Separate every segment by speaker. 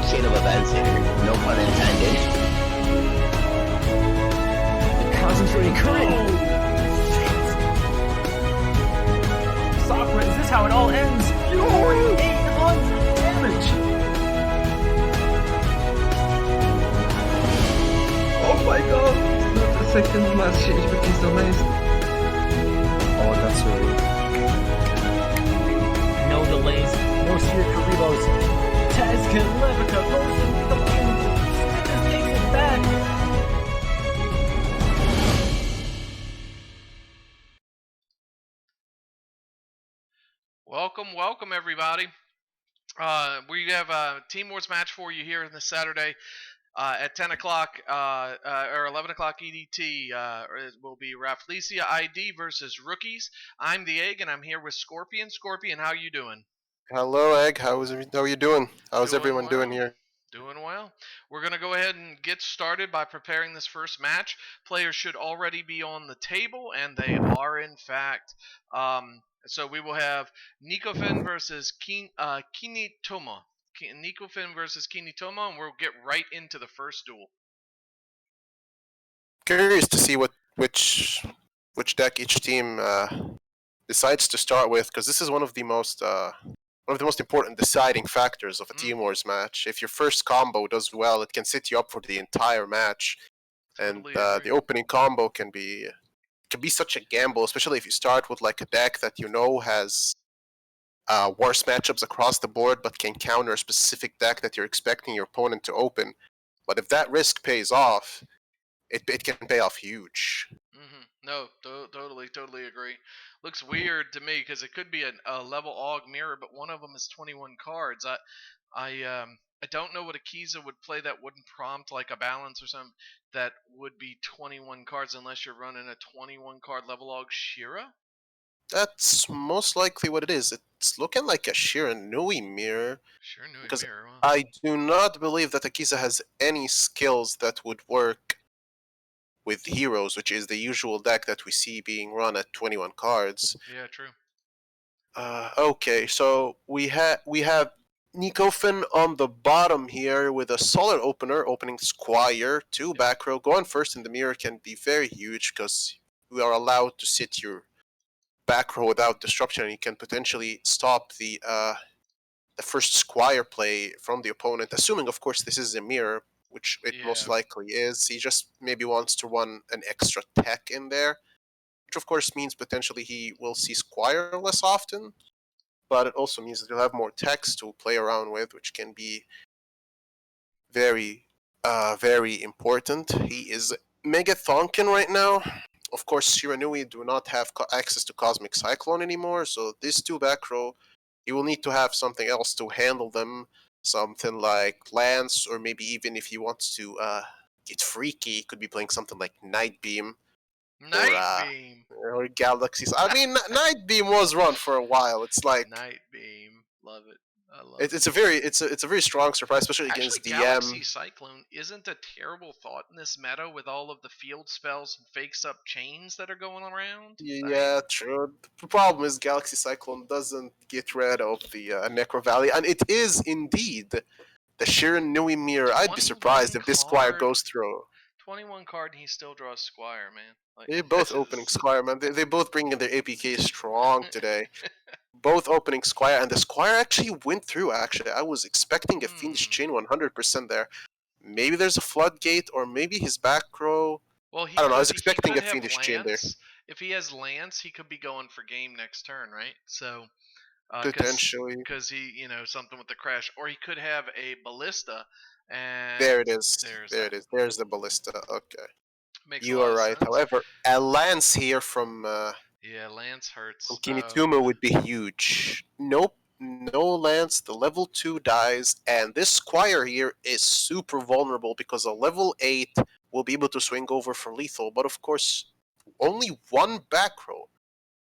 Speaker 1: chain of events here. No pun intended.
Speaker 2: Concentrating crit. Sakura, is this how it all ends? You're 800 damage.
Speaker 3: Oh my god, it's not the second last change, but he's amazing.
Speaker 4: Oh, that's a relief.
Speaker 2: No delays, no Sphere Karibos. Tazkin Levica goes to the lane. Stickers takes it back.
Speaker 5: Welcome everybody. We have a Team Wars match for you here on this Saturday at 10 o'clock or 11 o'clock EDT. It will be RAFFLESIA ID versus Rookies. I'm TheEgg and I'm here with Skorpian. Skorpian, how you doing?
Speaker 4: Hello, Egg. How are you doing? How's everyone doing here?
Speaker 5: Doing well. We're going to go ahead and get started by preparing this first match. Players should already be on the table, and they are in fact. So we will have Nikofin versus Kinitoma. Nikofin versus Kinitoma, and we'll get right into the first duel.
Speaker 4: Curious to see which deck each team decides to start with, because this is one of the most important deciding factors of a Team Wars match. If your first combo does well, it can set you up for the entire match, and the opening combo can be such a gamble, especially if you start with like a deck that you know has worse matchups across the board, but can counter a specific deck that you're expecting your opponent to open. But if that risk pays off, it can pay off huge.
Speaker 5: No, totally agree. Looks weird to me because it could be a level AUG mirror, but one of them is 21 cards. I don't know what Akiza would play that wouldn't prompt like a balance or something that would be 21 cards unless you're running a 21 card level AUG Shira.
Speaker 4: That's most likely what it is. It's looking like a Shiranui mirror.
Speaker 5: Shiranui mirror. Wow.
Speaker 4: I do not believe that Akiza has any skills that would work with Heroes, which is the usual deck that we see being run at 21 cards.
Speaker 5: Yeah, true.
Speaker 4: Okay, so we have Nikofin on the bottom here with a solid opener, opening Squire, 2 back row. Going first in the mirror can be very huge because we are allowed to sit your back row without disruption, and you can potentially stop the first Squire play from the opponent, assuming, of course, this is a mirror, which it most likely is. He just maybe wants to run an extra tech in there, which of course means potentially he will see Squire less often, but it also means that he'll have more techs to play around with, which can be very, very important. He is Mega Thonkin right now. Of course, Shiranui do not have access to Cosmic Cyclone anymore, so this 2 back row, he will need to have something else to handle them. Something like Lance, or maybe even if he wants to get freaky, he could be playing something like Night Beam. Or Galaxies. I mean, Night Beam was run for a while. It's like
Speaker 5: Night Beam, love it. I love it.
Speaker 4: It's a very strong surprise, especially against DM.
Speaker 5: Galaxy Cyclone isn't a terrible thought in this meta with all of the field spells and fakes up chains that are going around.
Speaker 4: Yeah, true. The problem is Galaxy Cyclone doesn't get rid of the Necro Valley, and it is indeed the Shiranui mirror. I'd be surprised if this Squire goes through.
Speaker 5: 21 card and he still draws Squire, man. Like,
Speaker 4: they're both opening Squire, man. They both bring in their APK strong today. Both opening Squire, and the Squire actually went through, actually. I was expecting a Fiendish Chain 100% there. Maybe there's a Floodgate, or maybe his back row.
Speaker 5: Well,
Speaker 4: I don't know, I was expecting a Fiendish Chain there.
Speaker 5: If he has Lance, he could be going for game next turn, right? So,
Speaker 4: potentially.
Speaker 5: Because he, something with the crash. Or he could have a Ballista. And
Speaker 4: there it is. There it is. There's the Ballista. Okay. You are right.
Speaker 5: Sense.
Speaker 4: However, a Lance here from
Speaker 5: Lance hurts.
Speaker 4: From Kinitoma would be huge. Nope, no Lance. The level 2 dies, and this Squire here is super vulnerable because a level 8 will be able to swing over for lethal. But of course, only 1 back row.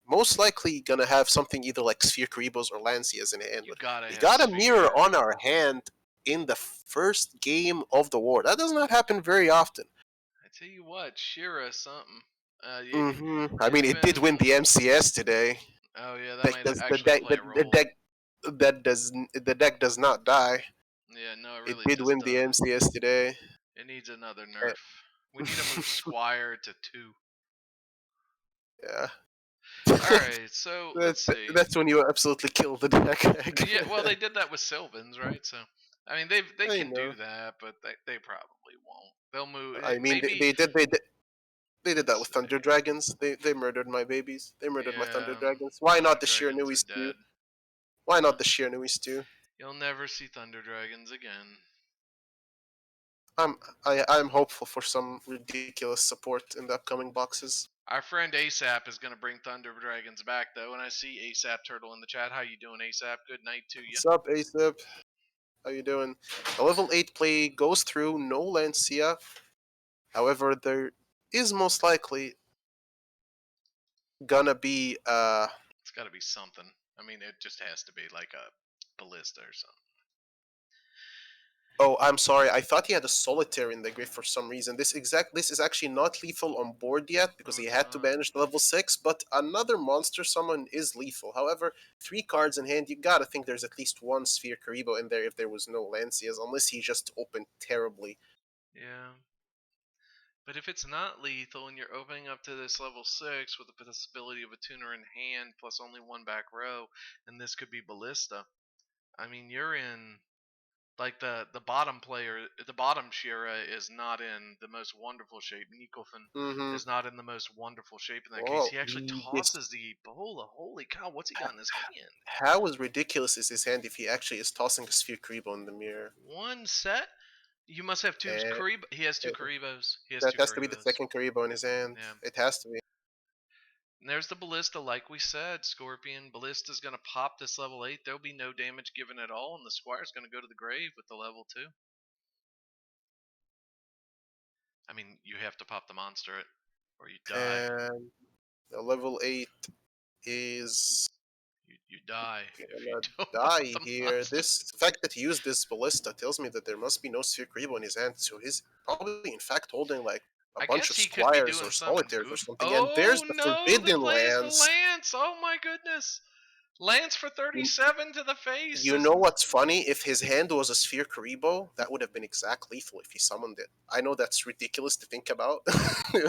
Speaker 4: Most likely gonna have something either like Sphere Karibos or Lancias in hand.
Speaker 5: We
Speaker 4: got a mirror on our hand in the first game of the war. That does not happen very often.
Speaker 5: I tell you what, Shira something.
Speaker 4: I mean, it did win the MCS today.
Speaker 5: Oh yeah, that might actually play a role.
Speaker 4: The deck does not die.
Speaker 5: Yeah, no, it
Speaker 4: It
Speaker 5: really
Speaker 4: did
Speaker 5: just
Speaker 4: win the
Speaker 5: doesn't.
Speaker 4: MCS today.
Speaker 5: It needs another
Speaker 4: Uh,
Speaker 5: nerf. We need to move Squire to 2.
Speaker 4: yeah.
Speaker 5: Alright, so let's see.
Speaker 4: That's when you absolutely kill the deck.
Speaker 5: Yeah, well, they did that with Sylvans, right? So, I mean, they
Speaker 4: I
Speaker 5: can
Speaker 4: know.
Speaker 5: do that, but they probably won't. They'll move.
Speaker 4: I mean,
Speaker 5: Maybe.
Speaker 4: they did that
Speaker 5: Let's
Speaker 4: with
Speaker 5: see.
Speaker 4: Thunder Dragons. They murdered my babies. They murdered my Thunder
Speaker 5: Yeah,
Speaker 4: Dragons. Why
Speaker 5: Thunder
Speaker 4: not the sheer
Speaker 5: Dragons are
Speaker 4: Nuis too?
Speaker 5: dead.
Speaker 4: Why not the sheer Nuis too?
Speaker 5: You'll never see Thunder Dragons again.
Speaker 4: I'm hopeful for some ridiculous support in the upcoming boxes.
Speaker 5: Our friend ASAP is going to bring Thunder Dragons back, though, and I see ASAP Turtle in the chat. How you doing, ASAP? Good night to you.
Speaker 4: What's up, ASAP? How you doing? The level 8 play goes through, no Lancia. However, there is most likely gonna be
Speaker 5: It's got to be something. I mean, it just has to be like a ballista or something.
Speaker 4: oh, I'm sorry. I thought he had a solitaire in the grave for some reason. This is actually not lethal on board yet because
Speaker 5: No,
Speaker 4: he
Speaker 5: it's
Speaker 4: had to
Speaker 5: not.
Speaker 4: banish the level 6, but another monster summon is lethal. However, 3 cards in hand, you gotta think there's at least one Sphere Karibo in there if there was no Lancias, unless he just opened terribly.
Speaker 5: Yeah. But if it's not lethal and you're opening up to this level 6 with the possibility of a tuner in hand plus only one back row, and this could be ballista, I mean, you're in. Like the bottom player, the bottom Shira is not in the most wonderful shape. Nikofan
Speaker 4: Mm-hmm.
Speaker 5: is not in the most wonderful shape in that case.
Speaker 4: Oh,
Speaker 5: He actually tosses the Ebola. Holy cow, what's he got in his hand?
Speaker 4: how ridiculous is his hand if he actually is tossing a Sphere Karibo in the mirror?
Speaker 5: One set? You must have two
Speaker 4: Uh,
Speaker 5: Karibo. He has two Karibos. He has
Speaker 4: that
Speaker 5: two
Speaker 4: has to be the
Speaker 5: Karibos.
Speaker 4: second Karibo in his hand.
Speaker 5: Yeah.
Speaker 4: It has to be.
Speaker 5: And there's the Ballista, like we said. Skorpian. Ballista's going to pop this level 8. There'll be no damage given at all, and the Squire's going to go to the grave with the level 2. I mean, you have to pop the monster or you die.
Speaker 4: And the level 8 is
Speaker 5: You die if you
Speaker 4: gonna
Speaker 5: don't pop
Speaker 4: die
Speaker 5: the
Speaker 4: here.
Speaker 5: monster.
Speaker 4: The fact that he used this ballista tells me that there must be no Sphere Karibo in his hand, so he's probably in fact holding like a
Speaker 5: I
Speaker 4: bunch
Speaker 5: guess
Speaker 4: of
Speaker 5: he could be
Speaker 4: squires
Speaker 5: doing
Speaker 4: or
Speaker 5: some
Speaker 4: solitaires or
Speaker 5: goof.
Speaker 4: something. And there's
Speaker 5: Oh
Speaker 4: the
Speaker 5: no, the
Speaker 4: Forbidden
Speaker 5: play is the
Speaker 4: Lance.
Speaker 5: lance. Oh my goodness. Lance for 37 to the face.
Speaker 4: You know what's funny? If his hand was a Sphere Karibo, that would have been exact lethal if he summoned it. I know that's ridiculous to think about.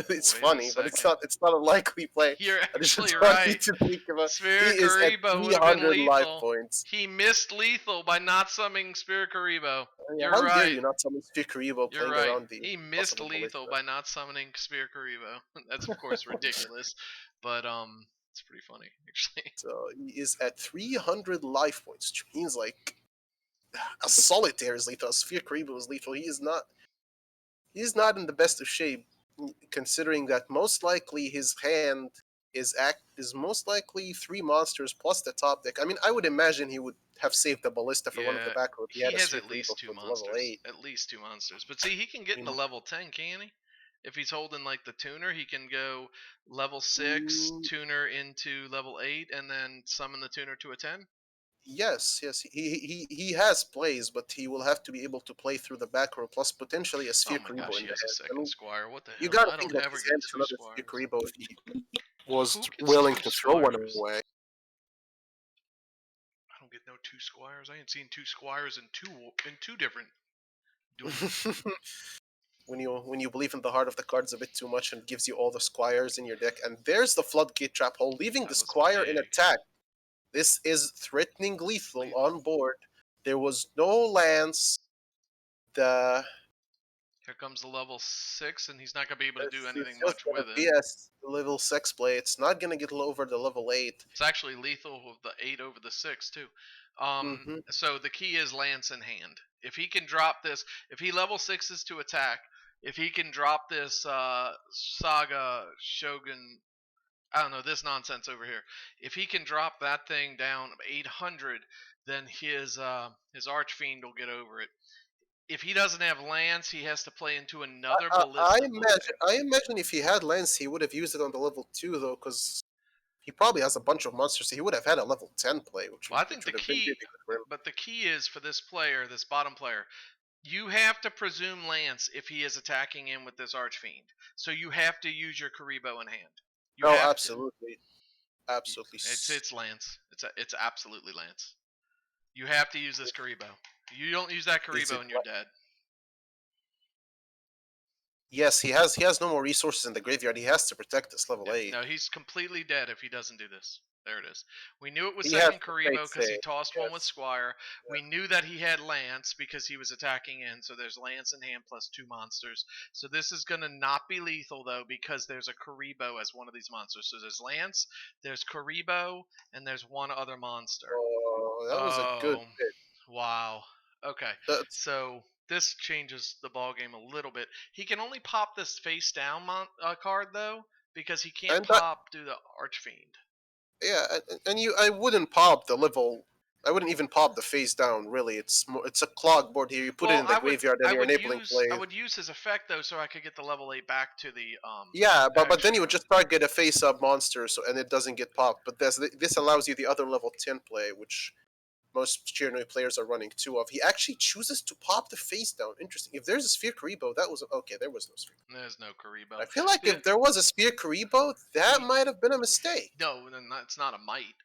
Speaker 4: It's
Speaker 5: Wait a
Speaker 4: funny, but
Speaker 5: second.
Speaker 4: it's not a likely play.
Speaker 5: You're
Speaker 4: It's just
Speaker 5: actually
Speaker 4: funny
Speaker 5: right.
Speaker 4: to think about. He
Speaker 5: Spirit
Speaker 4: is at
Speaker 5: Karibo would have been
Speaker 4: 300 life
Speaker 5: lethal.
Speaker 4: points.
Speaker 5: He missed lethal by not summoning Spirit Karibo. You're
Speaker 4: How dare
Speaker 5: right.
Speaker 4: you not summon Sphere Karibo
Speaker 5: You're
Speaker 4: playing
Speaker 5: right.
Speaker 4: around the
Speaker 5: He missed
Speaker 4: possible
Speaker 5: lethal
Speaker 4: ballista?
Speaker 5: by not summoning Spirit Karibo. That's of course ridiculous, but it's pretty funny actually.
Speaker 4: So he is at 300 life points, which means like a solitaire is lethal. A Sphere Karibo is lethal. He's not in the best of shape, considering that most likely his hand is most likely 3 monsters plus the top deck. I mean, I would imagine he would have saved the ballista for one of the
Speaker 5: Yeah,
Speaker 4: back row if he
Speaker 5: he
Speaker 4: had a
Speaker 5: has
Speaker 4: Sphere
Speaker 5: at
Speaker 4: Karibo
Speaker 5: least two
Speaker 4: for the level
Speaker 5: monsters.
Speaker 4: 8.
Speaker 5: At least two monsters. But see, he can get
Speaker 4: I
Speaker 5: into
Speaker 4: mean,
Speaker 5: level 10, can he? If he's holding like the tuner, he can go level 6,
Speaker 4: mm,
Speaker 5: tuner into level 8, and then summon the tuner to a 10.
Speaker 4: yes, he has plays, but he will have to be able to play through the back row plus potentially a
Speaker 5: Oh
Speaker 4: Sphere
Speaker 5: my
Speaker 4: Karibo
Speaker 5: gosh,
Speaker 4: in
Speaker 5: he
Speaker 4: the
Speaker 5: has a
Speaker 4: hand. I
Speaker 5: second
Speaker 4: mean,
Speaker 5: squire. What the
Speaker 4: you
Speaker 5: hell?
Speaker 4: gotta
Speaker 5: I
Speaker 4: think
Speaker 5: don't
Speaker 4: that
Speaker 5: ever
Speaker 4: his
Speaker 5: get
Speaker 4: hand is
Speaker 5: two
Speaker 4: another Sphere
Speaker 5: squires.
Speaker 4: Karibo if he was
Speaker 5: Who gets
Speaker 4: willing
Speaker 5: two
Speaker 4: to throw one
Speaker 5: squires?
Speaker 4: away.
Speaker 5: I don't get no two squires. I ain't seen two squires in two different duels.
Speaker 4: when you believe in the heart of the cards a bit too much and gives you all the squires in your deck, and there's the floodgate trap hole, leaving the
Speaker 5: That was
Speaker 4: squire in
Speaker 5: big.
Speaker 4: attack. This is threatening lethal
Speaker 5: Lethal.
Speaker 4: on board. There was no lance. The
Speaker 5: Here comes the level 6, and he's not going to be able to do
Speaker 4: it's
Speaker 5: anything
Speaker 4: just
Speaker 5: much
Speaker 4: gonna
Speaker 5: with it.
Speaker 4: be a level 6 play. It's not gonna get over the level 8.
Speaker 5: It's actually lethal with the 8 over the 6, too.
Speaker 4: Mm-hmm.
Speaker 5: So the key is lance in hand. If he can drop this, if he level 6s to attack, if he can drop this Saga Shogun, I don't know, this nonsense over here. If he can drop that thing down 800, then his Archfiend will get over it. If he doesn't have lance, he has to play into another ballista play.
Speaker 4: I imagine if he had lance, he would have used it on the level 2 though, because he probably has a bunch of monsters. So he would have had a level 10 play,
Speaker 5: Well, I think
Speaker 4: which
Speaker 5: the
Speaker 4: would have been
Speaker 5: key,
Speaker 4: really good for him.
Speaker 5: but the key is for this player, this bottom player, you have to presume lance if he is attacking in with this Archfiend. So you have to use your Karibo in hand. You
Speaker 4: No,
Speaker 5: have
Speaker 4: absolutely, absolutely.
Speaker 5: to. It's lance. It's absolutely lance. You have to use this Karibo. You don't use that
Speaker 4: Is it
Speaker 5: Karibo and you're dead.
Speaker 4: Yes, he has no more resources in the graveyard. He has to protect this level
Speaker 5: Yeah,
Speaker 4: 8.
Speaker 5: no, he's completely dead if he doesn't do this. There it is. We knew it was
Speaker 4: He has
Speaker 5: second
Speaker 4: the fate
Speaker 5: Karibo because he
Speaker 4: save.
Speaker 5: tossed one with
Speaker 4: Yes.
Speaker 5: Squire. We knew that he had Lance because he was attacking in, so there's Lance in hand plus 2 monsters. So this is going to not be lethal, though, because there's a Karibo as one of these monsters. So there's Lance, there's Karibo, and there's one other monster.
Speaker 4: Oh, that was a good
Speaker 5: Oh,
Speaker 4: pick.
Speaker 5: wow. Okay,
Speaker 4: That's,
Speaker 5: so this changes the ball game a little bit. He can only pop this face down card though, because he can't
Speaker 4: and that,
Speaker 5: pop do the Archfiend.
Speaker 4: yeah, I wouldn't pop the level. I wouldn't even pop the face down. Really, it's a clog board here. You put it
Speaker 5: Well,
Speaker 4: in the graveyard and you're enabling
Speaker 5: I
Speaker 4: play.
Speaker 5: would use his effect though, so I could get the level 8 back to the
Speaker 4: Yeah, but then
Speaker 5: action
Speaker 4: you would
Speaker 5: room.
Speaker 4: just target a face up monster, so and it doesn't get popped. But this allows you the other level 10 play, which most Shiranui players are running 2 of. He actually chooses to pop the face down. Interesting. If there's a Sphere Karibo, that was okay. There was no Sphere.
Speaker 5: There's no Karibo.
Speaker 4: I feel like
Speaker 5: Yeah,
Speaker 4: if there was a Sphere Karibo, that might have been a mistake.
Speaker 5: no, then that's not a might.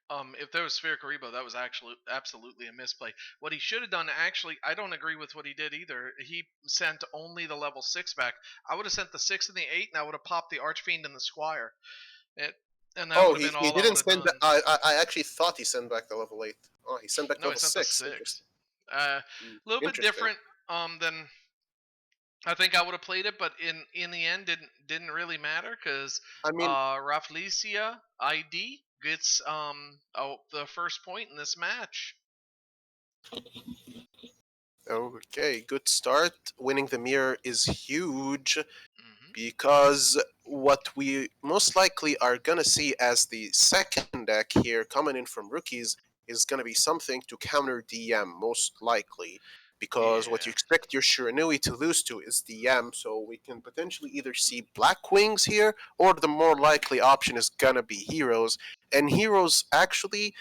Speaker 5: If there was Sphere Karibo, that was actually absolutely a misplay. What he should have done, actually, I don't agree with what he did either. He sent only the level 6 back. I would have sent the 6 and the 8, and I would have popped the Archfiend and the Squire. It, and that
Speaker 4: Oh,
Speaker 5: would have been
Speaker 4: he
Speaker 5: all I
Speaker 4: didn't
Speaker 5: would have
Speaker 4: send.
Speaker 5: done.
Speaker 4: I actually thought he sent back the level 8. Oh, he sent back
Speaker 5: No, I
Speaker 4: level
Speaker 5: sent the
Speaker 4: 6.
Speaker 5: 6.
Speaker 4: Interesting.
Speaker 5: A little bit
Speaker 4: Interesting.
Speaker 5: different than I think I would have played it, but in the end, didn't really matter because
Speaker 4: I mean,
Speaker 5: RAFFLESIA ID gets the first point in this match.
Speaker 4: okay, good start. Winning the mirror is huge.
Speaker 5: Hmm.
Speaker 4: Because what we most likely are going to see as the second deck here coming in from rookies is going to be something to counter DM, most likely. Because what you
Speaker 5: Yeah.
Speaker 4: expect your Shiranui to lose to is DM, so we can potentially either see Black Wings here, or the more likely option is going to be Heroes. And Heroes actually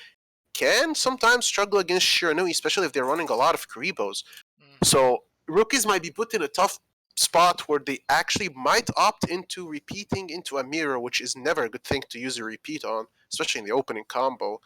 Speaker 4: can sometimes struggle against Shiranui, especially if they're running a lot of Karibos.
Speaker 5: Mhm.
Speaker 4: So rookies might be put in a tough spot where they actually might opt into repeating into a mirror, which is never a good thing to use a repeat on, especially in the opening combo.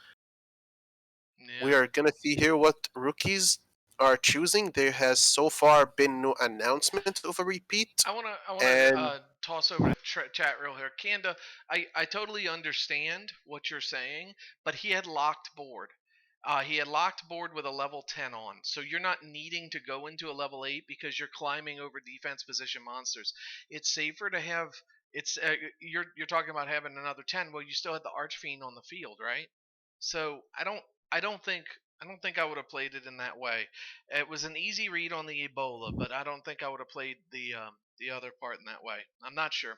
Speaker 4: We
Speaker 5: Yeah.
Speaker 4: are gonna see here what rookies are choosing. There has so far been no announcement of a repeat,
Speaker 5: I wanna
Speaker 4: and
Speaker 5: toss over to chat real here. Kanda, I totally understand what you're saying, but he had locked board. He had locked board with a level 10 on, so you're not needing to go into a level 8 because you're climbing over defense position monsters. It's safer to have. It's you're talking about having another 10. Well, you still had the Archfiend on the field, right? So I don't think I don't think I would have played it in that way. It was an easy read on the Ebola, but I don't think I would have played the other part in that way. I'm not sure.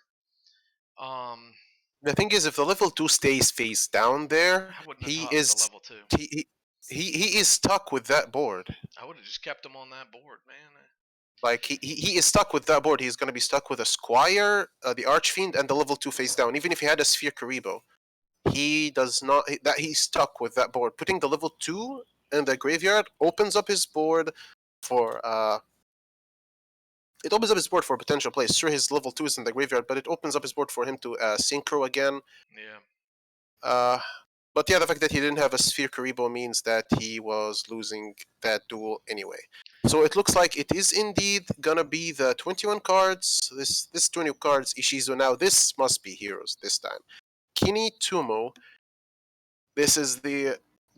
Speaker 5: Um,
Speaker 4: the thing is, if the level 2 stays face down there,
Speaker 5: I wouldn't have
Speaker 4: he
Speaker 5: popped the
Speaker 4: is
Speaker 5: level 2.
Speaker 4: he he is stuck with that board.
Speaker 5: I would have just kept him on that board, man.
Speaker 4: Like he is stuck with that board. He's going to be stuck with a Squire, the Archfiend, and the level 2 face down. Even if he had a Sphere Karibo, he does not. That he's stuck with that board. Putting the level 2 in the graveyard opens up his board for It opens up his board for potential plays. Sure, his level 2 is in the graveyard, but it opens up his board for him to synchro again.
Speaker 5: Yeah.
Speaker 4: Uh, but yeah, the fact that he didn't have a Sphere Karibo means that he was losing that duel anyway. So it looks like it is indeed gonna be the 21 cards. This 20 cards Ishizu. Now this must be heroes this time. Kini Tumo. This is the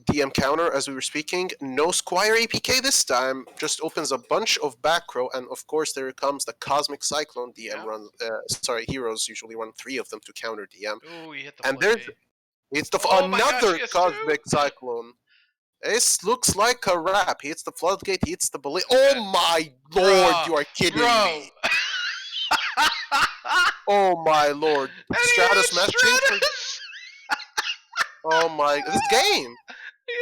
Speaker 4: DM counter as we were speaking. No Squire APK this time. Just opens a bunch of back row, and of course there comes the Cosmic Cyclone. DM
Speaker 5: Yeah.
Speaker 4: runs. Heroes usually run 3 of them to counter DM.
Speaker 5: Ooh, he hit the
Speaker 4: And there's
Speaker 5: floodgate.
Speaker 4: it's the
Speaker 5: Oh my gosh,
Speaker 4: another
Speaker 5: he gets
Speaker 4: Cosmic
Speaker 5: two!
Speaker 4: Cyclone. This looks like a wrap. He hits the floodgate. He hits the belay.
Speaker 5: Okay.
Speaker 4: Oh my lord!
Speaker 5: Bruh,
Speaker 4: You are kidding
Speaker 5: bro.
Speaker 4: me. Oh my lord!
Speaker 5: And he
Speaker 4: Stratos
Speaker 5: hit
Speaker 4: Mass Change.
Speaker 5: Stratus!
Speaker 4: Oh my! This game.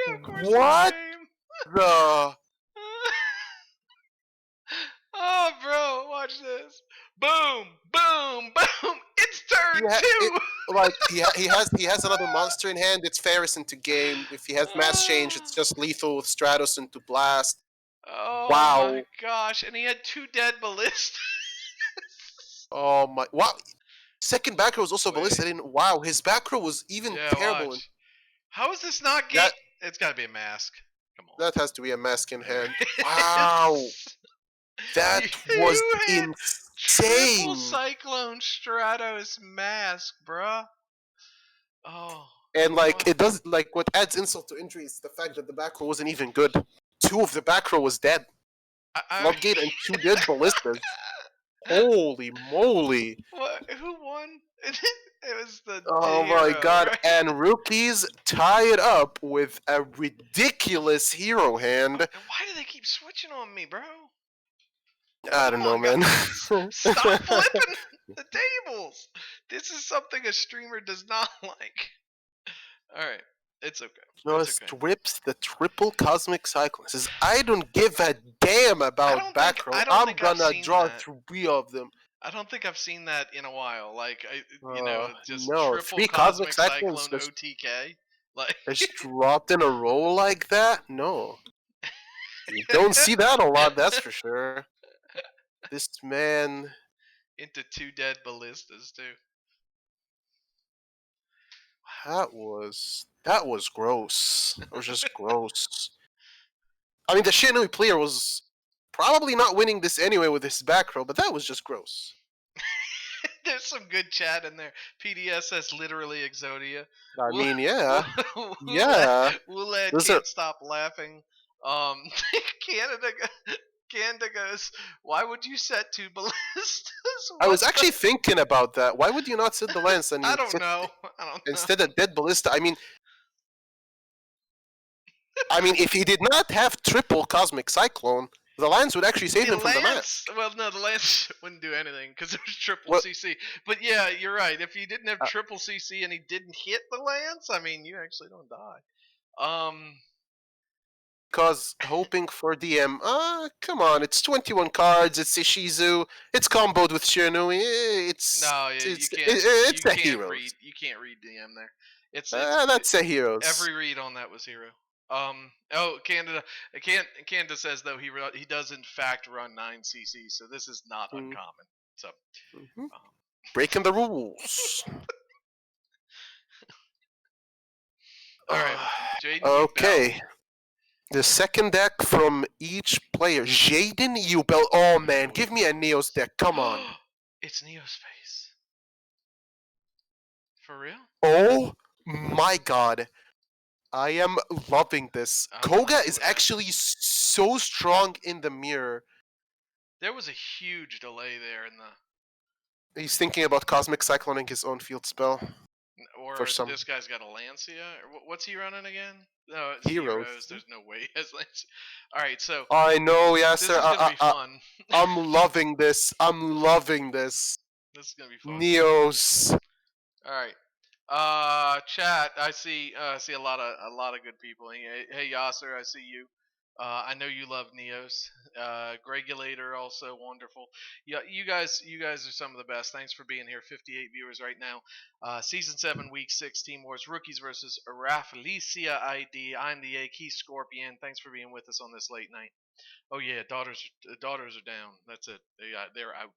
Speaker 5: Yeah, of course.
Speaker 4: What?
Speaker 5: This game.
Speaker 4: The
Speaker 5: Oh, bro, watch this. Boom, boom, boom. It's turn
Speaker 4: Yeah,
Speaker 5: two.
Speaker 4: like he has another monster in hand. It's Ferris into game. If he has Mass Change, it's just lethal with Stratos into Blast.
Speaker 5: Oh
Speaker 4: Wow.
Speaker 5: my gosh, and he had 2 dead ballistas.
Speaker 4: Oh my! Wow. Second back row was also
Speaker 5: Wait.
Speaker 4: ballistic. Wow, his back row was even
Speaker 5: Yeah,
Speaker 4: terrible.
Speaker 5: watch. How is this not game?
Speaker 4: That-
Speaker 5: It's got to be a mask. Come on.
Speaker 4: That has to be a mask in hand. Wow! That was
Speaker 5: You had triple
Speaker 4: insane!
Speaker 5: Cyclone Stratos mask, bruh. Oh.
Speaker 4: And like,
Speaker 5: What?
Speaker 4: it does, like, what adds insult to injury is the fact that the back row wasn't even good. 2 of the back row was dead. Floodgate and 2 dead ballistas. Holy moly!
Speaker 5: What? Who won? It was the
Speaker 4: Oh my
Speaker 5: hero,
Speaker 4: god,
Speaker 5: right?
Speaker 4: and rookies tie it up with a ridiculous hero hand.
Speaker 5: Why do they keep switching on me, bro?
Speaker 4: I don't
Speaker 5: Come
Speaker 4: know,
Speaker 5: on,
Speaker 4: man.
Speaker 5: guys. Stop flipping the tables. This is something a streamer does not like. Alright. It's okay. It's okay.
Speaker 4: Strips the triple cosmic cyclone. Says, I don't give a damn about back row.
Speaker 5: I don't
Speaker 4: I'm
Speaker 5: think I've
Speaker 4: gonna
Speaker 5: seen
Speaker 4: draw
Speaker 5: that.
Speaker 4: 3 of them.
Speaker 5: I don't think I've seen that in a while. Like, just
Speaker 4: No,
Speaker 5: triple
Speaker 4: 3 cosmic
Speaker 5: Cosmic
Speaker 4: cyclones
Speaker 5: Cyclone OTK. Like,
Speaker 4: just dropped in a row like that? No. You don't see that a lot, that's for sure. This man...
Speaker 5: into 2 dead ballistas, too.
Speaker 4: That was gross. It was just gross. I mean, the Shinui player was probably not winning this anyway with his back row, but that was just gross.
Speaker 5: There's some good chat in there. PDS says literally Exodia.
Speaker 4: I mean, yeah. Yeah.
Speaker 5: Wulad
Speaker 4: Those
Speaker 5: can't
Speaker 4: are-
Speaker 5: stop laughing. Canada goes, why would you set 2 ballistas?
Speaker 4: I was
Speaker 5: What
Speaker 4: actually
Speaker 5: the-
Speaker 4: thinking about that. Why would you not set the lance and
Speaker 5: I
Speaker 4: you
Speaker 5: don't
Speaker 4: set
Speaker 5: know. I don't know.
Speaker 4: instead of dead ballista? I mean, if he did not have triple cosmic cyclone, the lance would actually save him from the match.
Speaker 5: Well, no, the lance wouldn't do anything because it was triple
Speaker 4: Well-
Speaker 5: CC. But yeah, you're right. If he didn't have
Speaker 4: Uh,
Speaker 5: triple CC and he didn't hit the lance, I mean, you actually don't die.
Speaker 4: Because hoping for DM, come on, it's 21 cards, it's Ishizu, it's comboed with Shinui, it's
Speaker 5: No, you
Speaker 4: it's,
Speaker 5: can't.
Speaker 4: it's
Speaker 5: You
Speaker 4: a
Speaker 5: can't
Speaker 4: hero.
Speaker 5: read. You can't read DM there. It's
Speaker 4: That's a heroes.
Speaker 5: every read on that was hero. Oh, Canada says though he does in fact run 9 CC, so this is not uncommon. So
Speaker 4: Breaking the rules.
Speaker 5: all right, Jaden.
Speaker 4: Okay. The second deck from each player. Jaden Ubel. Oh man, give me a Neos deck. Come on.
Speaker 5: It's Neospace. For real?
Speaker 4: Oh my god. I am loving this.
Speaker 5: I don't know
Speaker 4: Koga
Speaker 5: what
Speaker 4: is
Speaker 5: happened.
Speaker 4: actually so strong in the mirror.
Speaker 5: There was a huge delay there in the.
Speaker 4: He's thinking about Cosmic Cycloning his own field spell.
Speaker 5: Or
Speaker 4: For some-
Speaker 5: this guy's got a Lancia. Or what's he running again? No, it's
Speaker 4: Heroes.
Speaker 5: There's no way he has Lancia. All right, so
Speaker 4: I know, yes,
Speaker 5: this
Speaker 4: sir.
Speaker 5: is gonna be fun.
Speaker 4: I'm loving this. I'm loving this.
Speaker 5: This is gonna be fun.
Speaker 4: Neos.
Speaker 5: All right. Chat. I see a lot of good people. Hey Yasser, I see you. I know you love Neos. Gregulator also wonderful. Yeah, you guys are some of the best. Thanks for being here. 58 viewers right now. Season 7, Week 6, Team Wars Rookies versus RAFFLESIA ID. I'm the egg. He's Skorpian. Thanks for being with us on this late night. Oh yeah, daughters are down. That's it. They're out.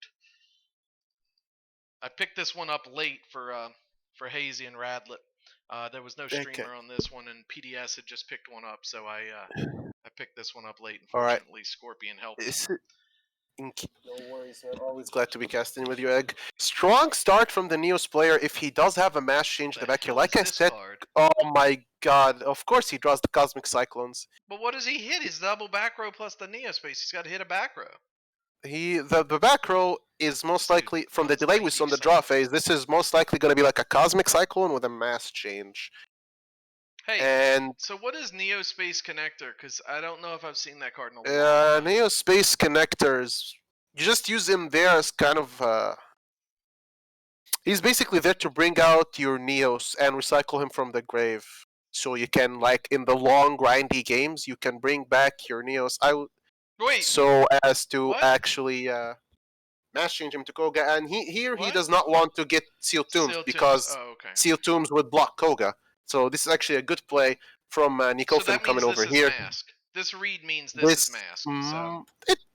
Speaker 5: I picked this one up late for Hazy and Radlet. There was no streamer on this one, and PDS had just picked one up, so I picked this one up late. Unfortunately, Skorpian helped.
Speaker 4: No worries, man. Always glad to be casting with you, Egg. Strong start from the Neos player if he does have a mass change in the back here. Like I said, oh my god, of course he draws the Cosmic Cyclones.
Speaker 5: But what does he hit? He's double back row plus the Neospace. He's got to hit a back row.
Speaker 4: The back row is most likely, from the delay we saw on the draw phase, this is most likely going to be like a Cosmic Cyclone with a mass change.
Speaker 5: Hey,
Speaker 4: and
Speaker 5: so what is Neospace Connector? Because I don't know if I've seen that card in a while.
Speaker 4: Neospace Connectors, you just use him there as kind of... he's basically there to bring out your Neos and recycle him from the grave. So you can, like, in the long grindy games, you can bring back your Neos.
Speaker 5: Wait.
Speaker 4: So as to
Speaker 5: what?
Speaker 4: actually mass change him to Koga, and he
Speaker 5: What?
Speaker 4: does not want to get Seal Tombs because Seal Tombs would block Koga. So this is actually a good play from Nikofin coming over here.
Speaker 5: Mask. This read means this is mask. So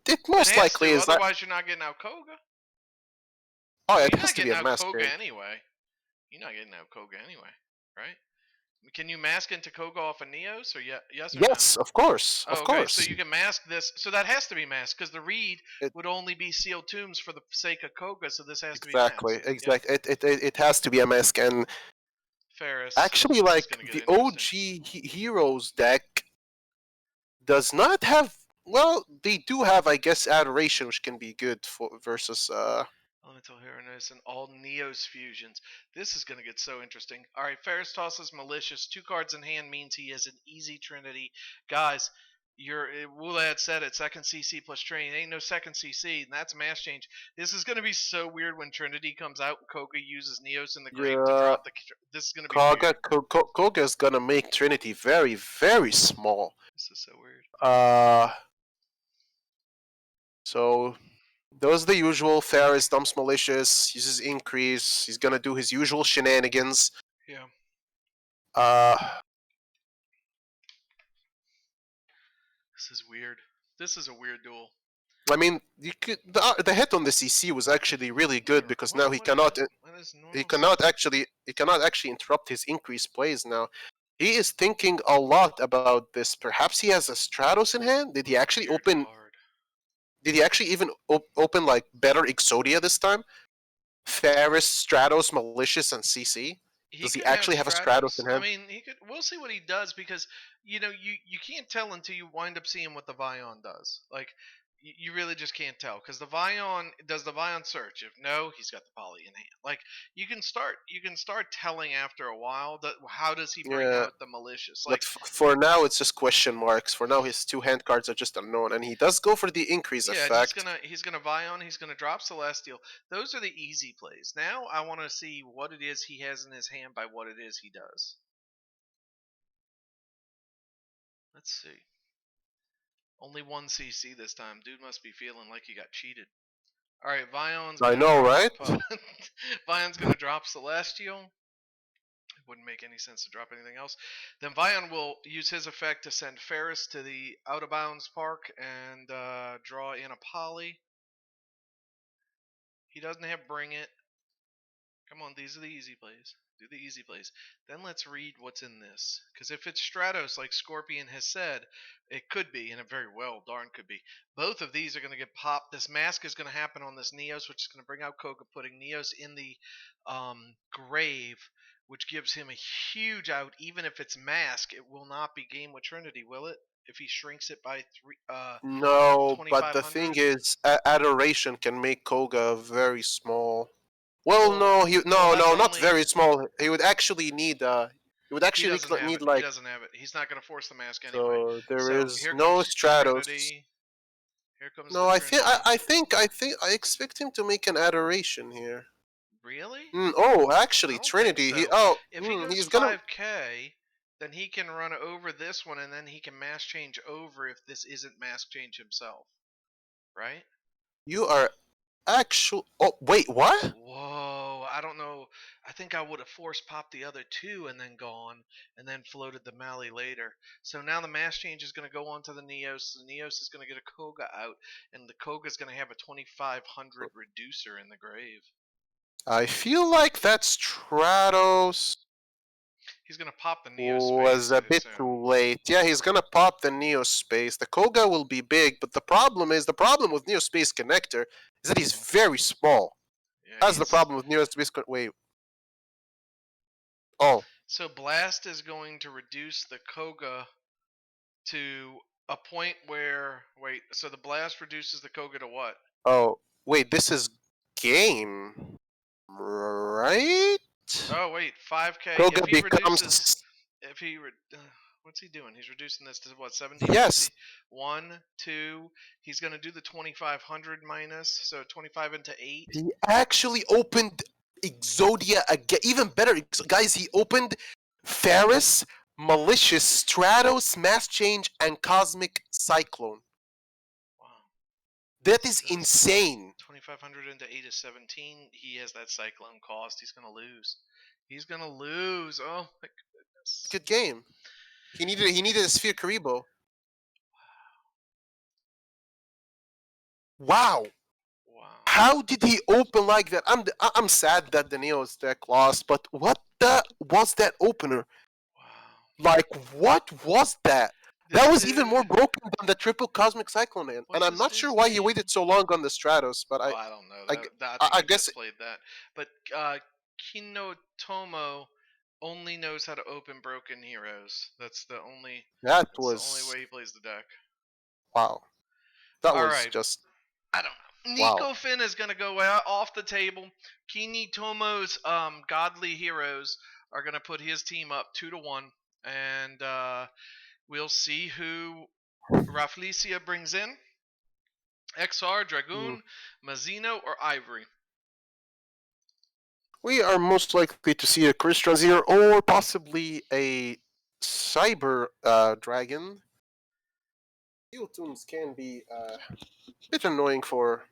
Speaker 4: it most likely is.
Speaker 5: Otherwise, you're not getting out Koga.
Speaker 4: Oh, yeah,
Speaker 5: You're
Speaker 4: it has
Speaker 5: not
Speaker 4: to be
Speaker 5: getting
Speaker 4: a
Speaker 5: out
Speaker 4: mask.
Speaker 5: Koga anyway. You're not getting out Koga anyway, right? Can you mask into Koga off of Neos, or yes or no?
Speaker 4: Yes, of course,
Speaker 5: Oh,
Speaker 4: of
Speaker 5: okay, so
Speaker 4: course.
Speaker 5: you can mask this. So that has to be masked because the read
Speaker 4: It,
Speaker 5: would only be sealed tombs for the sake of Koga, so this has to be
Speaker 4: exactly,
Speaker 5: masked. Yeah,
Speaker 4: exactly. It has to be a mask, and
Speaker 5: Ferris.
Speaker 4: actually,
Speaker 5: This is
Speaker 4: like
Speaker 5: gonna get
Speaker 4: the
Speaker 5: interesting.
Speaker 4: OG Heroes deck does not have. Well, they do have, I guess, Adoration, which can be good for versus.
Speaker 5: Elemental Heroes and all Neos fusions. This is going to get so interesting. All right, Ferris tosses Malicious. 2 cards in hand means he is an easy Trinity. Guys, Wulad said it. Second CC plus Train. Ain't no second CC, and that's mass change. This is going to be so weird when Trinity comes out and Koga uses Neos in the grave to
Speaker 4: Yeah,
Speaker 5: drop the. This is going to be weird.
Speaker 4: Koga is gonna make Trinity very, very small.
Speaker 5: This is so weird.
Speaker 4: Uh, so those are the usual. Ferris dumps Malicious, uses Increase. He's gonna do his usual shenanigans.
Speaker 5: Yeah.
Speaker 4: Uh,
Speaker 5: This is weird. This is a weird duel.
Speaker 4: I mean, you could the hit on the CC was actually really good because now he cannot actually interrupt his increased plays now. He is thinking a lot about this. Perhaps he has a Stratos in hand. Did he actually
Speaker 5: Weird
Speaker 4: open?
Speaker 5: card.
Speaker 4: Did he actually even open like better Exodia this time? Ferris, Stratos, Malicious, and CC. Does he
Speaker 5: Could have
Speaker 4: actually have a Stratos
Speaker 5: Stratos.
Speaker 4: in
Speaker 5: I
Speaker 4: hand?
Speaker 5: mean, he could. We'll see what he does because you can't tell until you wind up seeing what the Vion does. Like you really just can't tell because the Vion does the Vion search. If no, he's got the poly in hand. Like you can start telling after a while that how does he bring
Speaker 4: Yeah,
Speaker 5: out the malicious.
Speaker 4: but
Speaker 5: Like
Speaker 4: for now it's just question marks. For now, his 2 hand cards are just unknown, and he does go for the increase
Speaker 5: yeah, and he's
Speaker 4: effect.
Speaker 5: gonna Vion. He's gonna drop Celestial. Those are the easy plays. Now I want to see what it is he has in his hand by what it is he does. Let's see. Only 1 CC this time. Dude must be feeling like he got cheated. All right, Vion's
Speaker 4: I
Speaker 5: gonna
Speaker 4: know,
Speaker 5: drop.
Speaker 4: right?
Speaker 5: Vion's gonna drop Celestial. It wouldn't make any sense to drop anything else. Then Vion will use his effect to send Ferris to the out of bounds park and draw in a poly. He doesn't have Bring It. Come on, these are the easy plays. Do the easy plays. Then let's read what's in this. Because if it's Stratos, like Skorpian has said, it could be, and it very well darn could be. Both of these are going to get popped. This mask is going to happen on this Neos, which is going to bring out Koga, putting Neos in the grave, which gives him a huge out. Even if it's mask, it will not be game with Trinity, will it? If he shrinks it by
Speaker 4: No, but the
Speaker 5: 2500?
Speaker 4: thing is, Adoration can make Koga very small. Well,
Speaker 5: Well,
Speaker 4: no,
Speaker 5: that's
Speaker 4: not
Speaker 5: only
Speaker 4: very small. He would actually need he would
Speaker 5: he
Speaker 4: actually
Speaker 5: doesn't have
Speaker 4: need
Speaker 5: it. He
Speaker 4: like.
Speaker 5: doesn't have it. He's not going to force the mask anyway.
Speaker 4: So there
Speaker 5: So
Speaker 4: is
Speaker 5: here
Speaker 4: no
Speaker 5: comes
Speaker 4: Stratos.
Speaker 5: Trinity. Here comes
Speaker 4: No,
Speaker 5: the Trinity.
Speaker 4: I think I expect him to make an Adoration here.
Speaker 5: Really?
Speaker 4: Oh,
Speaker 5: I
Speaker 4: actually,
Speaker 5: don't think
Speaker 4: Trinity.
Speaker 5: so. If he goes
Speaker 4: He's gonna.
Speaker 5: 5K, then he can run over this one, and then he can mask change over if this isn't mask change himself. Right?
Speaker 4: You are actual. Oh, wait, what?
Speaker 5: Whoa, I don't know. I think I would have force popped the other 2 and then gone, and then floated the Mali later. So now the mass change is going to go on to the Neos. The Neos is going to get a Koga out, and the Koga is going to have a 2500 reducer in the grave.
Speaker 4: I feel like that Stratos
Speaker 5: He's going to pop the Neos
Speaker 4: was a bit too late. Yeah, he's gonna pop the Neo Space. The Koga will be big, but the problem with Neo Space Connector is that he's very small.
Speaker 5: Yeah,
Speaker 4: That's the problem with Neo Space. Wait. Oh.
Speaker 5: So Blast is going to reduce the Koga to a point where so the Blast reduces the Koga to what?
Speaker 4: Oh. Wait. This is game, right?
Speaker 5: Oh wait, 5K.
Speaker 4: Koga
Speaker 5: If he
Speaker 4: becomes.
Speaker 5: reduces, what's he doing? He's reducing this to what 17?
Speaker 4: Yes.
Speaker 5: 1, 2. He's gonna do the 2500 minus, so 25 into 8.
Speaker 4: He actually opened Exodia again. Even better, guys. He opened Ferris, Malicious, Stratos, Mass Change, and Cosmic Cyclone.
Speaker 5: Wow.
Speaker 4: That is insane.
Speaker 5: 2500 into 8 is 17. He has that Cyclone cost. He's gonna lose. He's gonna lose. Oh my goodness.
Speaker 4: Good game. He needed a Sphere Karibo. Wow.
Speaker 5: Wow.
Speaker 4: How did he open like that? I'm sad that the Neos deck lost, but what was that opener?
Speaker 5: Wow.
Speaker 4: Like, what was that?
Speaker 5: This
Speaker 4: That was even
Speaker 5: dude-
Speaker 4: more broken than the triple cosmic cyclone man.
Speaker 5: What's
Speaker 4: And I'm
Speaker 5: this
Speaker 4: not sure
Speaker 5: dude's
Speaker 4: why he
Speaker 5: name?
Speaker 4: waited so long on the Stratos, but
Speaker 5: Oh, I don't know.
Speaker 4: I,
Speaker 5: I
Speaker 4: I,
Speaker 5: think
Speaker 4: I
Speaker 5: he
Speaker 4: guess
Speaker 5: just played that. But Kino Tomo only knows how to open broken heroes. That's the only
Speaker 4: was
Speaker 5: way he plays the deck.
Speaker 4: wow. That
Speaker 5: All
Speaker 4: was
Speaker 5: right.
Speaker 4: just
Speaker 5: I don't know.
Speaker 4: wow.
Speaker 5: Nico Finn is gonna go off the table. Kini Tomo's godly heroes are gonna put his team up 2-1, and we'll see who RAFFLESIA brings in. XR,
Speaker 4: Mm.
Speaker 5: Dragoon, Mazzino, or Ivory.
Speaker 4: We are most likely to see a Chris Transier or possibly a Cyber Dragon. Geotombs can be a bit annoying for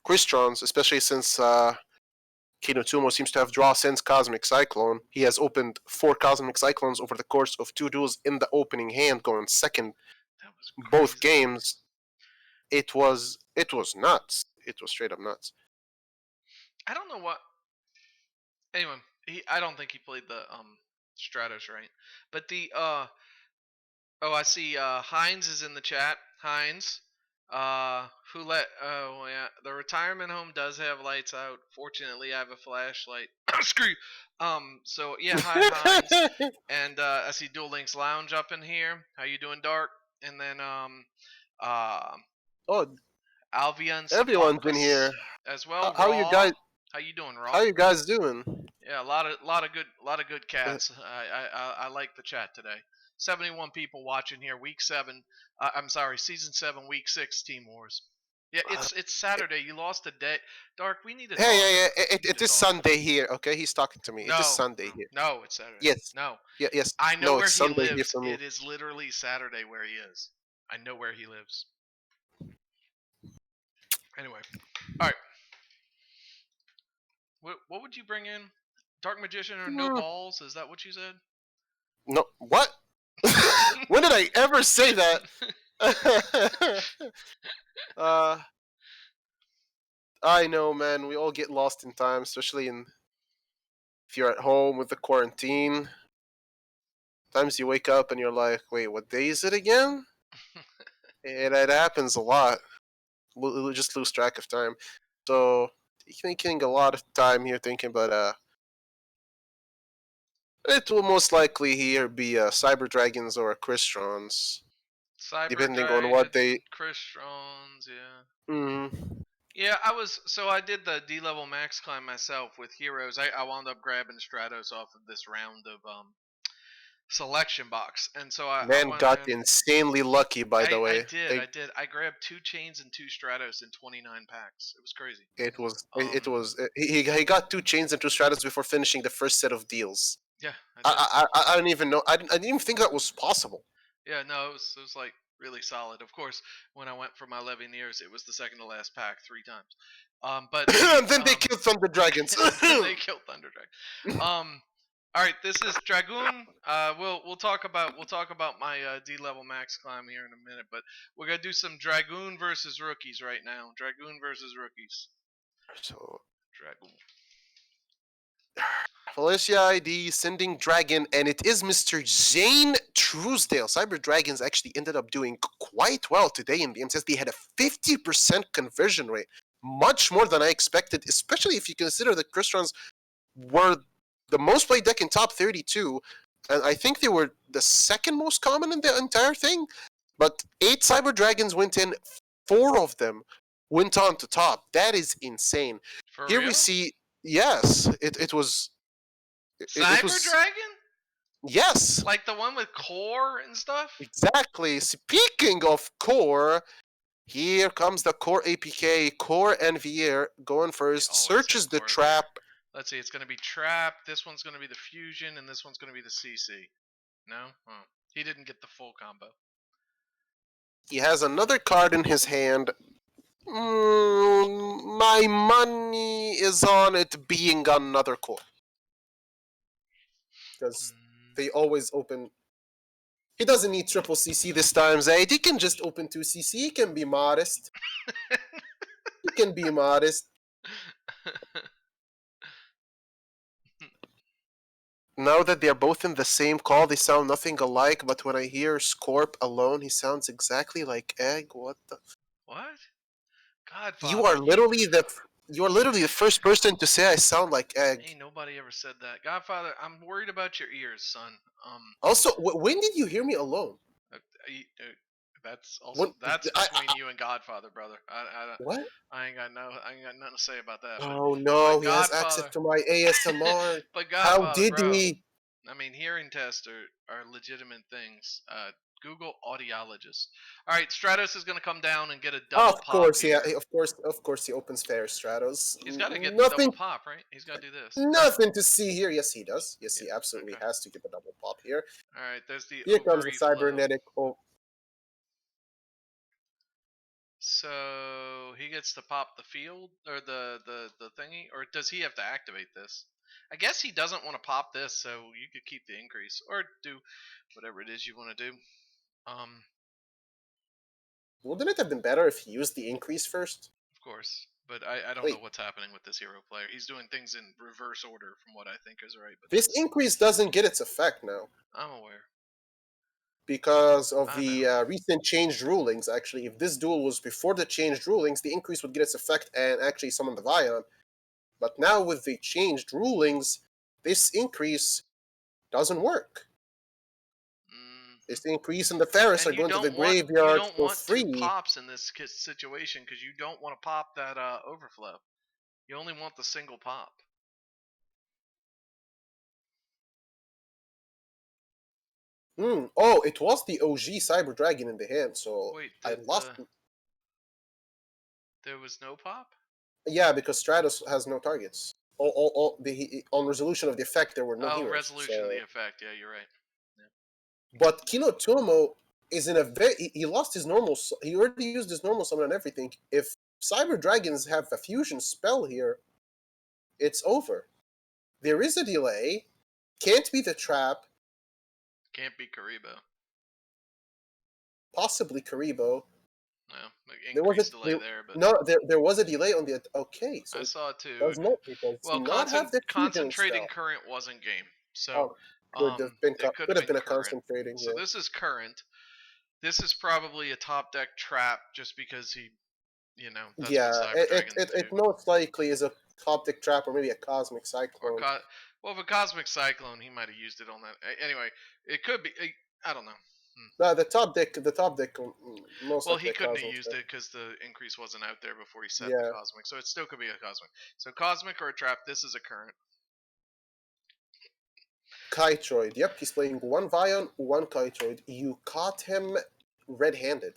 Speaker 4: Cristrons, especially since Kinotumo seems to have draw since Cosmic Cyclone. He has opened 4 Cosmic Cyclones over the course of 2 duels in the opening hand, going second
Speaker 5: That was
Speaker 4: both
Speaker 5: crazy.
Speaker 4: games. It was nuts. It was straight up nuts.
Speaker 5: I don't know what. Anyway, I don't think he played the Stratos right. But the oh, I see Heinz is in the chat. Heinz, who let oh yeah, the retirement home does have lights out. Fortunately, I have a flashlight. Screw. So yeah, hi Heinz, and I see Duel Links Lounge up in here. How you doing, Dark? And then
Speaker 4: Oh,
Speaker 5: Alvian
Speaker 4: everyone's been
Speaker 5: Sabacus
Speaker 4: here.
Speaker 5: as well.
Speaker 4: How you
Speaker 5: Raw.
Speaker 4: guys?
Speaker 5: How you doing, Raw?
Speaker 4: How you guys doing?
Speaker 5: Yeah, a lot of good cats. I like the chat today. 71 people watching here. Week 7. I'm sorry, season 7, week 6 Team Wars. Yeah, it's Saturday. You lost a day. Dark, we need to talk.
Speaker 4: Hey,
Speaker 5: We need
Speaker 4: it
Speaker 5: to
Speaker 4: is
Speaker 5: talk.
Speaker 4: Sunday here. Okay, he's talking to me. It is
Speaker 5: No,
Speaker 4: Sunday here.
Speaker 5: no, it's Saturday.
Speaker 4: Yes.
Speaker 5: No,
Speaker 4: Yeah, yes.
Speaker 5: I know
Speaker 4: No,
Speaker 5: where
Speaker 4: it's
Speaker 5: he
Speaker 4: Sunday here
Speaker 5: lives.
Speaker 4: for me.
Speaker 5: It is literally Saturday where he is. I know where he lives. Anyway, all right. What would you bring in? Dark Magician or no balls? Is that what you said?
Speaker 4: No, what? When did I ever say that? I know, man. We all get lost in time, especially if you're at home with the quarantine. Sometimes you wake up and you're like, "Wait, what day is it again?" And it happens a lot. We just lose track of time. So, taking a lot of time here thinking, but it will most likely here be Cyber Dragons or Cristrons,
Speaker 5: Cyber
Speaker 4: depending
Speaker 5: Dragon,
Speaker 4: on what they.
Speaker 5: Chris Strons, yeah.
Speaker 4: Mm,
Speaker 5: Yeah, I did the D level max climb myself with heroes. I wound up grabbing Stratos off of this round of selection box, and so I
Speaker 4: man
Speaker 5: went
Speaker 4: got
Speaker 5: in.
Speaker 4: insanely lucky, by the way.
Speaker 5: I did. I grabbed 2 chains and 2 Stratos in 29 packs. It was crazy.
Speaker 4: It was. He got 2 chains and 2 stratas before finishing the first set of deals.
Speaker 5: Yeah, I did.
Speaker 4: I don't even know. I didn't even think that was possible.
Speaker 5: Yeah, no, it was like really solid. Of course, when I went for my Levineers, it was the second to last pack 3 times. But
Speaker 4: And then they killed Thunder Dragons.
Speaker 5: they killed Thunder Dragon. All right, this is Dragoon. We'll talk about my D level max climb here in a minute, but we're gonna do some Dragoon versus rookies right now. Dragoon versus rookies.
Speaker 4: So,
Speaker 5: Dragoon.
Speaker 4: RAFFLESIA ID sending Dragon, and it is Mr. Zane Truesdale. Cyber Dragons actually ended up doing quite well today in the end, says they had a 50% conversion rate, much more than I expected, especially if you consider that Cristrons were the most played deck in top 32, and I think they were the second most common in the entire thing. But 8 Cyber Dragons went in, 4 of them went on to top. That is insane.
Speaker 5: For
Speaker 4: Here
Speaker 5: real?
Speaker 4: we see, yes, it was.
Speaker 5: Cyber Dragon?
Speaker 4: Yes.
Speaker 5: Like the one with core and stuff?
Speaker 4: Exactly. Speaking of core, here comes the core APK, core Envier going first, searches the trap.
Speaker 5: Let's see, it's going to be trap, this one's going to be the fusion, and this one's going to be the CC. No? Oh. He didn't get the full combo.
Speaker 4: He has another card in his hand. My money is on it being another core. Because they always open. He doesn't need triple CC this time, Zaid. He can just open 2 CC. He can be modest. He can be modest. Now that they're both in the same call, they sound nothing alike. But when I hear Scorp alone, he sounds exactly like Egg. What the?
Speaker 5: What? Godfather.
Speaker 4: You are literally the first person to say I sound like Egg.
Speaker 5: Ain't nobody ever said that. Godfather, I'm worried about your ears, son.
Speaker 4: Also, when did you hear me alone?
Speaker 5: That's also that's
Speaker 4: I,
Speaker 5: between you and Godfather, brother.
Speaker 4: what?
Speaker 5: I ain't got nothing to say about that.
Speaker 4: Oh no,
Speaker 5: but
Speaker 4: he has access
Speaker 5: Godfather,
Speaker 4: to my ASMR.
Speaker 5: but
Speaker 4: How
Speaker 5: Godfather,
Speaker 4: did
Speaker 5: bro.
Speaker 4: he?
Speaker 5: I mean, hearing tests are legitimate things. Google audiologist. All right, Stratos is gonna come down and get a double
Speaker 4: Of
Speaker 5: pop
Speaker 4: course,
Speaker 5: here.
Speaker 4: yeah. Of course, he opens fair Stratos.
Speaker 5: He's got to get the double pop, right? He's got to do this.
Speaker 4: Nothing to see here. Yes, he does. Yes, he
Speaker 5: Yeah,
Speaker 4: absolutely
Speaker 5: okay.
Speaker 4: has to get the double pop here.
Speaker 5: All right, there's the
Speaker 4: Here comes the
Speaker 5: ovary flow.
Speaker 4: cybernetic. Oh,
Speaker 5: So he gets to pop the field or the thingy, or does he have to activate this? I guess he doesn't want to pop this, so you could keep the increase or do whatever it is you want to do.
Speaker 4: wouldn't it have been better if he used the increase first?
Speaker 5: Of course, but I don't
Speaker 4: Wait.
Speaker 5: know what's happening with this hero player. He's doing things in reverse order from what I think is right. But
Speaker 4: This increase doesn't get its effect now
Speaker 5: I'm aware.
Speaker 4: because of
Speaker 5: I
Speaker 4: the recent changed rulings. Actually, if this duel was before the changed rulings, the increase would get its effect and actually summon the Vion. But now with the changed rulings, this increase doesn't work. This increase in the Ferris are going to the graveyard
Speaker 5: You don't
Speaker 4: for
Speaker 5: want
Speaker 4: free.
Speaker 5: 2 pops in this situation because you don't want to pop that overflow. You only want the single pop.
Speaker 4: Oh, it was the OG Cyber Dragon in the hand, so
Speaker 5: Wait,
Speaker 4: I lost.
Speaker 5: There was no pop?
Speaker 4: Yeah, because Stratos has no targets. On resolution of the effect, there were no heroes.
Speaker 5: Resolution of the effect. Yeah, you're right.
Speaker 4: But Kino Tomo is in a very. He lost his normal. He already used his normal summon and everything. If Cyber Dragons have a fusion spell here, it's over. There is a delay. Can't be the trap.
Speaker 5: Can't be Karibo.
Speaker 4: Possibly Karibo.
Speaker 5: No, there was a delay there, but
Speaker 4: no, there was a delay on the. Okay, so
Speaker 5: I saw it too.
Speaker 4: Does not have the
Speaker 5: concentrating current wasn't game, so
Speaker 4: could have been a concentrating.
Speaker 5: So this is current. This is probably a top deck trap, just because he, that's what Cyber Dragons
Speaker 4: it most likely is a top deck trap or maybe a cosmic cyclone.
Speaker 5: Well, if a cosmic cyclone, he might have used it on that. Anyway, it could be. I don't know.
Speaker 4: No, the top deck. Most.
Speaker 5: Well, he couldn't have used it because the increase wasn't out there before he set the cosmic, so it still could be a cosmic. So cosmic or a trap. This is a current.
Speaker 4: Kytroid. Yep, he's playing one Vion, one Kytroid. You caught him red-handed.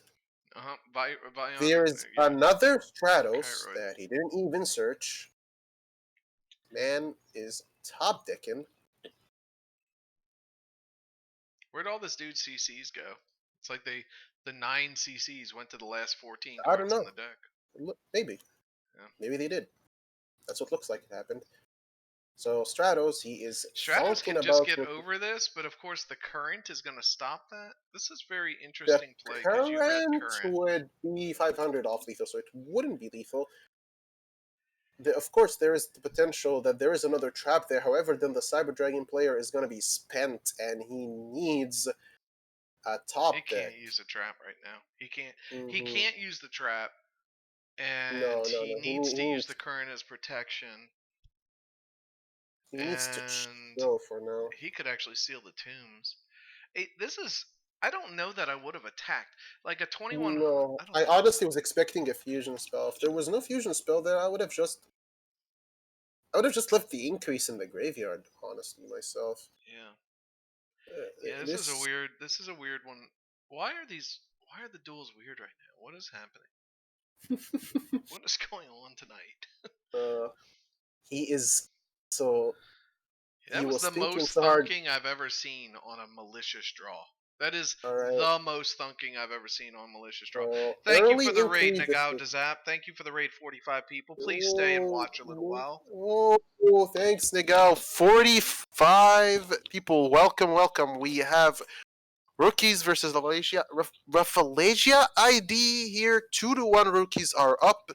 Speaker 5: Vion.
Speaker 4: There's another Stratos that he didn't even search. Man is top decking.
Speaker 5: Where'd all this dude's CCs go? It's like the 9 CCs went to the last 14 cards in the deck.
Speaker 4: Maybe. Yeah. Maybe they did. That's what looks like it happened. So Stratos, he is.
Speaker 5: Stratos can just get over this, but of course the current is going to stop that. This is very interesting play.
Speaker 4: Current would be 500 off lethal, so it wouldn't be lethal. Of course, there is the potential that there is another trap there. However, then the Cyber Dragon player is going to be spent, and he needs a top deck.
Speaker 5: He can't use a trap right now. He can't. He can't use the trap, and he needs to use the current as protection.
Speaker 4: He needs to chill for now.
Speaker 5: He could actually seal the tombs. This is. I don't know that I would have attacked like a 21.
Speaker 4: No, I honestly was expecting a fusion spell. If there was no fusion spell there, I would have just left the increase in the graveyard. Honestly, myself.
Speaker 5: Yeah. This is a weird one. Why are the duels weird right now? What is happening? What is going on tonight?
Speaker 4: He is so.
Speaker 5: That was the most thunking I've ever seen on a malicious draw. That is the most thunking I've ever seen on malicious draw. Thank you for the raid, Nagao Dazap. Thank you for the raid, 45 people. Please stay and watch a little while.
Speaker 4: Oh, thanks, Nagao. 45 people. Welcome. We have rookies versus RAFFLESIA ID here. 2-1 rookies are up.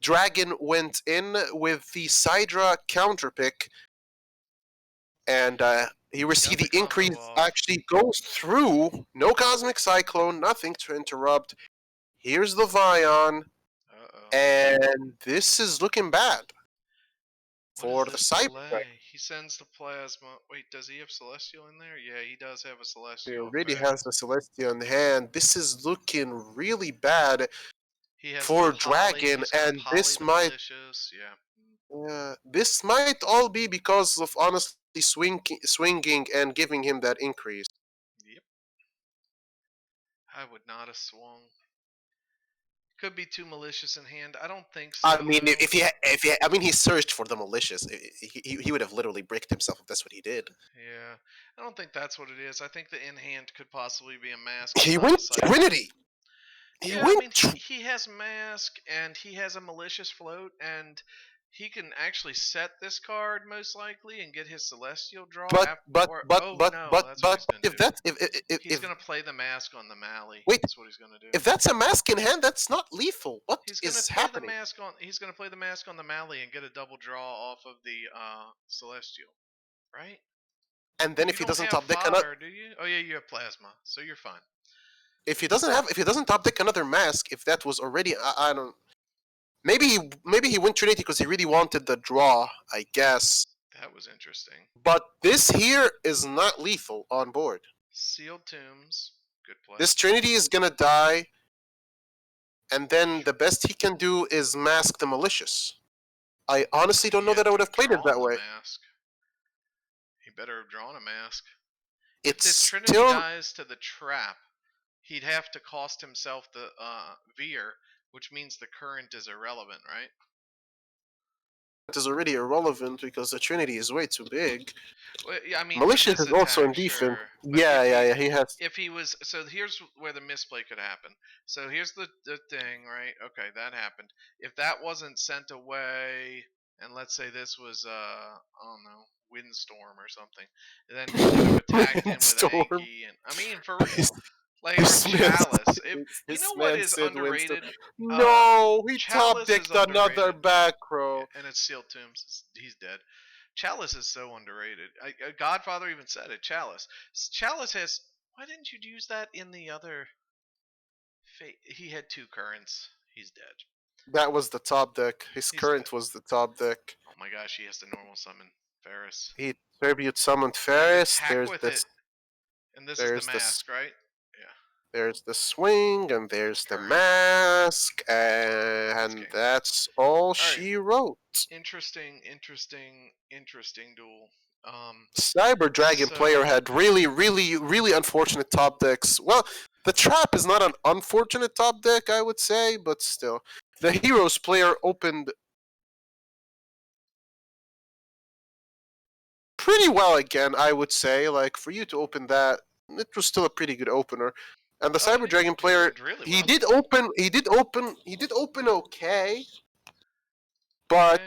Speaker 4: Dragon went in with the Sidra counter pick. And here we see
Speaker 5: Got the
Speaker 4: the increase
Speaker 5: combo off.
Speaker 4: actually goes through. No Cosmic Cyclone, nothing to interrupt. Here's the Vion,
Speaker 5: Uh-oh.
Speaker 4: and this is looking bad
Speaker 5: What
Speaker 4: for
Speaker 5: is
Speaker 4: the
Speaker 5: this
Speaker 4: Cyber.
Speaker 5: delay? He sends the plasma. Wait, does he have Celestial in there? Yeah, he does have a
Speaker 4: He
Speaker 5: Celestial.
Speaker 4: already
Speaker 5: Okay.
Speaker 4: has the Celestia in hand. This is looking really bad
Speaker 5: He has
Speaker 4: for
Speaker 5: the poly.
Speaker 4: Dragon,
Speaker 5: He's gonna
Speaker 4: and
Speaker 5: poly the malicious. Yeah.
Speaker 4: this might all be because of honestly swinging and giving him that increase.
Speaker 5: Yep. I would not have swung. Could be too malicious in hand. I don't think so.
Speaker 4: I mean,
Speaker 5: though.
Speaker 4: I mean, he searched for the malicious. He would have literally bricked himself if that's what he did.
Speaker 5: Yeah, I don't think that's what it is. I think the in hand could possibly be a mask.
Speaker 4: He
Speaker 5: It's not a
Speaker 4: went
Speaker 5: cycle.
Speaker 4: Trinity. He
Speaker 5: Yeah, I mean
Speaker 4: went,
Speaker 5: he has mask and he has a malicious float and he can actually set this card most likely and get his celestial draw. Oh no, that's what he's gonna
Speaker 4: if
Speaker 5: do.
Speaker 4: that's
Speaker 5: He's
Speaker 4: if
Speaker 5: gonna play the mask on the Mally.
Speaker 4: wait,
Speaker 5: That's what he's gonna do.
Speaker 4: if that's a mask in hand, that's not lethal. What
Speaker 5: He's gonna
Speaker 4: is
Speaker 5: play
Speaker 4: happening?
Speaker 5: the mask on. He's gonna play the mask on the Mally and get a double draw off of the celestial, right?
Speaker 4: And then
Speaker 5: You
Speaker 4: if he
Speaker 5: don't
Speaker 4: doesn't
Speaker 5: have
Speaker 4: top deck another,
Speaker 5: fodder, do you? Oh yeah, you have plasma, so you're fine.
Speaker 4: if he doesn't top deck another mask, if that was already, I don't. Maybe he went Trinity because he really wanted the draw, I guess.
Speaker 5: That was interesting.
Speaker 4: But this here is not lethal on board.
Speaker 5: Sealed tombs, good play.
Speaker 4: This Trinity is gonna die, and then the best he can do is mask the malicious. I honestly don't know that I would have played it that way.
Speaker 5: Mask. He better have drawn a mask.
Speaker 4: It's
Speaker 5: if Trinity
Speaker 4: still
Speaker 5: dies to the trap, he'd have to cost himself the veer, which means the current is irrelevant, right?
Speaker 4: it is already irrelevant because the Trinity is way too big.
Speaker 5: Well, yeah, I mean,
Speaker 4: Malicious
Speaker 5: this
Speaker 4: is also in
Speaker 5: attack,
Speaker 4: defense.
Speaker 5: sure, but
Speaker 4: Yeah. He has.
Speaker 5: If he was, so here's where the misplay could happen. So here's the thing, right? Okay, that happened. If that wasn't sent away, and let's say this was, I don't know, Windstorm or something, then he would have attacked him with
Speaker 4: Windstorm.
Speaker 5: Anki, and I mean, for real. Like, or
Speaker 4: His man
Speaker 5: Chalice.
Speaker 4: said-
Speaker 5: You
Speaker 4: his
Speaker 5: know what
Speaker 4: man
Speaker 5: is
Speaker 4: said
Speaker 5: underrated?
Speaker 4: No, he
Speaker 5: Chalice
Speaker 4: top decked
Speaker 5: is underrated.
Speaker 4: another back row.
Speaker 5: And it's Sealed Tombs. He's dead. Chalice is so underrated. Godfather even said it. Chalice. Chalice has. Why didn't you use that in the other? He had two currents. He's dead.
Speaker 4: That was the top deck. His
Speaker 5: He's
Speaker 4: current
Speaker 5: dead.
Speaker 4: was the top deck.
Speaker 5: Oh my gosh, he has to normal summon Ferris.
Speaker 4: He tribute summoned Ferris.
Speaker 5: Attack
Speaker 4: There's
Speaker 5: with
Speaker 4: this.
Speaker 5: it. And this
Speaker 4: there's
Speaker 5: is the
Speaker 4: this-
Speaker 5: mask, right?
Speaker 4: There's the swing and there's the
Speaker 5: Current.
Speaker 4: mask, and
Speaker 5: game.
Speaker 4: that's all
Speaker 5: right.
Speaker 4: she wrote.
Speaker 5: Interesting duel.
Speaker 4: Cyber Dragon
Speaker 5: So-
Speaker 4: player had really unfortunate top decks. Well, the trap is not an unfortunate top deck, I would say, but still. The Heroes player opened pretty well again, I would say. Like, for you to open that, it was still a pretty good opener. And the Cyber Dragon player,
Speaker 5: really
Speaker 4: he
Speaker 5: well.
Speaker 4: did open okay. But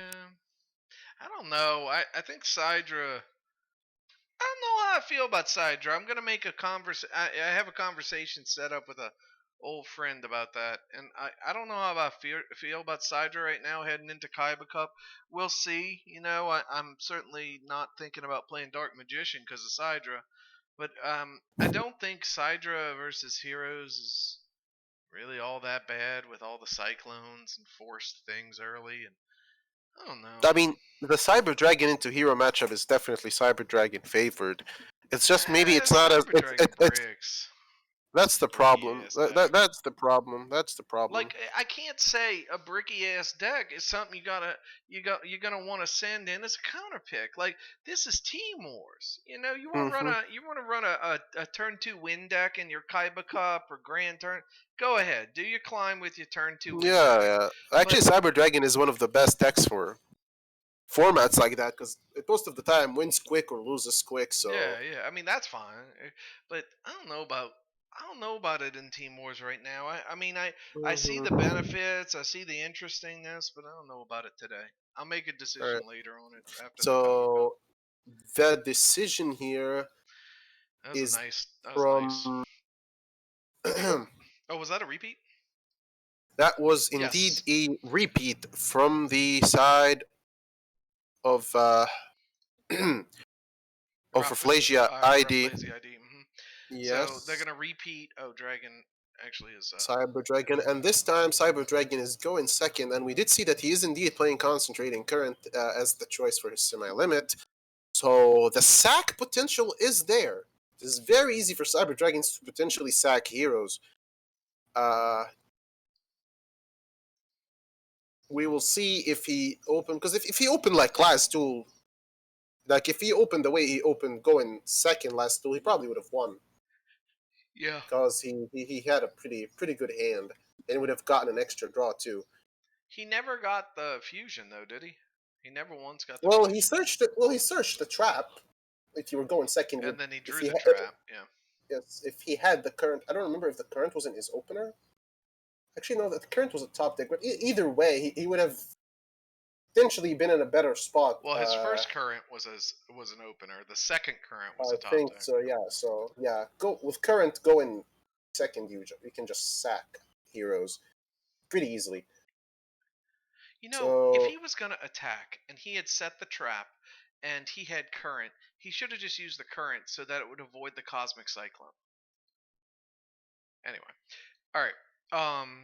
Speaker 5: I don't know. I think Sidra. I don't know how I feel about Sidra. I'm gonna make a I have a conversation set up with a old friend about that, and I don't know how I feel about Sidra right now heading into Kaiba Cup. We'll see. You know, I'm certainly not thinking about playing Dark Magician because of Sidra, but I don't think Sidra versus Heroes is really all that bad with all the cyclones and forced things early, and I don't know.
Speaker 4: I mean, the Cyber Dragon into Hero matchup is definitely Cyber Dragon favored. It's just maybe it's not as
Speaker 5: bricks.
Speaker 4: That's the problem.
Speaker 5: Yes,
Speaker 4: That's the problem. That's the problem.
Speaker 5: Like I can't say a bricky ass deck is something you're gonna want to send in as a counter pick. Like this is Team Wars. You know, you want to run a turn 2 win deck in your Kaiba Cup or Grand Turn. Go ahead, do your climb with your turn 2 win deck.
Speaker 4: Yeah. Actually, Cyber Dragon is one of the best decks for formats like that because most of the time wins quick or loses quick. So
Speaker 5: yeah. I mean that's fine, but I don't know about it in Team Wars right now. I mean, I see the benefits, I see the interestingness, but I don't know about it today. I'll make a decision later on it after.
Speaker 4: So the decision here
Speaker 5: that was
Speaker 4: is
Speaker 5: nice. That
Speaker 4: was
Speaker 5: from.
Speaker 4: Nice.
Speaker 5: Oh, was that a repeat?
Speaker 4: That was indeed a repeat from the side of RAFFLESIA ID.
Speaker 5: RAFFLESIA ID.
Speaker 4: Yes.
Speaker 5: So they're gonna repeat. Oh, Dragon actually is.
Speaker 4: Cyber Dragon, and this time Cyber Dragon is going second, and we did see that he is indeed playing Concentrating Current as the choice for his semi-limit. So the sack potential is there. It is very easy for Cyber Dragons to potentially sack heroes. We will see if he opened, because if he opened like last duel, like if he opened the way he opened going second last duel, he probably would have won.
Speaker 5: Yeah.
Speaker 4: Because he had a pretty good hand, and would have gotten an extra draw too.
Speaker 5: He never got the fusion though, did he? He never once got the
Speaker 4: Well,
Speaker 5: fusion.
Speaker 4: he searched the trap. If you were going second,
Speaker 5: and then he drew the trap. Yeah.
Speaker 4: Yes, if he had the current, I don't remember if the current was in his opener. Actually, no, the current was a top deck. But either way, he would have potentially been in a better spot.
Speaker 5: Well, his first current was an opener. The second current was a top
Speaker 4: I think
Speaker 5: deck.
Speaker 4: so. Yeah. So yeah, go with current going second. You can just sack heroes pretty easily.
Speaker 5: You know, if he was gonna attack and he had set the trap and he had current, he should have just used the current so that it would avoid the cosmic cyclone. Anyway, all right.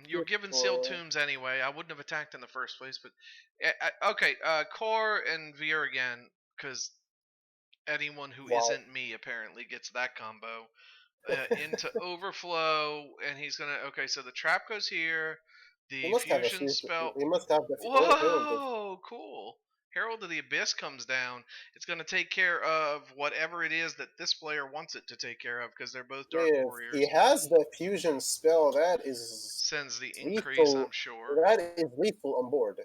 Speaker 5: You're given sealed tombs anyway. I wouldn't have attacked in the first place, but okay. Core and Veer again, because anyone who not me apparently gets that combo into overflow, and he's gonna. Okay, so the trap goes here. The fusion spell.
Speaker 4: He must have the.
Speaker 5: Whoa, cool. Herald of the Abyss comes down. It's going to take care of whatever it is that this player wants it to take care of, because they're both Dark Warriors.
Speaker 4: He has the fusion spell. That is
Speaker 5: sends the
Speaker 4: lethal.
Speaker 5: Increase, I'm sure.
Speaker 4: That is lethal on board.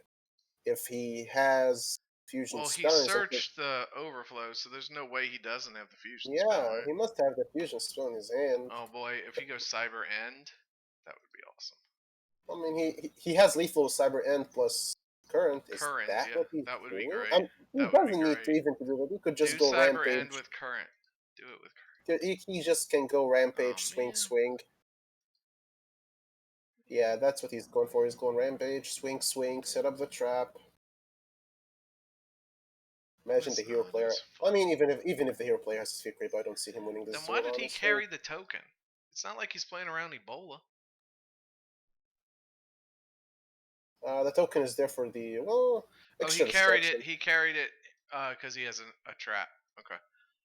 Speaker 4: If he has fusion spell.
Speaker 5: Well, he searched the overflow, so there's no way he doesn't have the fusion spell.
Speaker 4: Yeah, he must have the fusion spell in his hand.
Speaker 5: Oh boy, if he goes Cyber End, that would be awesome.
Speaker 4: I mean, he has lethal Cyber End plus current.
Speaker 5: Current,
Speaker 4: that
Speaker 5: yeah, that would be great.
Speaker 4: He doesn't need to even do that. He could just go
Speaker 5: Cyber
Speaker 4: rampage.
Speaker 5: End with current. Do it with current.
Speaker 4: He just can go rampage, swing. Yeah, that's what he's going for. He's going rampage, swing, set up the trap. Imagine the hero player. I mean, even if the hero player has a sphere creep, I don't see him winning this.
Speaker 5: Then why did he carry the token? It's not like he's playing around Ebola.
Speaker 4: The token is there for the
Speaker 5: extra destruction. He carried it because he has a trap. Okay.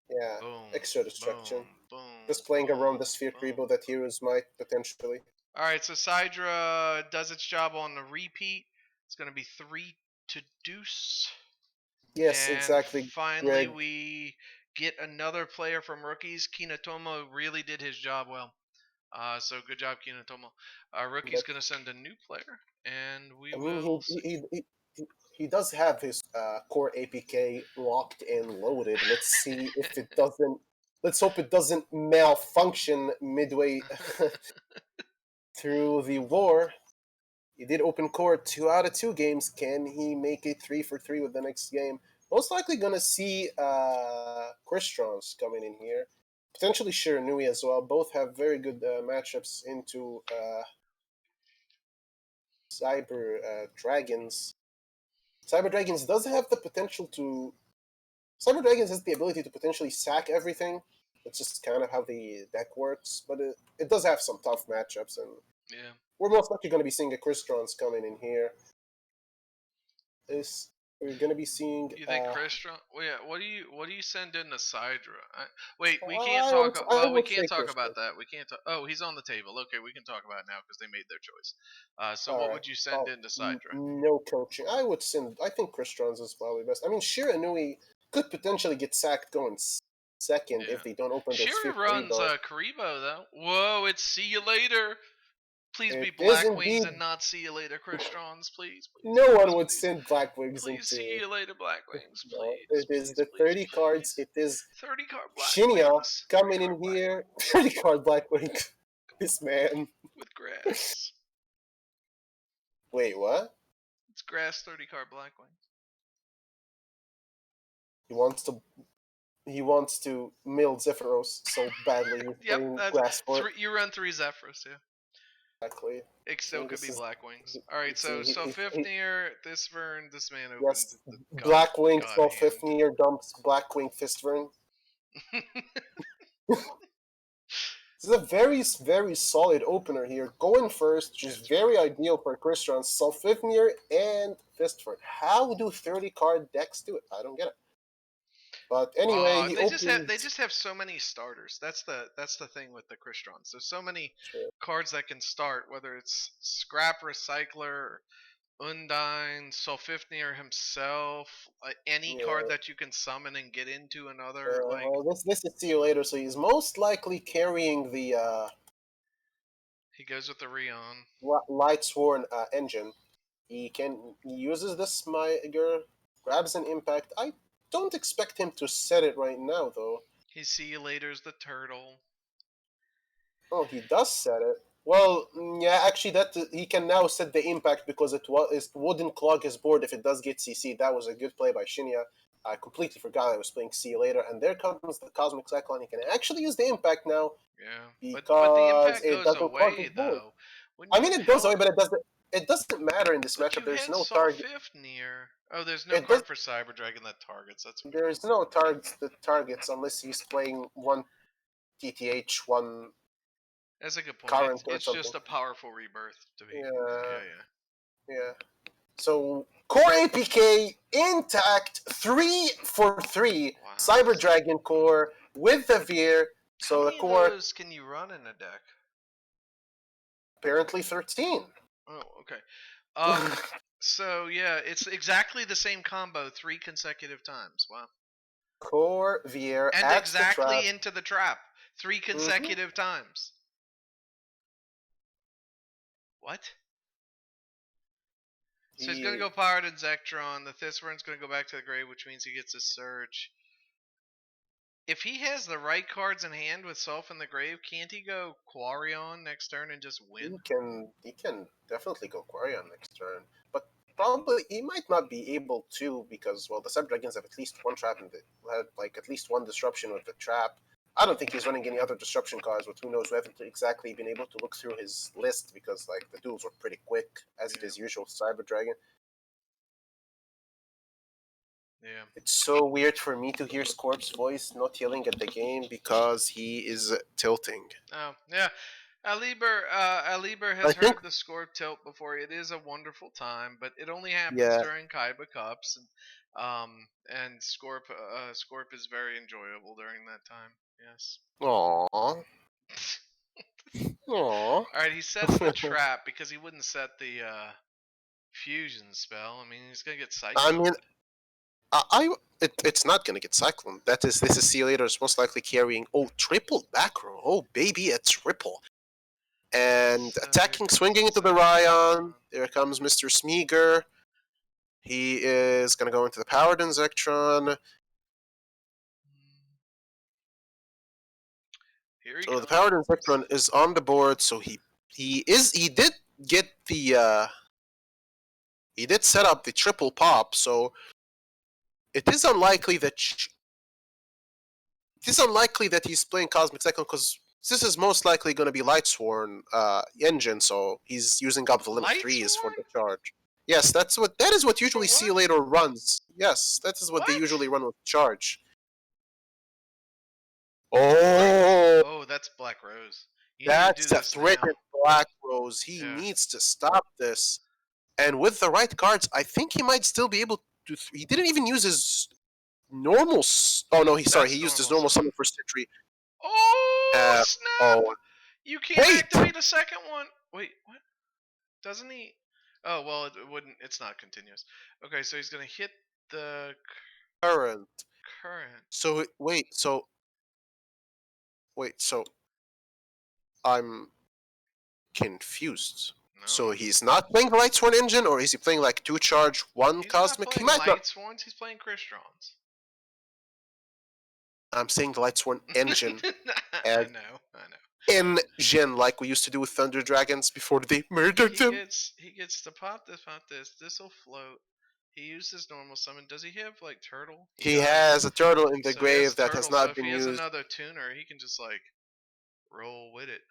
Speaker 4: Yeah. Boom, extra destruction.
Speaker 5: Boom.
Speaker 4: Just playing around the sphere creepo that heroes might potentially.
Speaker 5: All right, so Sidra does its job on the repeat. It's going to be 3 to deuce.
Speaker 4: Yes, and exactly.
Speaker 5: Finally, we get another player from rookies. Kinatomo really did his job well. So good job, Kinatomo. Rookie's going to send a new player, and we will see.
Speaker 4: He does have his core APK locked and loaded. Let's see if it doesn't. Let's hope it doesn't malfunction midway through the war. He did open core 2 out of 2 games. Can he make it 3 for 3 with the next game? Most likely going to see Kristrons coming in here. Potentially Shiranui as well. Both have very good matchups into Cyber Dragons. Cyber Dragons does have the potential to... Cyber Dragons has the ability to potentially sack everything. It's just kind of how the deck works. But it does have some tough matchups. And
Speaker 5: yeah.
Speaker 4: We're most likely going to be seeing a Kristrons coming in here. We're going to be seeing...
Speaker 5: You think Kristron? Well, yeah. What do you send in to Sidra? Wait, we can't talk. Well, we can't talk about that. We can't talk. Oh, he's on the table. Okay, we can talk about it now because they made their choice. So what would you send in to Sidra?
Speaker 4: No coaching. I think Kristrons is probably best. I mean, Shiranui could potentially get sacked going second if they don't open their
Speaker 5: Shira runs Karibo though. Whoa! It's see you later. Please be Blackwings and not see you later, Kristrons, please.
Speaker 4: No one would send Blackwings into...
Speaker 5: Please see you later, Blackwings, please.
Speaker 4: No, it is the 30 cards. It is
Speaker 5: 30 card
Speaker 4: Shinya coming in here. 30 card Blackwing. This man.
Speaker 5: With grass.
Speaker 4: Wait, what?
Speaker 5: It's grass 30 card Blackwings.
Speaker 4: He wants to mill Zephyros so badly.
Speaker 5: Yep, that's you run 3 Zephyros, yeah.
Speaker 4: Exactly.
Speaker 5: It still could be Blackwings. Alright, so Fifnir, this Vern, this man opens.
Speaker 4: Yes, Blackwing, so Fifnir dumps Blackwing Fistvern. This is a very, very solid opener here. Going first, which is
Speaker 5: That's
Speaker 4: very ideal for Crystron, Sulfifnir, and Fistford. How do 30-card decks do it? I don't get it. But anyway, he
Speaker 5: They just
Speaker 4: opens...
Speaker 5: have so many starters. That's the thing with the Crystron. There's so many cards that can start, whether it's Scrap Recycler, Undine, Sulfifnir himself, any card that you can summon and get into another.
Speaker 4: well, this is see you later. So he's most likely carrying the
Speaker 5: He goes with the Rion.
Speaker 4: Lightsworn engine. He uses this Smiger, grabs an impact. I don't expect him to set it right now, though.
Speaker 5: He see you later's the turtle.
Speaker 4: Oh, he does set it. Well, yeah, actually, that he can now set the impact because it wouldn't clog his board if it does get CC. That was a good play by Shinya. I completely forgot I was playing See You Later, and there comes the Cosmic Cyclone. He can actually use the impact now
Speaker 5: Yeah,
Speaker 4: because
Speaker 5: but the impact
Speaker 4: it
Speaker 5: goes
Speaker 4: doesn't clog
Speaker 5: away
Speaker 4: his board.
Speaker 5: though. When
Speaker 4: I
Speaker 5: you
Speaker 4: mean, it goes
Speaker 5: held,
Speaker 4: away, but it doesn't matter in this
Speaker 5: but
Speaker 4: matchup.
Speaker 5: you
Speaker 4: There's
Speaker 5: had
Speaker 4: no target.
Speaker 5: Sulfifnir. Oh, there's no
Speaker 4: It does.
Speaker 5: card for Cyber Dragon that targets. That's weird.
Speaker 4: There's no targets that targets unless he's playing one TTH, one
Speaker 5: That's a good point.
Speaker 4: current or
Speaker 5: It's
Speaker 4: something.
Speaker 5: just a powerful rebirth to be.
Speaker 4: Yeah.
Speaker 5: Yeah.
Speaker 4: Yeah. So core APK intact, 3 for 3.
Speaker 5: Wow.
Speaker 4: Cyber Dragon core with the Veer. So
Speaker 5: How
Speaker 4: the
Speaker 5: many
Speaker 4: core
Speaker 5: of those can you run in a deck?
Speaker 4: apparently 13.
Speaker 5: Oh, okay. So yeah, it's exactly the same combo 3 consecutive times. Wow.
Speaker 4: Core Veer
Speaker 5: And
Speaker 4: at
Speaker 5: exactly
Speaker 4: the trap.
Speaker 5: into the trap 3 consecutive times. What? So he's gonna go Pirate and Zektron. The Thisvern's gonna go back to the grave, which means he gets a search. If he has the right cards in hand with Self in the grave, can't he go Quarion next turn and just win?
Speaker 4: He can definitely go Quarion next turn. But probably he might not be able to because, well, the Cyber Dragons have at least one trap and they had like at least one disruption with the trap. I don't think he's running any other disruption cards, but who knows? We haven't exactly been able to look through his list because like the duels were pretty quick, as it is usual with Cyber Dragon.
Speaker 5: Yeah.
Speaker 4: It's so weird for me to hear Scorp's voice not yelling at the game because he is tilting.
Speaker 5: Oh, yeah. Aliber has heard the Scorp tilt before. It is a wonderful time, but it only happens during Kaiba Cups, and Scorp is very enjoyable during that time. Yes.
Speaker 4: Aww. Aww.
Speaker 5: All right, he sets the trap because he wouldn't set the fusion spell. I mean, he's gonna get cycloned.
Speaker 4: I mean, it's not gonna get cycloned. This is See You Later is most likely carrying triple back row. Oh baby, a triple. And attacking, swinging into the Ryan. There comes Mr. Smeagol. He is gonna go into the Powered Zektron. So the Powered Zektron is on the board. So he did get the he did set up the triple pop. So it is unlikely that he's playing Cosmic Cyclone because this is most likely going to be Lightsworn engine. So he's using up the limit 3s for the charge. Yes, that is what usually See You Later runs. Yes, that is what they usually run with charge. Oh,
Speaker 5: that's Black Rose.
Speaker 4: That's a threatened Black Rose. He needs to stop this. And with the right cards, I think he might still be able to. He didn't even use his normal. Oh no, he used his normal summon for Sentry.
Speaker 5: Oh snap!
Speaker 4: Oh,
Speaker 5: you can't activate a second one. Wait, what? Doesn't he? Oh well, it wouldn't. It's not continuous. Okay, so he's gonna hit the
Speaker 4: current.
Speaker 5: So
Speaker 4: I'm confused. No. So he's not playing the Lightsworn engine, or is he playing like 2 charge, 1 Cosmic?
Speaker 5: He might Lightsworns. He's playing Crystrons.
Speaker 4: I'm saying the Lightsworn engine.
Speaker 5: I know.
Speaker 4: Engine, like we used to do with Thunder Dragons before they murdered them.
Speaker 5: He gets to pop this. This'll float. He uses normal summon. Does he have like turtle?
Speaker 4: He has a turtle in the grave that has not been used.
Speaker 5: If he has another tuner, he can just like roll with it.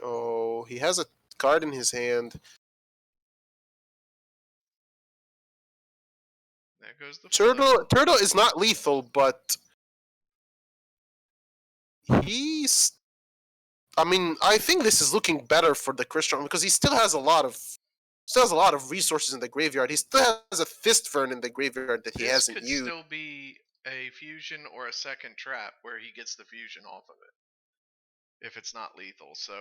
Speaker 4: Oh, he has a card in his hand.
Speaker 5: There goes the
Speaker 4: turtle is not lethal, but he's. I mean, I think this is looking better for the Christian because he still has a lot of resources in the graveyard. He still has a Fistfern in the graveyard that he
Speaker 5: This
Speaker 4: hasn't
Speaker 5: could
Speaker 4: used.
Speaker 5: still be a fusion or a second trap where he gets the fusion off of it if it's not lethal. So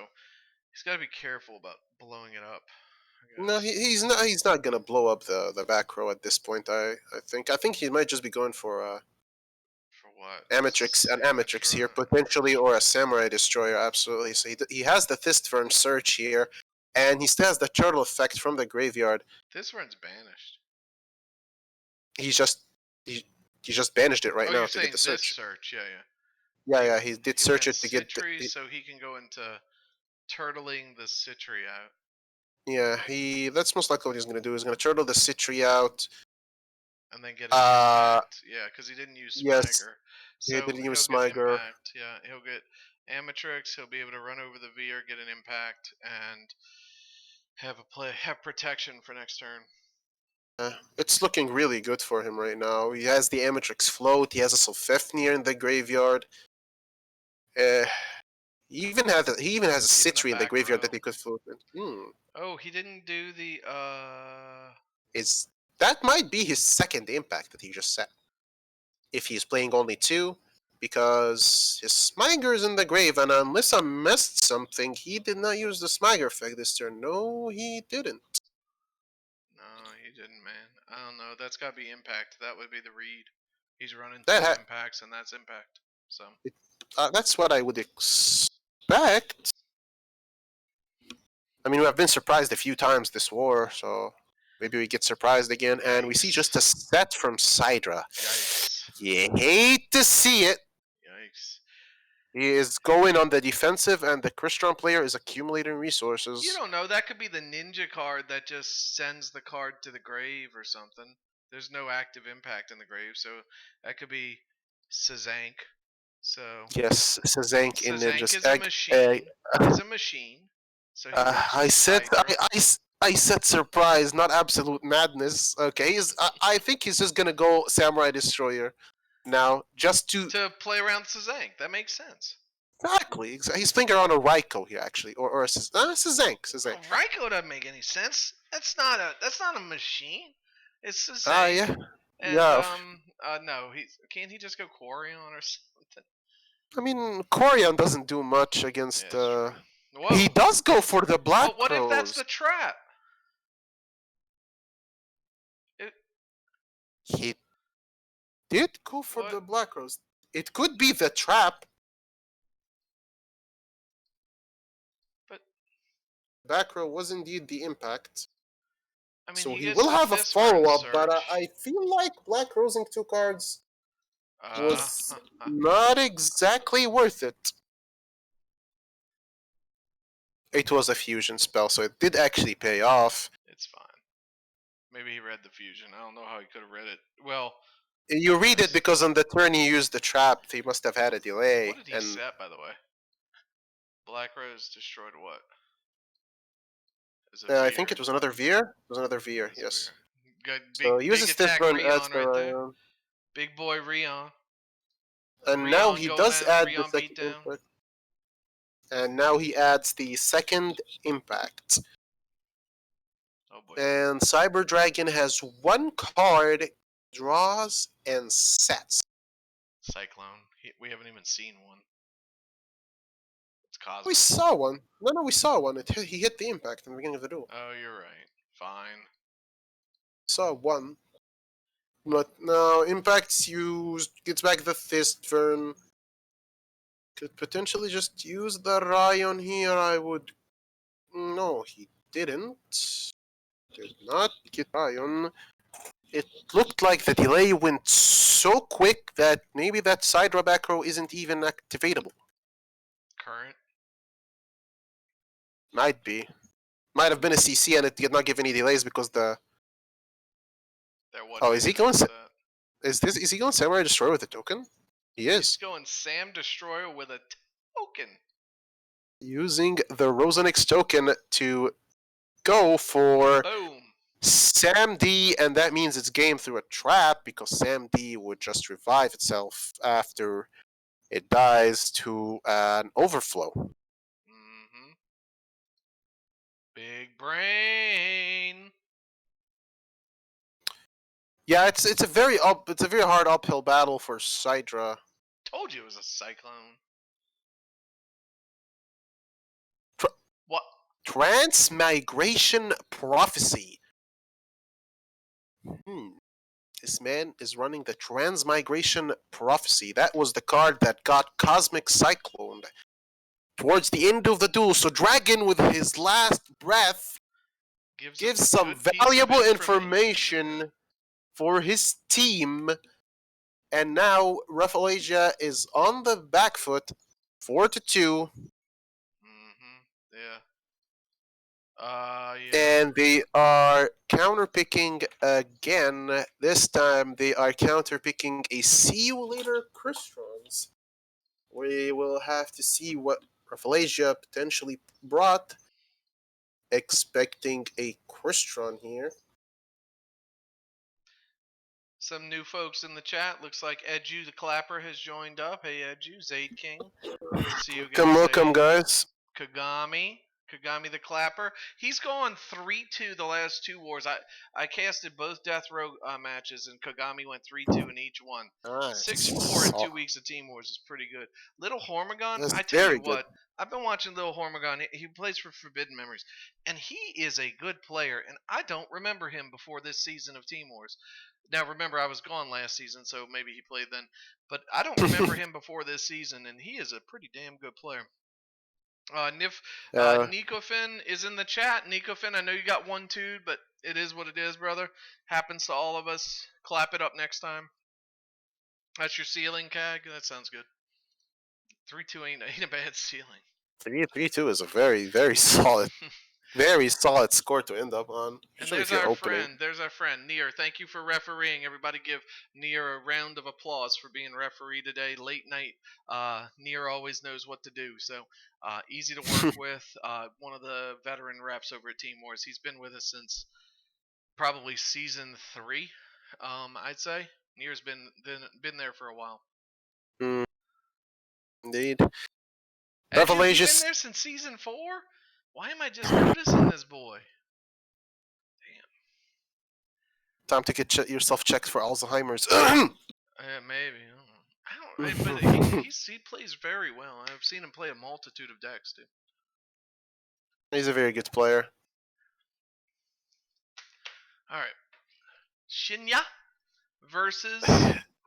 Speaker 5: he's got to be careful about blowing it up. I
Speaker 4: No,
Speaker 5: guess.
Speaker 4: he's not. He's not gonna blow up the back row at this point. I think. I think he might just be going for
Speaker 5: For what?
Speaker 4: an Amatrix here potentially, or a Samurai Destroyer. Absolutely. So he has the Fistfern Search here, and he still has the Turtle effect from the graveyard.
Speaker 5: This run's banished.
Speaker 4: He's just he just banished it right
Speaker 5: Oh,
Speaker 4: now
Speaker 5: you're
Speaker 4: to
Speaker 5: saying
Speaker 4: get the
Speaker 5: this
Speaker 4: search.
Speaker 5: search? Yeah, yeah.
Speaker 4: Yeah, he did search it to get.
Speaker 5: Citry, so he can go into turtling the Citry out.
Speaker 4: Yeah, that's most likely what he's gonna do. He's gonna turtle the Citry out.
Speaker 5: And then get an impact. Yeah, because he didn't use Smiger.
Speaker 4: Yes,
Speaker 5: So
Speaker 4: he didn't use
Speaker 5: he'll get
Speaker 4: Smiger.
Speaker 5: impact. Yeah, he'll get Amatrix. He'll be able to run over the Veer, get an impact, and have protection for next turn.
Speaker 4: It's looking really good for him right now. He has the Amatrix float. He has a Sulfefnir in the graveyard. He even has a Citry in the graveyard that he could float in.
Speaker 5: Oh, he didn't do the
Speaker 4: That might be his second impact that he just set. If he's playing only 2, because his Smiger is in the grave, and unless I missed something, he did not use the Smiger effect this turn. No, he didn't.
Speaker 5: No, he didn't, man. I don't know. That's got to be impact. That would be the read. He's running 2
Speaker 4: That
Speaker 5: impacts, and that's impact. So
Speaker 4: that's what I would expect. I mean, I've been surprised a few times this war, so maybe we get surprised again. And we see just a set from Sidra.
Speaker 5: yikes!
Speaker 4: You hate to see it.
Speaker 5: Yikes!
Speaker 4: He is going on the defensive, and the Crystron player is accumulating resources.
Speaker 5: You don't know. That could be the ninja card that just sends the card to the grave or something. There's no active impact in the grave, so that could be Sazank. So
Speaker 4: Yes, Sazank in
Speaker 5: Sazank
Speaker 4: Ninja's
Speaker 5: is a
Speaker 4: egg.
Speaker 5: machine. Is a machine. So he works
Speaker 4: I
Speaker 5: with
Speaker 4: said
Speaker 5: Smiger.
Speaker 4: I said surprise, not absolute madness. Okay, I think he's just gonna go Samurai Destroyer now, just to
Speaker 5: play around Sazank. That makes sense.
Speaker 4: exactly. He's thinking around a Raiko here actually, or a Sazank.
Speaker 5: Raiko doesn't make any sense. That's not a machine. It's Sazank.
Speaker 4: Yeah.
Speaker 5: And,
Speaker 4: Yeah.
Speaker 5: No, can't he just go Quarion or something?
Speaker 4: I mean, Corian doesn't do much against.
Speaker 5: Yeah,
Speaker 4: He does go for the Black
Speaker 5: But what if that's
Speaker 4: Crows.
Speaker 5: the trap?
Speaker 4: He did go for
Speaker 5: What?
Speaker 4: the Black Crows. It could be the trap.
Speaker 5: But
Speaker 4: Back row was indeed the impact.
Speaker 5: I mean,
Speaker 4: So he
Speaker 5: gets
Speaker 4: will
Speaker 5: the
Speaker 4: have a
Speaker 5: fist burn
Speaker 4: follow-up, but
Speaker 5: search.
Speaker 4: I feel like Black Rosing 2 cards was not exactly worth it. It was a fusion spell, so it did actually pay off.
Speaker 5: It's fine. Maybe he read the fusion. I don't know how he could have read it. Well,
Speaker 4: You read it because on the turn he used the trap, he must have had a delay.
Speaker 5: what did he set, by the way? Black Rose destroyed what?
Speaker 4: I think it was another Veer. It was another Veer, yes.
Speaker 5: Good.
Speaker 4: So he uses Fifth Run as the
Speaker 5: Rion. Big boy Rion.
Speaker 4: And
Speaker 5: Rion
Speaker 4: now he does add the
Speaker 5: Rion
Speaker 4: second
Speaker 5: beatdown.
Speaker 4: impact. And now he adds the second impact.
Speaker 5: Oh boy.
Speaker 4: And Cyber Dragon has 1 card, draws, and sets.
Speaker 5: Cyclone. We haven't even seen one. It's Cosmic.
Speaker 4: We saw one. No, we saw one. He hit the impact in the beginning of the duel.
Speaker 5: Oh, you're right. Fine.
Speaker 4: Saw one. But now impact's used, gets back the Fistfern. Could potentially just use the Ryan here, I would. No, he didn't. Did not get Ryan. It looked like the delay went so quick that maybe that Sidra back row isn't even activatable.
Speaker 5: Current?
Speaker 4: Might be. Might have been a CC and it did not give any delays because the. Oh, is he going? Is he going Samurai Destroyer with a token? He is.
Speaker 5: He's going Sam Destroyer with a token.
Speaker 4: Using the Rosenix token to go for
Speaker 5: Boom.
Speaker 4: Sam D, and that means it's game through a trap because Sam D would just revive itself after it dies to an overflow.
Speaker 5: Mm-hmm. Big brain.
Speaker 4: Yeah, it's a very hard uphill battle for Sidra.
Speaker 5: Told you it was a cyclone.
Speaker 4: Tr-
Speaker 5: What?
Speaker 4: Transmigration Prophecy. This man is running the Transmigration Prophecy. That was the card that got Cosmic Cycloned towards the end of the duel. So Dragon, with his last breath, gives some valuable information for his team. And now RAFFLESIA is on the back foot, 4-2.
Speaker 5: Mm-hmm. Yeah. Yeah.
Speaker 4: And they are counterpicking again. This time they are counterpicking a See You Later Crystons. We will have to see what RAFFLESIA potentially brought. Expecting a Crystron here.
Speaker 5: Some new folks in the chat. Looks like Edu the Clapper has joined up. Hey Edu, Zaid King. Good to see you again.
Speaker 4: Welcome, guys.
Speaker 5: Kagami the Clapper. He's gone 3-2 the last two wars. I casted both Death Row matches, and Kagami went 3-2 in each one.
Speaker 4: Nice.
Speaker 5: 6-4 in 2 weeks of Team Wars is pretty good. Little Hormigon,
Speaker 4: That's
Speaker 5: I tell you
Speaker 4: very
Speaker 5: what,
Speaker 4: good.
Speaker 5: I've been watching Little Hormigon. He plays for Forbidden Memories, and he is a good player, and I don't remember him before this season of Team Wars. Now, remember, I was gone last season, so maybe he played then, but I don't remember him before this season, and he is a pretty damn good player. Nicofin is in the chat. Nicofin, I know you got 1-2, but it is what it is, brother. Happens to all of us. Clap it up next time. That's your ceiling, Cag? That sounds good. 3-2 ain't a bad ceiling.
Speaker 4: 3-2 is a very, very solid, very solid score to end up on.
Speaker 5: And there's our friend, Near. Thank you for refereeing. Everybody give Near a round of applause for being referee today. Late night, Near always knows what to do. So easy to work with. One of the veteran refs over at Team Wars. He's been with us since probably season 3, I'd say. Near's been there for a while.
Speaker 4: Indeed.
Speaker 5: Have you been there since season 4? Why am I just noticing this boy?
Speaker 4: Time to get yourself checked for Alzheimer's.
Speaker 5: Maybe. I don't know. But he plays very well. I've seen him play a multitude of decks, too.
Speaker 4: He's a very good player.
Speaker 5: All right. Shinya versus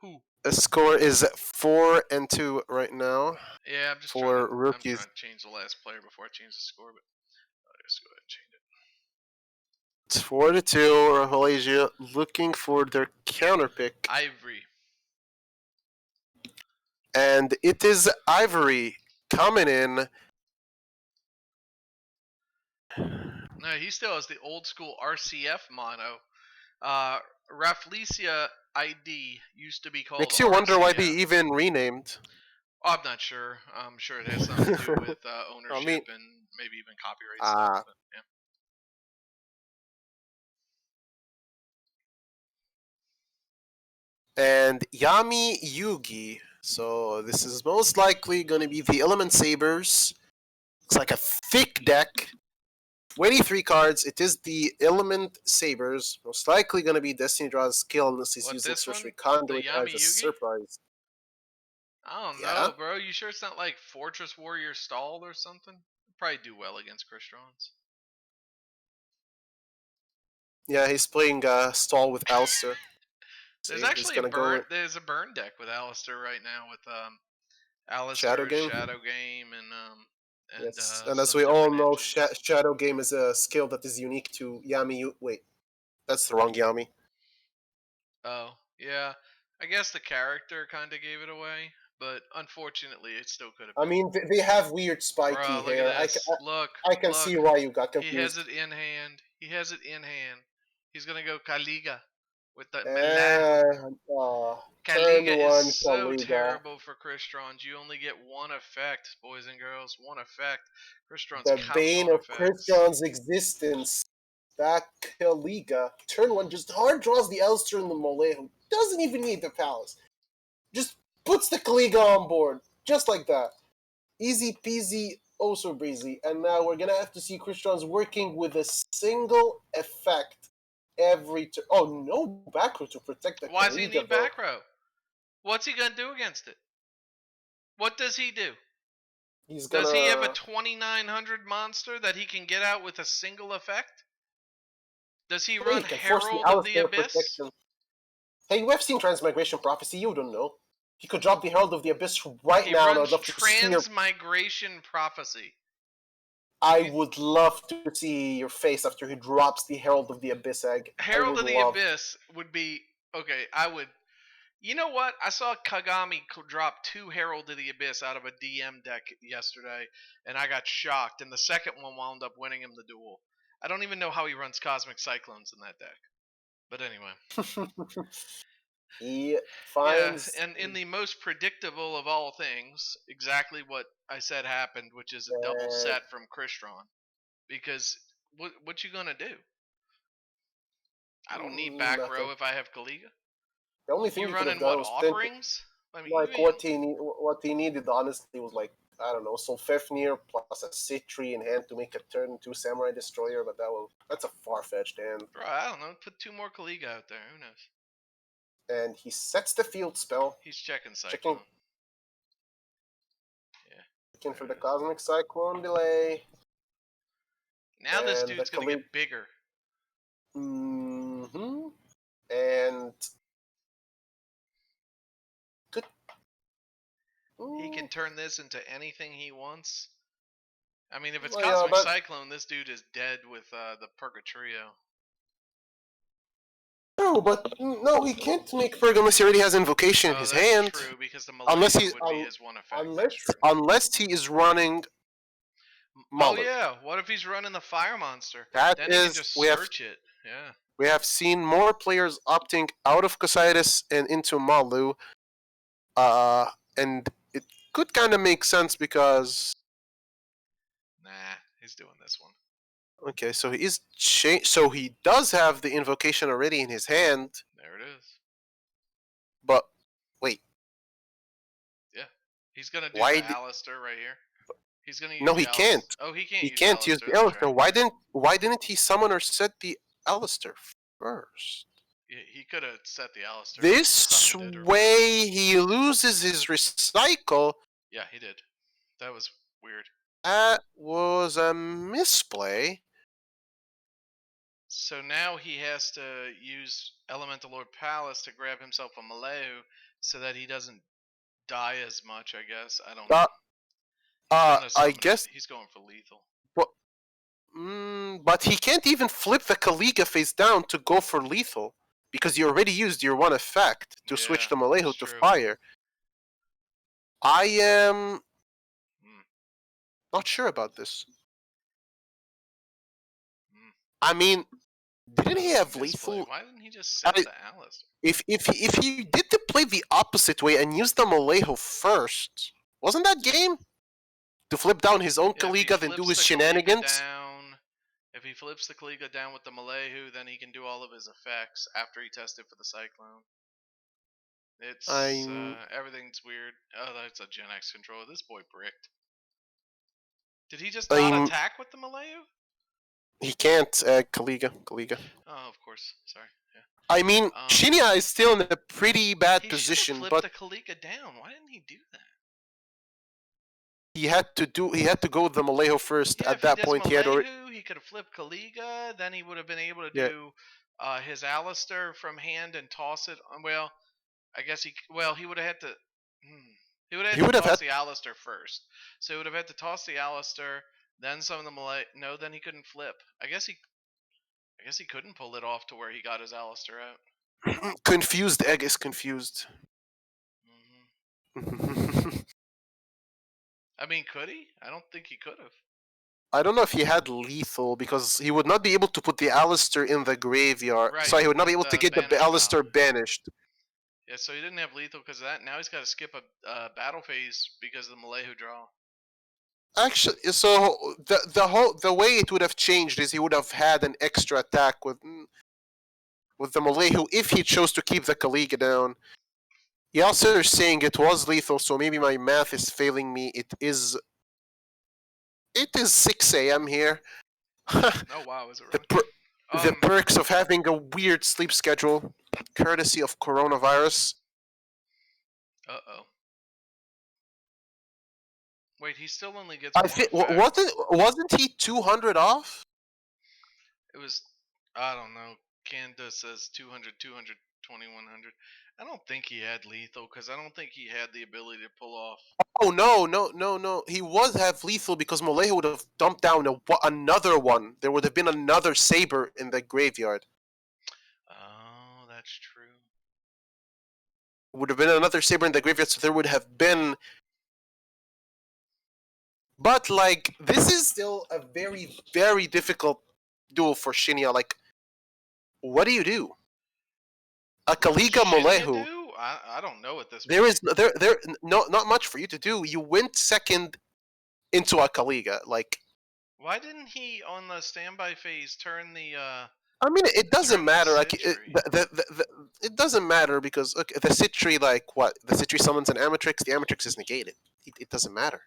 Speaker 5: who?
Speaker 4: The score is 4-2 right now.
Speaker 5: Yeah, I'm just
Speaker 4: for
Speaker 5: trying
Speaker 4: rookies.
Speaker 5: to change the last player before I change the score, but let's go ahead and change it.
Speaker 4: It's 4-2. RAFFLESIA looking for their counterpick.
Speaker 5: Ivory.
Speaker 4: And it is Ivory coming in.
Speaker 5: No, he still has the old school RCF mono. RAFFLESIA ID used to be called
Speaker 4: Makes you wonder why they even renamed.
Speaker 5: I'm not sure. I'm sure it has something to do with ownership and maybe even copyright stuff. But, yeah.
Speaker 4: And Yami Yugi. So this is most likely going to be the Element Sabers. Looks like a thick deck. 23 cards. It is the Element Sabers. Most likely going to be Destiny Draw's skill unless he's using Sorcery Conduit as a surprise.
Speaker 5: I don't know, bro. You sure it's not like Fortress Warrior Stall or something? Probably do well against Crystons.
Speaker 4: Yeah, he's playing Stall with Alistair.
Speaker 5: There's actually there's a burn deck with Alistair right now with Alistair,
Speaker 4: Shadow Game,
Speaker 5: and
Speaker 4: yes. And as we all know, Shadow Game is a skill that is unique to Yami. Wait, that's the wrong Yami.
Speaker 5: Oh, yeah. I guess the character kind of gave it away, but unfortunately, it still could have been.
Speaker 4: I mean, they have weird spiky hair. I can see why you got confused.
Speaker 5: He has it in hand. He's going to go Kaliga with the Milan. Kaliga is so terrible for Crystons. You only get one effect, boys and girls. One effect. Crystons
Speaker 4: the bane of Crystons' existence. That Kaliga. Turn 1 just hard draws the Elster and the Mole, who doesn't even need the Palace. Just puts the Kaliga on board. Just like that. Easy peasy, oh so breezy. And now we're gonna have to see Christian's working with a single effect every turn. Oh, no back row to protect the
Speaker 5: Why does he
Speaker 4: Kaliga,
Speaker 5: need
Speaker 4: though.
Speaker 5: back row? What's he gonna do against it? What does he do?
Speaker 4: He's gonna...
Speaker 5: Does he have a 2900 monster that he can get out with a single effect? Does he run
Speaker 4: he can force the
Speaker 5: Herald of the
Speaker 4: Alistair
Speaker 5: Abyss?
Speaker 4: protection. Hey, we've seen Transmigration Prophecy, you don't know. He could drop the Herald of the Abyss right
Speaker 5: He
Speaker 4: now, and I'd
Speaker 5: runs
Speaker 4: love to see your...
Speaker 5: Transmigration Prophecy.
Speaker 4: I would love to see your face after he drops the Herald of the Abyss egg.
Speaker 5: Herald of the Abyss would be... Okay, I would... You know what? I saw Kagami drop 2 Herald of the Abyss out of a DM deck yesterday, and I got shocked, and the second one wound up winning him the duel. I don't even know how he runs Cosmic Cyclones in that deck. But anyway.
Speaker 4: He finds...
Speaker 5: Yeah, and in the most predictable of all things, exactly what I said happened, which is a double set from Crystron. Because what you gonna do? I don't need back row if I have Kaliga.
Speaker 4: The only thing
Speaker 5: You
Speaker 4: you could have
Speaker 5: running
Speaker 4: done
Speaker 5: what,
Speaker 4: was
Speaker 5: offerings? I mean,
Speaker 4: like what he needed honestly was like, I don't know, Solfefnir plus a Citri in hand to make a turn 2 Samurai Destroyer, but that's a far-fetched hand.
Speaker 5: Bro, I don't know. Put 2 more Kaliga out there. Who knows?
Speaker 4: And he sets the field spell.
Speaker 5: He's checking Cyclone.
Speaker 4: Checking for the Cosmic Cyclone delay.
Speaker 5: Now this dude's gonna get bigger.
Speaker 4: Mm-hmm. And good.
Speaker 5: He can turn this into anything he wants. I mean, if it's
Speaker 4: Well, yeah,
Speaker 5: Cosmic
Speaker 4: but-
Speaker 5: Cyclone, this dude is dead with the Purgatrio.
Speaker 4: No, but no, he can't make Purg unless he already has Invocation in his
Speaker 5: that's
Speaker 4: hand.
Speaker 5: true, because the
Speaker 4: Unless
Speaker 5: Malaya
Speaker 4: he's-
Speaker 5: would be his one effect.
Speaker 4: Unless,
Speaker 5: That's true.
Speaker 4: unless he is running
Speaker 5: Oh
Speaker 4: Mullet.
Speaker 5: yeah, what if he's running the Fire Monster?
Speaker 4: That
Speaker 5: Then he
Speaker 4: is,
Speaker 5: can just
Speaker 4: we have
Speaker 5: search it. Yeah.
Speaker 4: we have seen more players opting out of Cositis and into Malu, and it could kind of make sense because
Speaker 5: Nah, he's doing this one.
Speaker 4: okay, so he is so he does have the Invocation already in his hand,
Speaker 5: There it is.
Speaker 4: but wait,
Speaker 5: He's gonna do
Speaker 4: Why
Speaker 5: the
Speaker 4: di-
Speaker 5: Alistair right here. He's gonna use
Speaker 4: No, he
Speaker 5: the
Speaker 4: can't.
Speaker 5: Oh, he can't.
Speaker 4: he
Speaker 5: use
Speaker 4: can't use
Speaker 5: Alistair,
Speaker 4: the
Speaker 5: that's
Speaker 4: Alistair.
Speaker 5: right.
Speaker 4: Why didn't he summon or set the Alistair first?
Speaker 5: He could have set the Alistair.
Speaker 4: This
Speaker 5: summoned it or-
Speaker 4: way he loses his recycle.
Speaker 5: Yeah, he did. That was weird.
Speaker 4: That was a misplay.
Speaker 5: So now he has to use Elemental Lord Palace to grab himself a Maleu so that he doesn't die as much, I guess. I don't know.
Speaker 4: I guess,
Speaker 5: he's going for lethal.
Speaker 4: but he can't even flip the Kaliga face down to go for lethal because you already used your one effect to switch the Maleho
Speaker 5: that's
Speaker 4: to
Speaker 5: true.
Speaker 4: fire. I am not sure about this. I mean, didn't he have lethal?
Speaker 5: Why didn't he just set the Alistair?
Speaker 4: If he did to play the opposite way and use the Maleho first, wasn't that game? To flip down his own Kaliga, then do his shenanigans?
Speaker 5: If he flips the Kaliga down with the Malehu, then he can do all of his effects after he tested for the Cyclone. It's everything's weird. Oh, that's a Gen X controller. This boy bricked. Did he just not attack with the Malehu?
Speaker 4: He can't, Kaliga.
Speaker 5: Oh, of course. Sorry. Yeah.
Speaker 4: I mean, Shinya is still in a pretty bad position,
Speaker 5: he
Speaker 4: but
Speaker 5: the Kaliga down. Why didn't he do that?
Speaker 4: he had to go with the Maleho first.
Speaker 5: Yeah,
Speaker 4: At that point, he had already.
Speaker 5: He could have flipped Kaliga. Then he would have been able to do his Alistair from hand and toss it. Well, I guess he would have had to. He would have toss the Alistair first. So he would have had to toss the Alistair, then some of the Malay. No, then he couldn't flip. I guess he couldn't pull it off to where he got his Alistair out.
Speaker 4: Confused egg is confused.
Speaker 5: I mean, could he? I don't think he could have.
Speaker 4: I don't know if he had lethal because he would not be able to put the Alistair in the graveyard.
Speaker 5: Right,
Speaker 4: so he would not be able to get the Alistair banished.
Speaker 5: Yeah, so he didn't have lethal because of that. Now he's got to skip a battle phase because of the Malehu draw.
Speaker 4: Actually, so the way it would have changed is he would have had an extra attack with the Malehu if he chose to keep the Kaliga down. Yasser is saying it was lethal, so maybe my math is failing me. It is 6 a.m. here.
Speaker 5: Oh wow, is it
Speaker 4: the
Speaker 5: really?
Speaker 4: the perks of having a weird sleep schedule, courtesy of coronavirus.
Speaker 5: Uh-oh. Wait, he still only gets
Speaker 4: I
Speaker 5: one
Speaker 4: think
Speaker 5: effect.
Speaker 4: wasn't he 200 off?
Speaker 5: It was, I don't know. Candace says 200, 200, 2100. I don't think he had lethal because I don't think he had the ability to pull off.
Speaker 4: Oh no! He was have lethal because Molejo would have dumped down another one. There would have been another saber in the graveyard.
Speaker 5: Oh, that's true.
Speaker 4: Would have been another saber in the graveyard, so there would have been. But like, this is still a very, very difficult duel for Shinya. Like, what do you do? A
Speaker 5: What does
Speaker 4: Kaliga
Speaker 5: Shinya
Speaker 4: Molejo.
Speaker 5: do? I don't know at this
Speaker 4: There
Speaker 5: point.
Speaker 4: is not much for you to do. You went second into a Kaliga. Like,
Speaker 5: Why didn't he on the standby phase turn the
Speaker 4: I mean, it doesn't
Speaker 5: turn the
Speaker 4: matter. Like,
Speaker 5: Sentry?
Speaker 4: it doesn't matter because look, the Sentry, like what? The Sentry summons an Amatrix. The Amatrix is negated. It doesn't matter.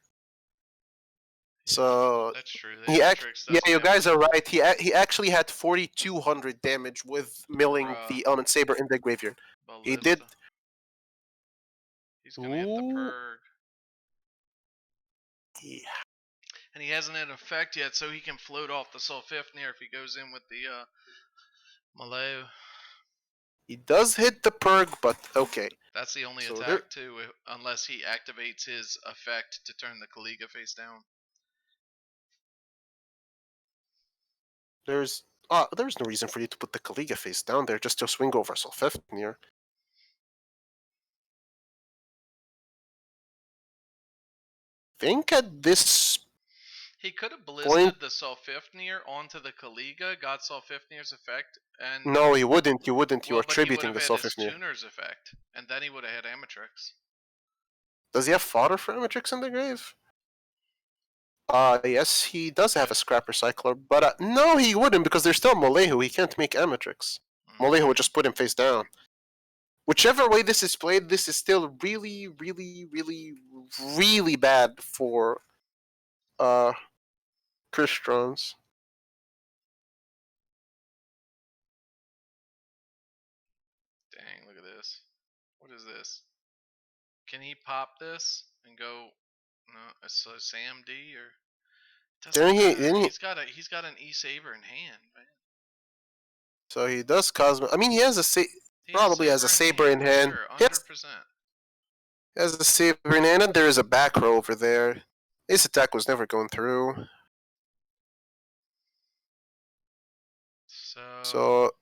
Speaker 4: So
Speaker 5: That's true. The Amatrix
Speaker 4: yeah,
Speaker 5: doesn't
Speaker 4: you
Speaker 5: have
Speaker 4: guys are right. He actually had 4,200 damage with milling
Speaker 5: Bruh.
Speaker 4: the Element Saber in the graveyard. He did.
Speaker 5: ballista. He's gonna hit the
Speaker 4: Ooh.
Speaker 5: Purg.
Speaker 4: Yeah.
Speaker 5: And he hasn't had an effect yet, so he can float off the Sulfifnir if he goes in with the Malay.
Speaker 4: He does hit the Purg, but okay.
Speaker 5: That's the only
Speaker 4: So
Speaker 5: attack too, unless he activates his effect to turn the Kaliga face down.
Speaker 4: there's no reason for you to put the Kaliga face down there just to swing over Sulfifnir. Think at this
Speaker 5: He could have
Speaker 4: point.
Speaker 5: ballisted the Sulfifnir onto the Kaliga, got Sulfifnir's effect, and
Speaker 4: No, he wouldn't. You wouldn't. You're
Speaker 5: well, but he would
Speaker 4: attributing
Speaker 5: have
Speaker 4: the
Speaker 5: had his
Speaker 4: Sulfifnir.
Speaker 5: tuner's effect, and then he would have had Amatrix.
Speaker 4: Does he have fodder for Amatrix in the grave? Yes, he does have a Scrapper Cycler, but no, he wouldn't because there's still Molejo. He can't make Amatrix. Molejo would just put him face down. Whichever way this is played, this is still really, really, really, really bad for Kristrons.
Speaker 5: Dang, look at this. What is this? Can he pop this and go? No, it's a Sam D or doesn't matter. He's got an E Saber in hand, man.
Speaker 4: So he does Cosmo. I mean, he has probably has a Saber in hand.
Speaker 5: Sure, 100%.
Speaker 4: He has a Saber in hand, and there is a back row over there. This attack was never going through. So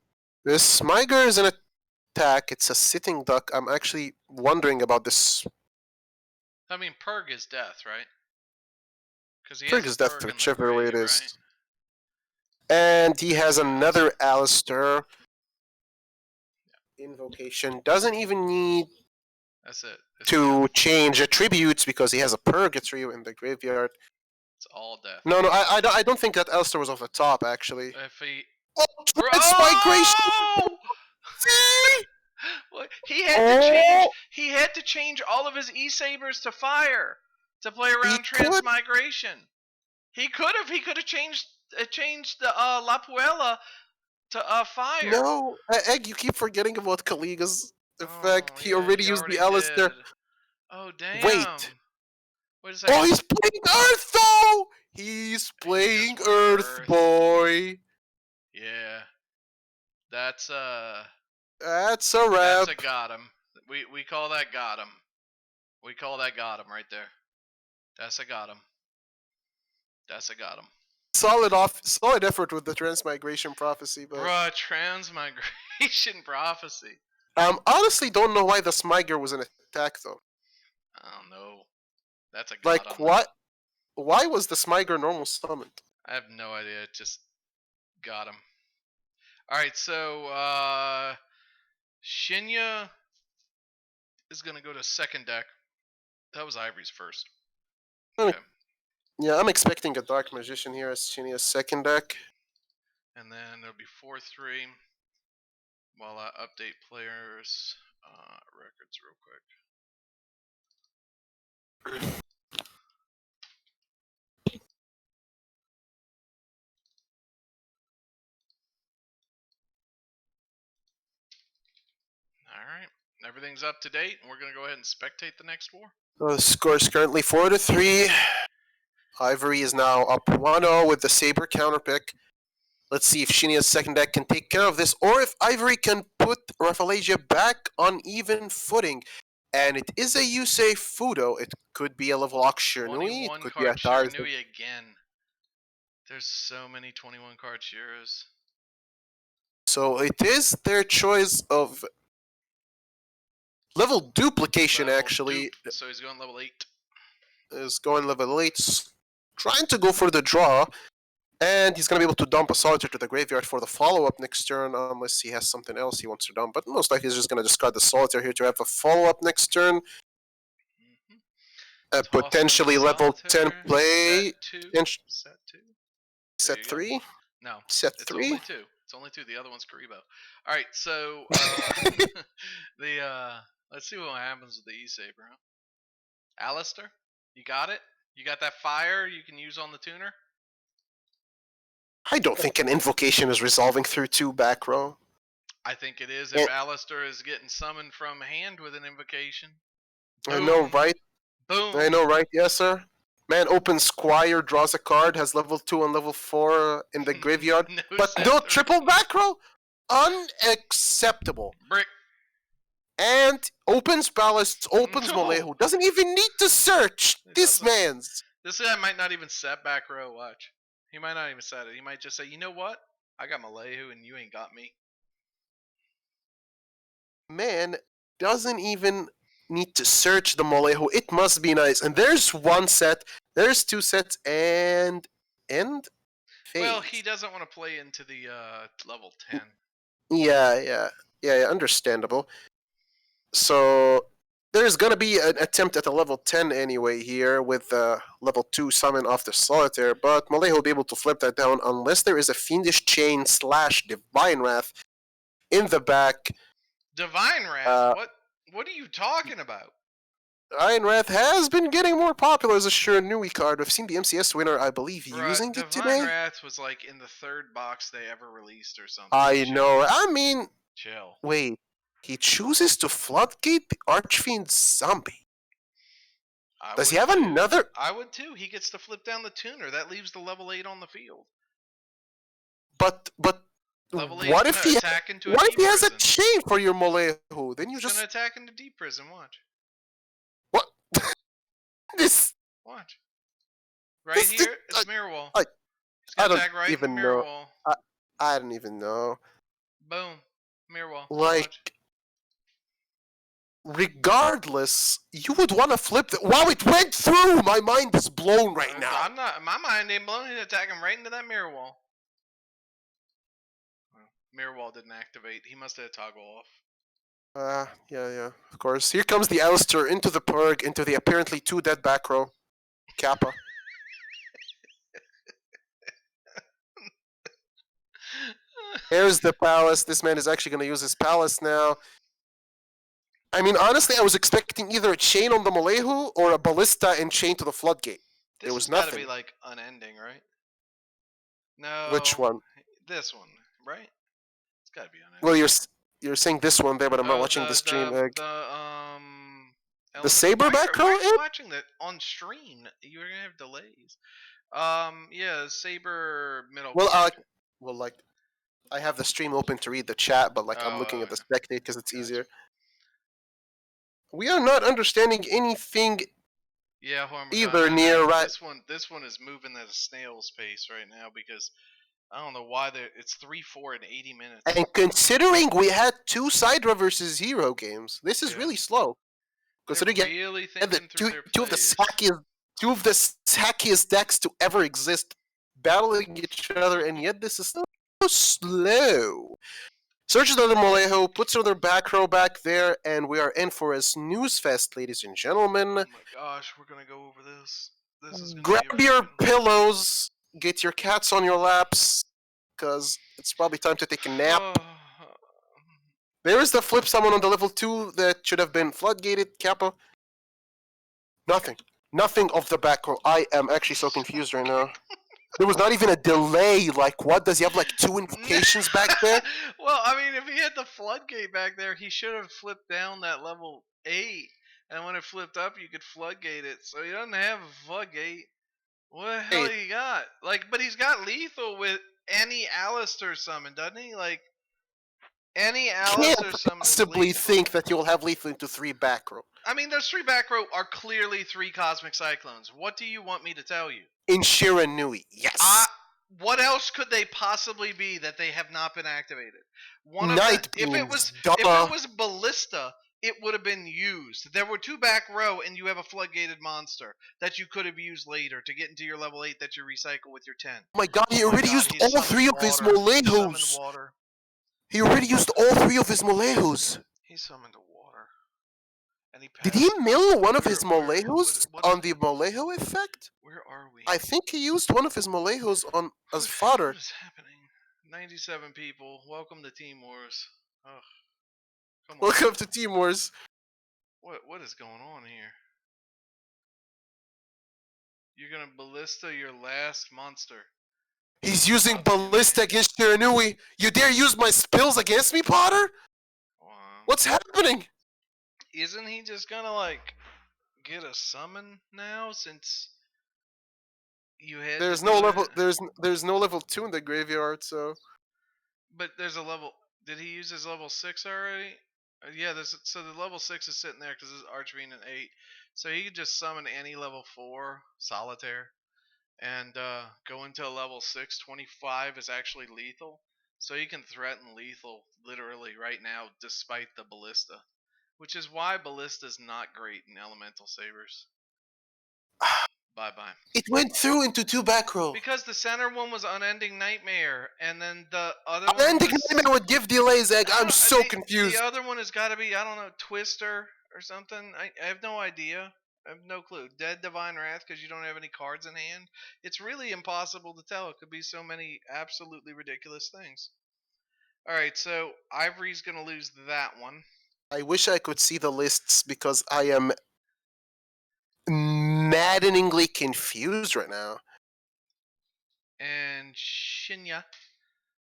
Speaker 4: this Smyger is an attack. It's a sitting duck. I'm actually wondering about this.
Speaker 5: I mean, Purg is death, right? Because he
Speaker 4: Purg
Speaker 5: has
Speaker 4: is
Speaker 5: a
Speaker 4: death,
Speaker 5: Purg in the
Speaker 4: whichever way it
Speaker 5: grave,
Speaker 4: is.
Speaker 5: right?
Speaker 4: And he has another Alistair invocation. Doesn't even need
Speaker 5: That's it.
Speaker 4: to change attributes because he has a Purgatory in the graveyard.
Speaker 5: It's all death.
Speaker 4: No, I don't think that Alistair was off the top, actually.
Speaker 5: If he...
Speaker 4: Oh, Transmigration! See?
Speaker 5: What? He had to change. He had to change all of his E-Sabers to fire to play around Transmigration. He could have. He could have changed the La Puella to fire.
Speaker 4: No, Egg, you keep forgetting about Kaliga's effect. He already used the Alistair.
Speaker 5: Oh damn!
Speaker 4: Wait
Speaker 5: a second.
Speaker 4: Oh, he's playing Earth though. He's playing Earth, boy.
Speaker 5: Yeah, that's a
Speaker 4: wrap.
Speaker 5: That's a got him. We call that got him. We call that got him right there. That's a got him. That's a got him.
Speaker 4: Solid effort with the Transmigration Prophecy, but
Speaker 5: bruh, Transmigration Prophecy.
Speaker 4: Honestly, don't know why the Smyger was an attack though.
Speaker 5: I don't know. That's a got
Speaker 4: like
Speaker 5: him.
Speaker 4: what? Why was the Smyger normal summoned?
Speaker 5: I have no idea. It just got him. All right, so Shinya is gonna go to second deck. That was Ivory's first. Okay.
Speaker 4: Yeah, I'm expecting a Dark Magician here as Shinya's second deck.
Speaker 5: And then there'll be 4-3 while I update players. records real quick. All right, everything's up to date, and we're gonna go ahead and spectate the next war.
Speaker 4: The score is currently 4-3. Ivory is now up 1-0 with the Saber counterpick. Let's see if Shinia's second deck can take care of this, or if Ivory can put RAFFLESIA back on even footing. And it is a Yusei Fudo. It could be a level lock Shiranui. It could be a
Speaker 5: card
Speaker 4: Tarzan.
Speaker 5: Shiranui again. There's so many 21 card Shiras.
Speaker 4: So it is their choice of level duplication,
Speaker 5: Level
Speaker 4: actually.
Speaker 5: dupe. So he's going level 8.
Speaker 4: Is going level 8. Trying to go for the draw. And he's going to be able to dump a Solitaire to the graveyard for the follow-up next turn, unless he has something else he wants to dump. But most likely he's just going to discard the Solitaire here to have a follow-up next turn. Potentially level 10 play.
Speaker 5: Set 2.
Speaker 4: Set 3?
Speaker 5: No.
Speaker 4: Set
Speaker 5: It's
Speaker 4: 3?
Speaker 5: only 2. It's only 2. The other one's Karibo. Alright, so let's see what happens with the E-Saber, huh? Alistair? You got it? You got that fire you can use on the tuner?
Speaker 4: I don't think an invocation is resolving through 2 back row.
Speaker 5: I think it is if Alistair is getting summoned from hand with an invocation.
Speaker 4: Boom. I know, right?
Speaker 5: Boom.
Speaker 4: I know, right? Yes, sir. Man opens Squire, draws a card, has level 2 and level 4 in the graveyard. But no triple back row? Unacceptable.
Speaker 5: Brick.
Speaker 4: And opens Palace, opens Molehu. Doesn't even need to search. This man's.
Speaker 5: This guy might not even set back row, watch. He might not even set it. He might just say, you know what? I got Molehu and you ain't got me.
Speaker 4: Man doesn't even need to search the Molehu. It must be nice. And there's 1 set, there's 2 sets, and end phase.
Speaker 5: Well, he doesn't want to play into the level 10.
Speaker 4: Yeah, understandable. So there's gonna be an attempt at a level 10 anyway here with the level 2 summon off the Solitaire, but Molehu will be able to flip that down unless there is a Fiendish Chain / Divine Wrath in the back.
Speaker 5: Divine Wrath? What are you talking about?
Speaker 4: Divine Wrath has been getting more popular as a Shiranui card. We've seen the MCS winner, I believe, using it today.
Speaker 5: Divine Wrath was like in the 3rd box they ever released or something.
Speaker 4: I know. I mean,
Speaker 5: chill.
Speaker 4: Wait. He chooses to floodgate the Archfiend Zombie. Does he have another?
Speaker 5: I would too. He gets to flip down the tuner. That leaves the level 8 on the field.
Speaker 4: But
Speaker 5: level 8
Speaker 4: what if he has a
Speaker 5: prison.
Speaker 4: chain for your Molehu? Then you
Speaker 5: He's gonna attack into deep prison. Watch.
Speaker 4: What? This.
Speaker 5: Watch. Right here, it's Mirror Wall. He's gonna attack right in Mirror Wall.
Speaker 4: I don't even know.
Speaker 5: Boom. Mirror Wall.
Speaker 4: Like.
Speaker 5: Watch.
Speaker 4: Regardless, you would want to flip the. Wow, it went through! My mind is blown right now.
Speaker 5: I'm not. My mind ain't blown. He's attacking right into that Mirror Wall. Well, Mirror Wall didn't activate. He must have toggle off.
Speaker 4: Yeah, of course. Here comes the Alistair into the Purg, into the apparently 2 dead back row. Kappa. Here's the Palace. This man is actually going to use his Palace now. I mean, honestly, I was expecting either a chain on the Molehu or a Ballista and chain to the Floodgate. There was nothing.
Speaker 5: This has got to be like unending, right? No.
Speaker 4: Which one?
Speaker 5: This one, right? It's got to be unending.
Speaker 4: Well, you're saying this one there, but I'm not watching the stream. The Saber back row?
Speaker 5: Why are you watching that on stream? You're gonna have delays. Yeah, Saber middle.
Speaker 4: Well, I have the stream open to read the chat, but I'm looking at the spectate because it's easier. We are not understanding anything.
Speaker 5: Yeah,
Speaker 4: either near right.
Speaker 5: This one is moving at a snail's pace right now because I don't know why it's 3-4 in 80 minutes.
Speaker 4: And considering we had 2 Sidra versus Hero games, this is really slow. Considering
Speaker 5: really
Speaker 4: two of the sackiest decks to ever exist battling each other, and yet this is so slow. Searches another Molehu, puts another back row back there, and we are in for a snooze fest, ladies and gentlemen.
Speaker 5: Oh my gosh, we're gonna go over this. This is
Speaker 4: grab your pillows, get your cats on your laps, because it's probably time to take a nap. There is the flip summon on the level 2 that should have been floodgated, Kappa. Nothing. Nothing of the back row. I am actually so confused right now. There was not even a delay. Like, what? Does he have, like, 2 invocations back there?
Speaker 5: Well, I mean, if he had the floodgate back there, he should have flipped down that level 8. And when it flipped up, you could floodgate it. So he doesn't have a floodgate. What the hell he got? Like, but he's got lethal with any Alistair summon, doesn't he? Like, any Alistair
Speaker 4: Can't
Speaker 5: summon is
Speaker 4: possibly
Speaker 5: lethal.
Speaker 4: think that you'll have lethal into 3 back row.
Speaker 5: I mean, those 3 back row are clearly 3 Cosmic Cyclones. What do you want me to tell you?
Speaker 4: In Shiranui, yes.
Speaker 5: What else could they possibly be that they have not been activated? One of
Speaker 4: Night
Speaker 5: them,
Speaker 4: beams,
Speaker 5: if
Speaker 4: duh.
Speaker 5: it was Ballista, it would have been used. There were 2 back row, and you have a floodgated monster that you could have used later to get into your level 8 that you recycle with your 10.
Speaker 4: Oh my god, he already used all 3 of his Molejos. He already used all 3 of his Molejos.
Speaker 5: He summoned water. And he
Speaker 4: Did he mill one of his
Speaker 5: Where-
Speaker 4: Molejos
Speaker 5: what
Speaker 4: on
Speaker 5: is-
Speaker 4: the Molejo effect?
Speaker 5: Where are we?
Speaker 4: I think he used one of his Molejos on as fodder.
Speaker 5: What is happening? 97 people. Welcome to Team Wars. Ugh. Come on.
Speaker 4: Welcome to Team Wars.
Speaker 5: What is going on here? You're gonna ballista your last monster.
Speaker 4: He's using Ballista against Shiranui. You dare use my spills against me, Potter?
Speaker 5: Wow.
Speaker 4: What's happening?
Speaker 5: Isn't he just gonna like get a summon now since you had
Speaker 4: There's
Speaker 5: to
Speaker 4: no
Speaker 5: do
Speaker 4: level.
Speaker 5: it?
Speaker 4: There's no level 2 in the graveyard, so
Speaker 5: But there's a level. Did he use his level 6 already? Yeah, so the level 6 is sitting there because it's Archfiend and 8. So he could just summon any level 4 Solitaire and go into a level 6. 25 is actually lethal. So he can threaten lethal literally right now despite the Ballista. Which is why Ballista's not great in Elemental Sabers. Bye-bye.
Speaker 4: it went through into 2 back row.
Speaker 5: Because the center one was Unending Nightmare, and then the other one
Speaker 4: Unending
Speaker 5: was...
Speaker 4: Nightmare would give delays, Egg.
Speaker 5: I
Speaker 4: I'm
Speaker 5: don't-
Speaker 4: so
Speaker 5: the-
Speaker 4: confused.
Speaker 5: The other one has got to be, I don't know, Twister or something. I have no idea. I have no clue. Dead Divine Wrath because you don't have any cards in hand. It's really impossible to tell. It could be so many absolutely ridiculous things. Alright, so Ivory's going to lose that one.
Speaker 4: I wish I could see the lists because I am maddeningly confused right now.
Speaker 5: And Shinya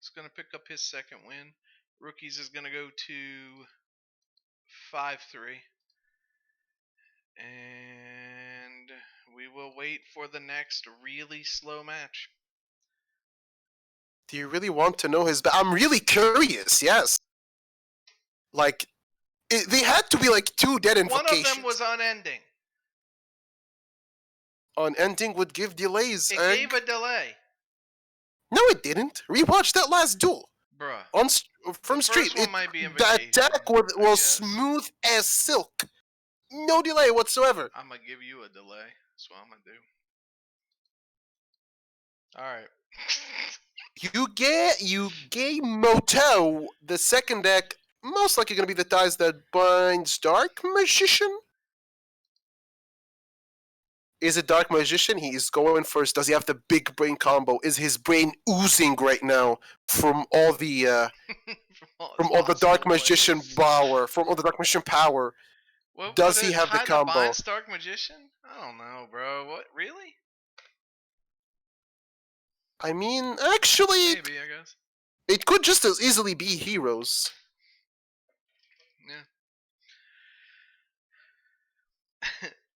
Speaker 5: is going to pick up his second win. Rookies is going to go to 5-3. And we will wait for the next really slow match.
Speaker 4: Do you really want to know his? I'm really curious. Yes. Like, they had to be like 2 dead invocations.
Speaker 5: One of them was unending.
Speaker 4: Unending would give delays.
Speaker 5: It
Speaker 4: Egg.
Speaker 5: gave a delay.
Speaker 4: No, it didn't. Rewatch that last duel.
Speaker 5: Bruh.
Speaker 4: On from
Speaker 5: The
Speaker 4: street.
Speaker 5: first one might be
Speaker 4: The
Speaker 5: invocation,
Speaker 4: attack
Speaker 5: I
Speaker 4: was
Speaker 5: guess.
Speaker 4: smooth as silk. No delay whatsoever.
Speaker 5: I'm going to give you a delay. That's what I'm going to do. Alright.
Speaker 4: You get Moto, the second deck, most likely going to be the ties that binds Dark Magician. Is it Dark Magician? He is going first. Does he have the big brain combo? Is his brain oozing right now from all the from all the Dark Magician power? From all the Dark Magician power? Does he have the combo?
Speaker 5: Binds Dark Magician? I don't know, bro. What? Really?
Speaker 4: I mean, actually,
Speaker 5: Maybe, I guess.
Speaker 4: it could just as easily be Heroes.
Speaker 5: Yeah.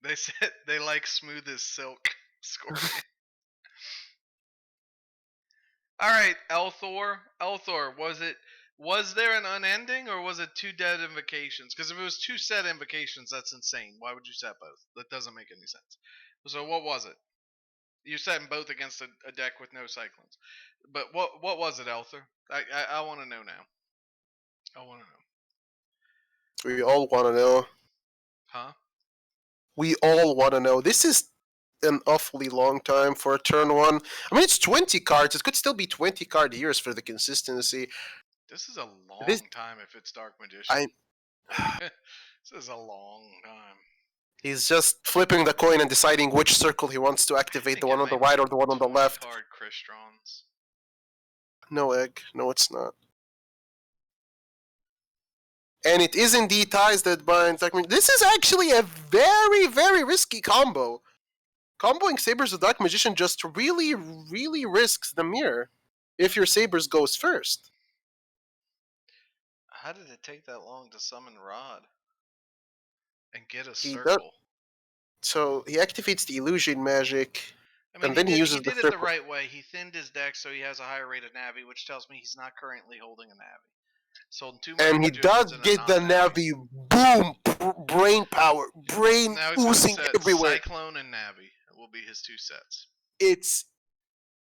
Speaker 5: They said they like smooth as silk. Skorpian. Alright, Elthor. Elthor, was there an unending or was it 2 dead invocations? Because if it was 2 set invocations, that's insane. Why would you set both? That doesn't make any sense. So what was it? You're setting both against a deck with no cyclones. But what was it, Elthor? I want to know now. I want to know.
Speaker 4: We all want to know.
Speaker 5: Huh?
Speaker 4: We all want to know. This is an awfully long time for a turn 1. I mean, it's 20 cards. It could still be 20 card years for the consistency.
Speaker 5: This is a long time if it's Dark Magician. This is a long time.
Speaker 4: He's just flipping the coin and deciding which circle he wants to activate, the one on the right or the one on the left.
Speaker 5: Card Cristrons.
Speaker 4: No, Egg. No, it's not. And it is indeed ties that bind. This is actually a very, very risky combo. Comboing Sabers with Dark Magician just really, really risks the mirror if your Sabers goes first.
Speaker 5: How did it take that long to summon Rod and get a
Speaker 4: He
Speaker 5: circle?
Speaker 4: So he activates the illusion magic,
Speaker 5: I mean,
Speaker 4: and then he uses
Speaker 5: he
Speaker 4: the
Speaker 5: did it
Speaker 4: circle.
Speaker 5: the right way. He thinned his deck so he has a higher rate of Navi, which tells me he's not currently holding a Navi. Sold 2
Speaker 4: And he does get the Navi. Boom! Brain power. Brain
Speaker 5: Now he's
Speaker 4: oozing
Speaker 5: set
Speaker 4: everywhere.
Speaker 5: Cyclone and Navi will be his 2 sets.
Speaker 4: It's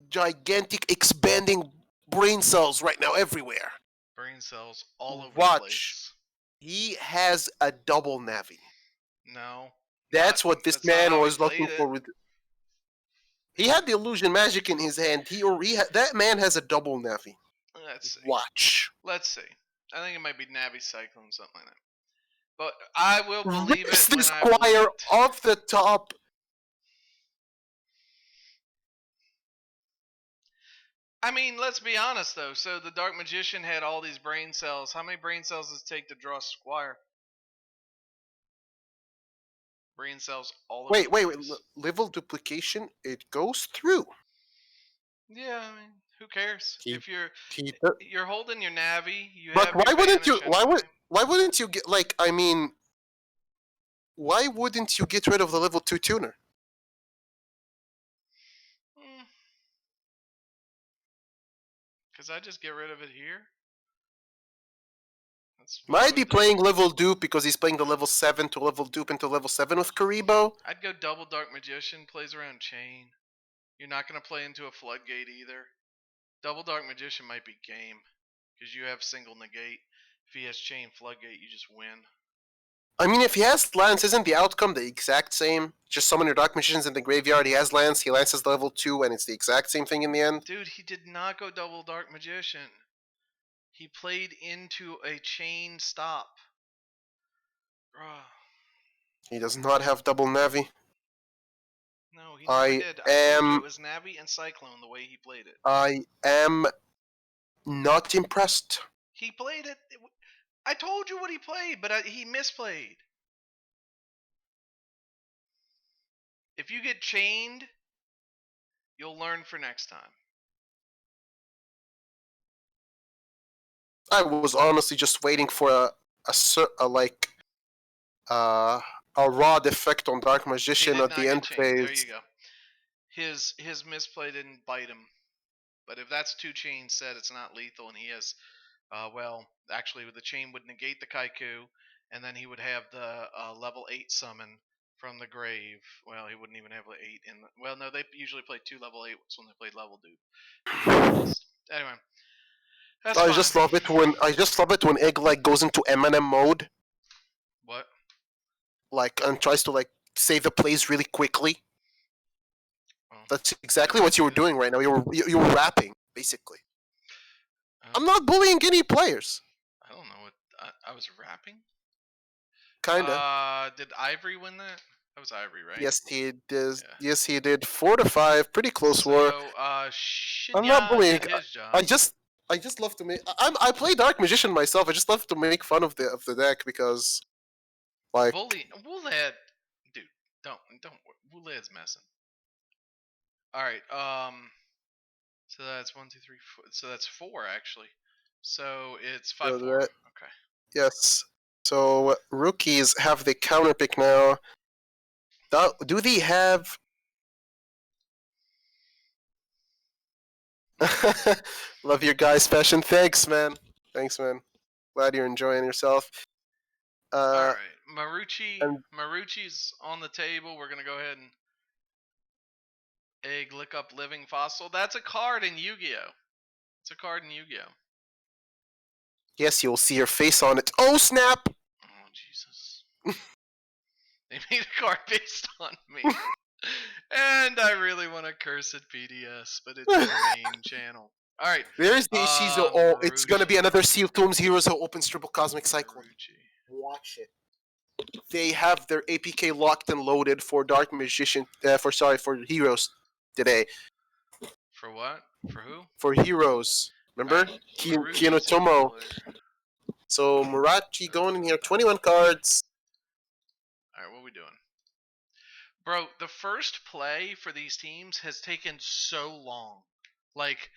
Speaker 4: gigantic, expanding brain cells right now everywhere.
Speaker 5: Brain cells all over the
Speaker 4: Watch.
Speaker 5: place.
Speaker 4: He has a double Navi.
Speaker 5: No.
Speaker 4: That's what this
Speaker 5: that's not
Speaker 4: man
Speaker 5: how he
Speaker 4: was looking
Speaker 5: played
Speaker 4: for. With he had the illusion magic in his hand. That man has a double Navi.
Speaker 5: Let's see.
Speaker 4: Watch.
Speaker 5: Let's see. I think it might be Navi Cyclone, something like that. But I will believe
Speaker 4: Rips
Speaker 5: it when
Speaker 4: the
Speaker 5: I believe
Speaker 4: Squire
Speaker 5: it.
Speaker 4: off the top.
Speaker 5: I mean, let's be honest though. So the Dark Magician had all these brain cells. How many brain cells does it take to draw Squire? Brain cells all over the place.
Speaker 4: Level duplication. It goes through.
Speaker 5: Yeah, I mean, who cares? If you're holding your Navi, you
Speaker 4: but
Speaker 5: have.
Speaker 4: Why
Speaker 5: your
Speaker 4: wouldn't you?
Speaker 5: anyway.
Speaker 4: Why wouldn't you get like? I mean, why wouldn't you get rid of the level 2 tuner?
Speaker 5: Because I just get rid of it here.
Speaker 4: Might be playing level dupe because he's playing the level 7 to level dupe into level 7 with Karibo.
Speaker 5: I'd go double Dark Magician, plays around Chain. You're not going to play into a Floodgate either. Double Dark Magician might be game. Because you have single negate. If he has Chain Floodgate, you just win.
Speaker 4: I mean, if he has Lance, isn't the outcome the exact same? Just summon your Dark Magicians in the graveyard, he has Lance, he lances level 2, and it's the exact same thing in the end?
Speaker 5: Dude, he did not go double Dark Magician. He played into a Chain stop. Bruh.
Speaker 4: He does not have double Navi.
Speaker 5: No, he never did. I told you it was Navi and Cyclone the way he played it.
Speaker 4: I am not impressed.
Speaker 5: He played it. I told you what he played, but he misplayed. If you get chained, you'll learn for next time.
Speaker 4: I was honestly just waiting for a rod effect on Dark Magician at the end phase.
Speaker 5: There you go. His misplay didn't bite him. But if that's 2 chains set, it's not lethal, and he has, actually the chain would negate the Kaiku, and then he would have the level 8 summon from the grave. Well, he wouldn't even have the 8 in the, well, no, they usually play 2 level 8s when they played level dupe. Anyway.
Speaker 4: I just love it when Egg goes into Eminem mode.
Speaker 5: What?
Speaker 4: And tries to save the plays really quickly. Oh. That's exactly what you were doing right now. You were rapping basically. I'm not bullying any players.
Speaker 5: I don't know what I was rapping.
Speaker 4: Kinda.
Speaker 5: Did Ivory win that? That was Ivory, right?
Speaker 4: Yes, he did. Yeah. Yes, he did. 4-5, pretty close war.
Speaker 5: I'm
Speaker 4: not bullying. I just love to make. I play Dark Magician myself. I just love to make fun of the deck because,
Speaker 5: Wulad, dude, don't. Wulad's messing. All right. So that's 1, 2, 3, 4. So that's 4 actually. So it's 5-4. Okay.
Speaker 4: Yes. So rookies have the counter pick now. Do they have? Love your guys' fashion. Thanks, man. Glad you're enjoying yourself.
Speaker 5: All right, Marucci's on the table. We're gonna go ahead and egg lick up living fossil. That's a card in Yu-Gi-Oh. It's a card in Yu-Gi-Oh.
Speaker 4: Yes, you'll see your face on it. Oh snap!
Speaker 5: Oh Jesus! They made a card based on me. And I really want to curse at PDS, but it's the main channel. Alright.
Speaker 4: There's the Ishizo. Oh, it's gonna be another Seal Tombs Heroes who opens Triple Cosmic Cyclone. Watch it. They have their APK locked and loaded for Dark Magician. For Heroes today.
Speaker 5: For what? For who?
Speaker 4: For Heroes. Remember? Kinotomo. So Murachi going in here, 21 cards.
Speaker 5: All right, what are we doing? Bro, the first play for these teams has taken so long. Like,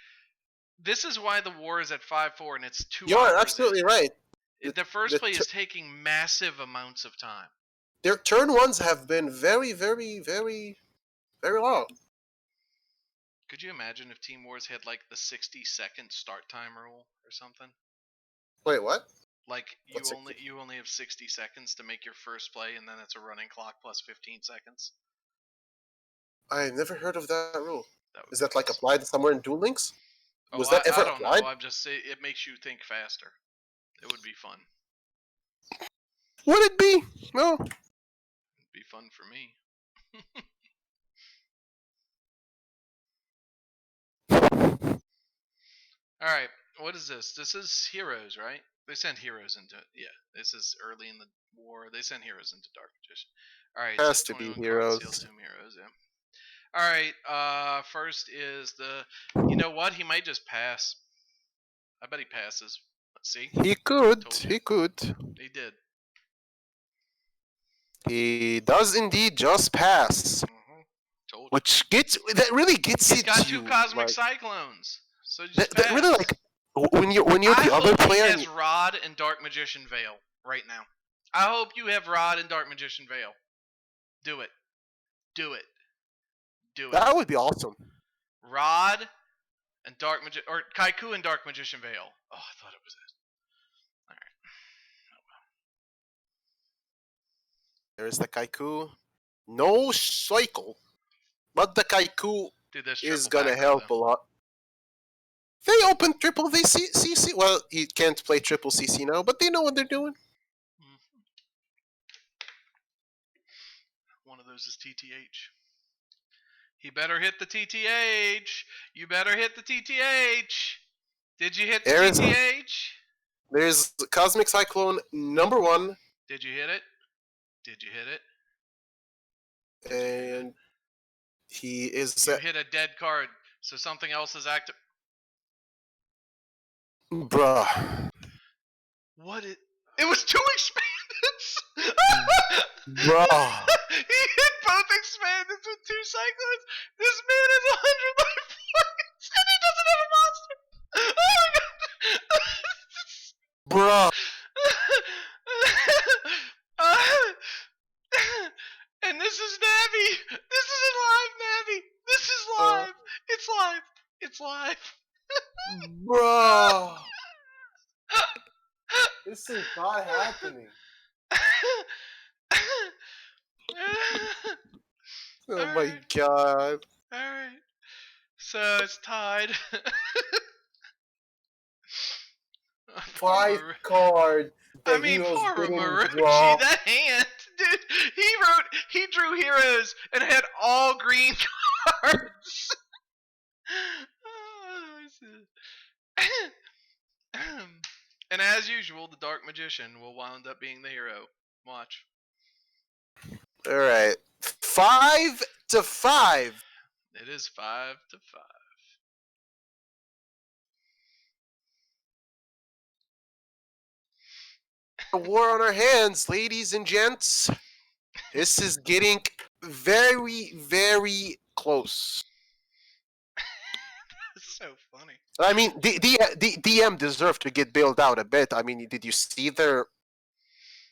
Speaker 5: this is why the war is at 5-4 and it's 2
Speaker 4: You're
Speaker 5: hours
Speaker 4: absolutely
Speaker 5: in.
Speaker 4: right.
Speaker 5: The first play is taking massive amounts of time.
Speaker 4: Their turn ones have been very, very, very, very long.
Speaker 5: Could you imagine if Team Wars had like the 60-second start time rule or something?
Speaker 4: Wait, what?
Speaker 5: Like
Speaker 4: What's
Speaker 5: you only have 60 seconds to make your first play, and then it's a running clock plus 15 seconds.
Speaker 4: I never heard of that rule.
Speaker 5: That would
Speaker 4: Is
Speaker 5: be
Speaker 4: that like
Speaker 5: awesome.
Speaker 4: applied somewhere in Duel Links?
Speaker 5: Oh,
Speaker 4: Was that ever
Speaker 5: I don't
Speaker 4: applied?
Speaker 5: know. I'm just saying it makes you think faster. It would be fun.
Speaker 4: Would it be? No.
Speaker 5: It'd be fun for me. All right, what is this? This is heroes, right? They sent heroes into it. Yeah, this is early in the war. They sent heroes into Dark Magician. All right,
Speaker 4: Has
Speaker 5: so
Speaker 4: to be
Speaker 5: 21
Speaker 4: heroes.
Speaker 5: cards, seals 2 heroes. Yeah. All right. First is the. You know what? He might just pass. I bet he passes. Let's see.
Speaker 4: He could.
Speaker 5: Told you.
Speaker 4: He could.
Speaker 5: He did.
Speaker 4: He does indeed just pass.
Speaker 5: Mm-hmm. Told you.
Speaker 4: Which that really gets
Speaker 5: He's
Speaker 4: it
Speaker 5: got
Speaker 4: to
Speaker 5: 2
Speaker 4: you,
Speaker 5: cosmic
Speaker 4: like,
Speaker 5: cyclones. So just
Speaker 4: that really,
Speaker 5: pass.
Speaker 4: like, when you're
Speaker 5: I
Speaker 4: the other
Speaker 5: hope
Speaker 4: player.
Speaker 5: he has Rod and Dark Magician Veil right now. I hope you have Rod and Dark Magician Veil. Do it. Do it. Do it.
Speaker 4: That would be awesome.
Speaker 5: Rod and Dark Magician, or Kaiku and Dark Magician Veil. Oh, I thought it was it. All right.
Speaker 4: There's the Kaiku. No cycle, but the Kaiku
Speaker 5: Dude, that's
Speaker 4: is
Speaker 5: triple
Speaker 4: gonna
Speaker 5: back
Speaker 4: help
Speaker 5: though.
Speaker 4: a lot. They open triple CC. Well, he can't play triple CC now, but they know what they're doing.
Speaker 5: One of those is TTH. He better hit the TTH. You better hit the TTH. Did you hit the TTH?
Speaker 4: There's Cosmic Cyclone number 1.
Speaker 5: Did you hit it? Did you hit it?
Speaker 4: And he is.
Speaker 5: You hit a dead card, so something else is active.
Speaker 4: Bruh.
Speaker 5: What it? It was 2 expandeds.
Speaker 4: Bruh.
Speaker 5: He hit both expandeds with 2 cyclones. This man has 100 life points, and he doesn't have a monster. Oh my god.
Speaker 4: Bruh.
Speaker 5: And this is Navi. This is live, Navi. This is live. It's live. It's live.
Speaker 4: Bruh. This is not happening. Oh my
Speaker 5: Alright.
Speaker 4: god.
Speaker 5: Alright. So it's tied.
Speaker 4: 5 cards.
Speaker 5: I mean, poor Marucci, that hand, dude. He drew heroes and had all green cards. And as usual, the Dark Magician will wound up being the hero. Watch.
Speaker 4: Alright. 5-5.
Speaker 5: It is 5-5.
Speaker 4: A war on our hands, ladies and gents. This is getting very, very close.
Speaker 5: That's so funny.
Speaker 4: I mean, the DM deserve to get bailed out a bit. I mean, did you see their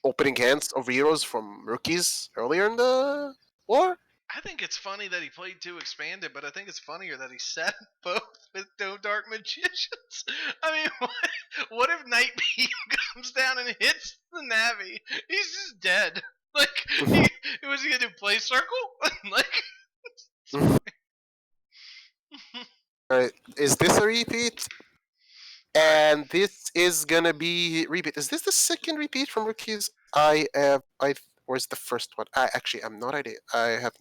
Speaker 4: opening hands of heroes from rookies earlier in the war?
Speaker 5: I think it's funny that he played 2 expanded, but I think it's funnier that he set both with no Dark Magicians. I mean, what if Night Beam comes down and hits the Navi? He's just dead. Like, was he gonna do play circle? Like,
Speaker 4: Alright, is this a repeat? And this is gonna be repeat. Is this the second repeat from rookies? Where's the first one? I have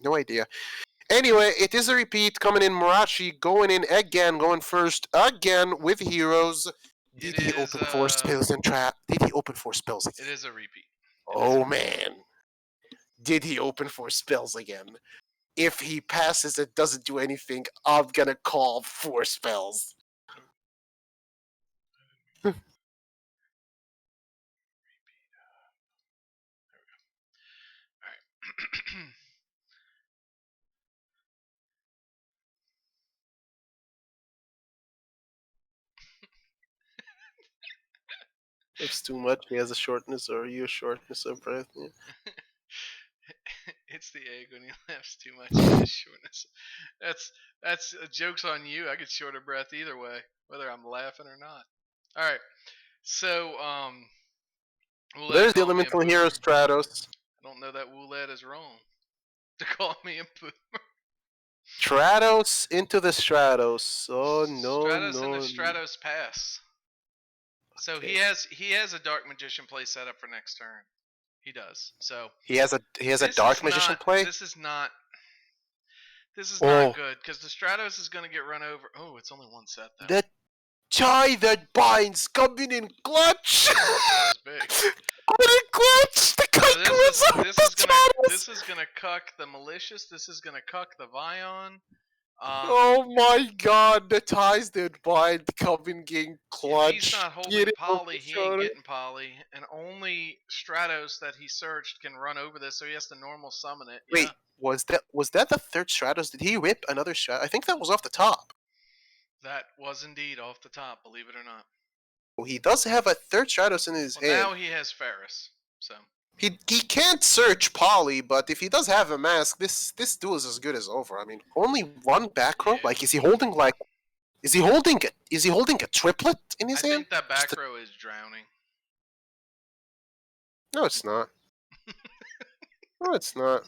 Speaker 4: no idea. Anyway, it is a repeat coming in. Murachi going in again, going first again with heroes. Did he open 4 spells and trap? Did he open 4 spells again?
Speaker 5: it is a repeat.
Speaker 4: Oh man. Did he open 4 spells again? If he passes and doesn't do anything, I'm gonna call 4 spells. It's too much. He has a shortness, or you a shortness of breath. Yeah.
Speaker 5: It's the egg when he laughs too much. He has shortness. That's joke's on you. I get short of breath either way, whether I'm laughing or not. All right. So Woolette
Speaker 4: There's the
Speaker 5: called me a
Speaker 4: elemental hero
Speaker 5: boomer.
Speaker 4: Stratos.
Speaker 5: I don't know that Woolette is wrong to call me a boomer.
Speaker 4: Stratos into the Stratos. Oh no
Speaker 5: Stratos and the
Speaker 4: no.
Speaker 5: Stratos pass. So
Speaker 4: Okay.
Speaker 5: he has a dark magician play set up for next turn. He does. So
Speaker 4: He has a
Speaker 5: this
Speaker 4: dark
Speaker 5: is
Speaker 4: magician
Speaker 5: not
Speaker 4: play.
Speaker 5: this is not
Speaker 4: Oh,
Speaker 5: good because the Stratos is going to get run over. Oh, it's only one set though.
Speaker 4: the tie that binds coming in clutch.
Speaker 5: That was big.
Speaker 4: Coming in clutch. The
Speaker 5: So
Speaker 4: kite was up the Stratos.
Speaker 5: this is gonna cuck the malicious. This is gonna cuck the Vion.
Speaker 4: Oh my god, the ties that bind coming in
Speaker 5: If he's
Speaker 4: clutch.
Speaker 5: not holding
Speaker 4: Get it over
Speaker 5: Poly,
Speaker 4: the
Speaker 5: he ain't
Speaker 4: shoulder.
Speaker 5: getting Poly, and only Stratos that he searched can run over this, so he has to normal summon it.
Speaker 4: Wait,
Speaker 5: Yeah,
Speaker 4: was that the third Stratos? Did he rip another Stratos? I think that was off the top.
Speaker 5: that was indeed off the top, believe it or not.
Speaker 4: Oh, he does have a third Stratos in his
Speaker 5: Well,
Speaker 4: hand.
Speaker 5: now he has Ferris, so
Speaker 4: He can't search Polly, but if he does have a mask, this duel is as good as over. I mean, only one back row.
Speaker 5: Yeah.
Speaker 4: Like, is he holding a triplet in his
Speaker 5: I
Speaker 4: hand?
Speaker 5: think that back
Speaker 4: Just a-
Speaker 5: row is drowning.
Speaker 4: No, it's not. No, it's not.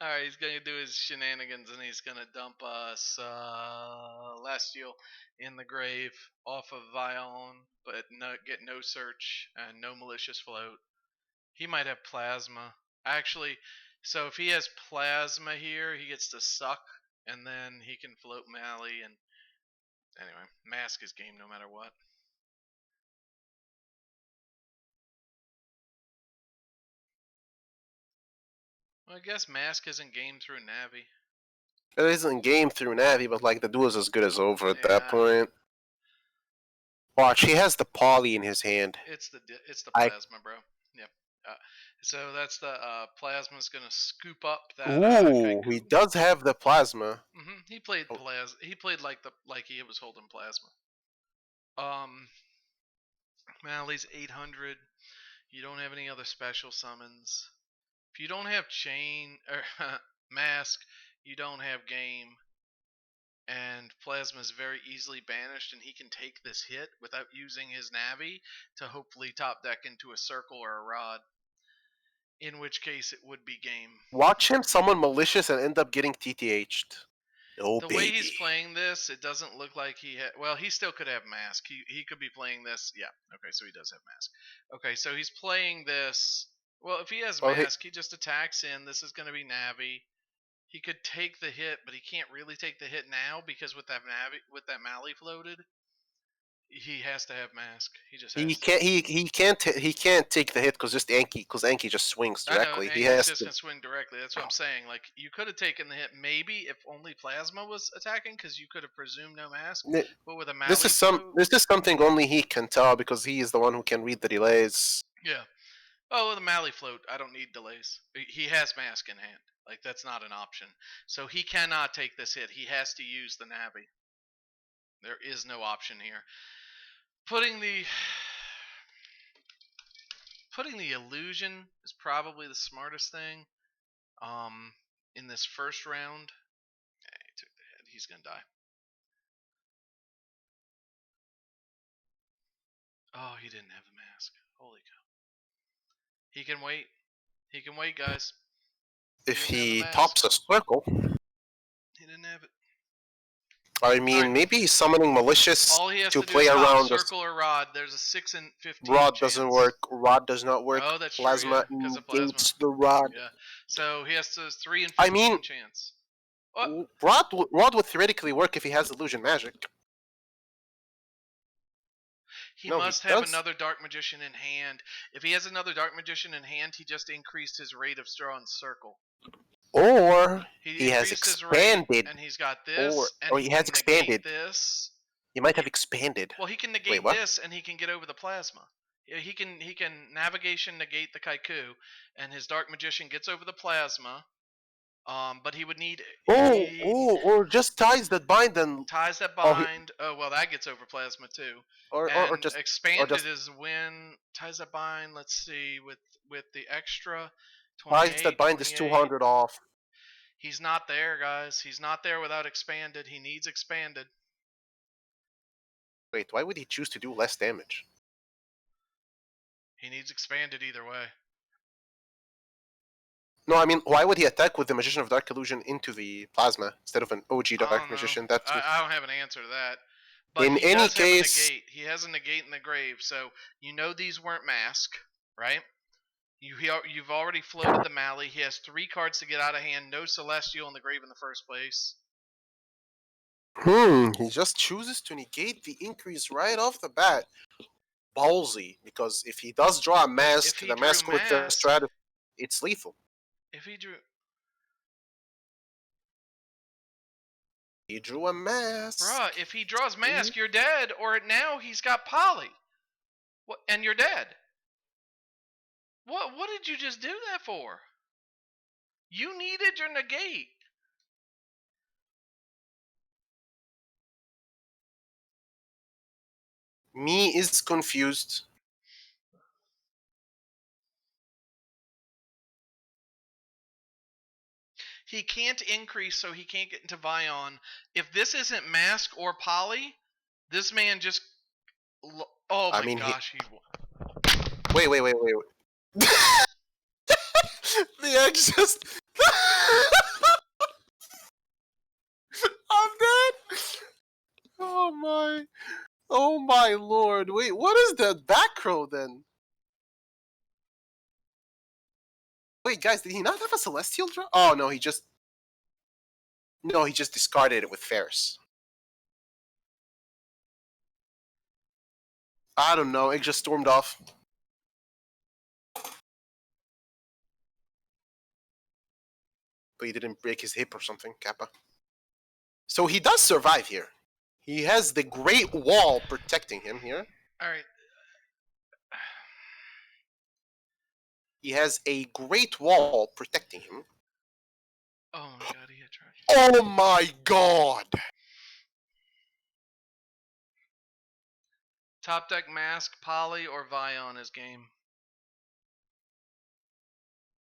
Speaker 5: All right, he's gonna do his shenanigans, and he's gonna dump us Lestial in the grave off of Vion, but get no search and no malicious float. He might have plasma. Actually, so if he has plasma here, he gets to suck, and then he can float Mally. And anyway, mask is game no matter what. Well, I guess mask isn't game through Navi.
Speaker 4: It isn't game through Navi, but like the duel is as good as over at that
Speaker 5: Yeah.
Speaker 4: point. Watch, he has the Polly in his hand.
Speaker 5: It's the
Speaker 4: I-
Speaker 5: plasma, bro. Yep. So that's the plasma's gonna scoop up that.
Speaker 4: Ooh, he does have the plasma.
Speaker 5: He played
Speaker 4: Oh.
Speaker 5: plasma. He played like he was holding plasma. Mally's 800. You don't have any other special summons. If you don't have chain or mask, you don't have game. And plasma is very easily banished, and he can take this hit without using his Navi to hopefully top deck into a circle or a rod. In which case, it would be game.
Speaker 4: Watch him summon malicious and end up getting TTH'd. Oh,
Speaker 5: The
Speaker 4: baby.
Speaker 5: way he's playing this, it doesn't look like he had. Well, he still could have mask. He could be playing this. Yeah. Okay, so he does have mask. Okay, so he's playing this. Well, if he has
Speaker 4: Well,
Speaker 5: mask, he just attacks in. This is going to be Navi. He could take the hit, but he can't really take the hit now because with that Mally floated, he has to have mask. He just has
Speaker 4: He
Speaker 5: to.
Speaker 4: can't. He can't take the hit because Anki just swings directly.
Speaker 5: I know,
Speaker 4: He
Speaker 5: and he's
Speaker 4: has
Speaker 5: just
Speaker 4: to.
Speaker 5: gonna swing directly. That's what I'm saying. Like you could have taken the hit maybe if only Plasma was attacking, because you could have presumed no mask. But with a Mally
Speaker 4: This is something only he can tell because he is the one who can read the delays.
Speaker 5: Yeah. Oh, with a Mally float, I don't need delays. He has mask in hand. Like that's not an option. So he cannot take this hit. He has to use the Navi. There is no option here. Putting the illusion is probably the smartest thing. In this first round, yeah, he took the hit. He's gonna die. Oh, he didn't have the mask. Holy cow. He can wait. He can wait, guys.
Speaker 4: If
Speaker 5: didn't have the
Speaker 4: he
Speaker 5: mask.
Speaker 4: tops a circle,
Speaker 5: He didn't have it.
Speaker 4: I mean,
Speaker 5: Alright.
Speaker 4: maybe he's summoning malicious
Speaker 5: All he has
Speaker 4: to
Speaker 5: to do
Speaker 4: play
Speaker 5: is top
Speaker 4: around the
Speaker 5: circle or rod. There's a 6 in 15
Speaker 4: rod.
Speaker 5: chance.
Speaker 4: Doesn't work. Rod does not work.
Speaker 5: Oh, that's
Speaker 4: Plasma
Speaker 5: true, yeah, 'cause of
Speaker 4: negates
Speaker 5: plasma.
Speaker 4: the rod.
Speaker 5: Yeah. So he has to 3 in 15
Speaker 4: I mean,
Speaker 5: chance. What?
Speaker 4: Rod would theoretically work if he has illusion magic.
Speaker 5: He
Speaker 4: No, he
Speaker 5: must have
Speaker 4: does.
Speaker 5: another Dark Magician in hand. If he has another Dark Magician in hand, he just increased his rate of drawing circle.
Speaker 4: Or he has
Speaker 5: increased his rate,
Speaker 4: expanded.
Speaker 5: and he's got this, and
Speaker 4: or he has
Speaker 5: can
Speaker 4: expanded.
Speaker 5: negate this.
Speaker 4: He might have expanded.
Speaker 5: Well, he can negate this, and he can get over the plasma. He can navigation negate the Kaiku, and his Dark Magician gets over the plasma. But he would need
Speaker 4: Or just ties that bind and
Speaker 5: ties that
Speaker 4: oh,
Speaker 5: bind. Oh, well, that gets over plasma too.
Speaker 4: or
Speaker 5: And
Speaker 4: just
Speaker 5: expanded is when ties that bind. Let's see, with the extra
Speaker 4: ties
Speaker 5: 28,
Speaker 4: that bind is
Speaker 5: 28.
Speaker 4: 200 off.
Speaker 5: He's not there, guys. He's not there without expanded. He needs expanded.
Speaker 4: Wait, why would he choose to do less damage?
Speaker 5: He needs expanded either way.
Speaker 4: No, I mean, why would he attack with the Magician of Dark Illusion into the plasma instead of an OG
Speaker 5: I
Speaker 4: Dark
Speaker 5: don't know.
Speaker 4: Magician? That's
Speaker 5: I don't have an answer to that. But
Speaker 4: in
Speaker 5: he
Speaker 4: any
Speaker 5: does have a
Speaker 4: case.
Speaker 5: negate. He has a negate in the grave, so you know these weren't mask, right? You've already floated the Mally. He has 3 cards to get out of hand. No Celestial in the grave in the first place.
Speaker 4: He just chooses to negate the increase right off the bat. Ballsy, because if he does draw a mask,
Speaker 5: he
Speaker 4: the
Speaker 5: drew
Speaker 4: mask with the
Speaker 5: mask-
Speaker 4: Stratus, it's lethal.
Speaker 5: If he drew,
Speaker 4: He drew a mask.
Speaker 5: bruh, if he draws mask, you're dead. Or now he's got Poly, what? And you're dead. What did you just do that for? You needed your negate.
Speaker 4: Me is confused.
Speaker 5: He can't increase, so he can't get into Vion. If this isn't mask or Poly, this man just. Oh my gosh!
Speaker 4: Wait. The egg just. I'm dead. Oh my lord. Wait, what is that back row then? Wait, guys, did he not have a Celestial draw? Oh no, he just. No, he just discarded it with Ferris. I don't know, it just stormed off. But he didn't break his hip or something, Kappa. So he does survive here. He has the Great Wall protecting him here.
Speaker 5: Alright.
Speaker 4: He has a Great Wall protecting him.
Speaker 5: Oh my god, he had trash.
Speaker 4: Oh my god!
Speaker 5: Top deck mask, Poly, or Vion is game.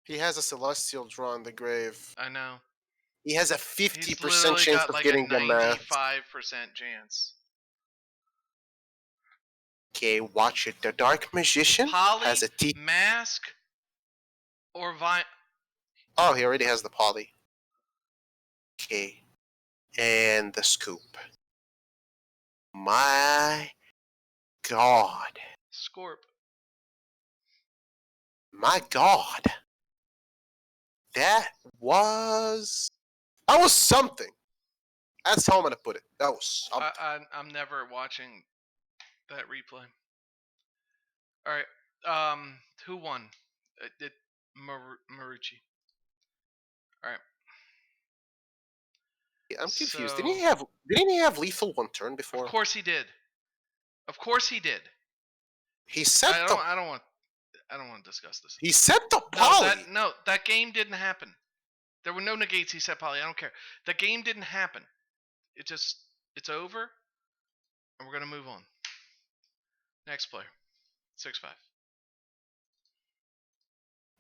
Speaker 4: He has a Celestial draw in the grave.
Speaker 5: I know.
Speaker 4: He has a
Speaker 5: He's
Speaker 4: 50% chance
Speaker 5: got
Speaker 4: of
Speaker 5: like
Speaker 4: getting
Speaker 5: a
Speaker 4: the mask.
Speaker 5: 95% chance.
Speaker 4: Okay, watch it. The Dark Magician
Speaker 5: Poly,
Speaker 4: has a T.
Speaker 5: mask, or Vion.
Speaker 4: Oh, he already has the Poly. Okay. And the Scoop. My god.
Speaker 5: Skorp.
Speaker 4: My god. That was something. That's how I'm gonna put it. That was something.
Speaker 5: I'm never watching that replay. Alright, who won? Marucci. Alright.
Speaker 4: I'm confused.
Speaker 5: So-
Speaker 4: Didn't he have lethal one turn before?
Speaker 5: Of course he did. Of course he did.
Speaker 4: He set
Speaker 5: I
Speaker 4: the
Speaker 5: don't want to discuss this.
Speaker 4: he set the
Speaker 5: No,
Speaker 4: Poly.
Speaker 5: that game didn't happen. There were no negates. He set Poly. I don't care. The game didn't happen. It's over, and we're gonna move on. Next player, 6-5.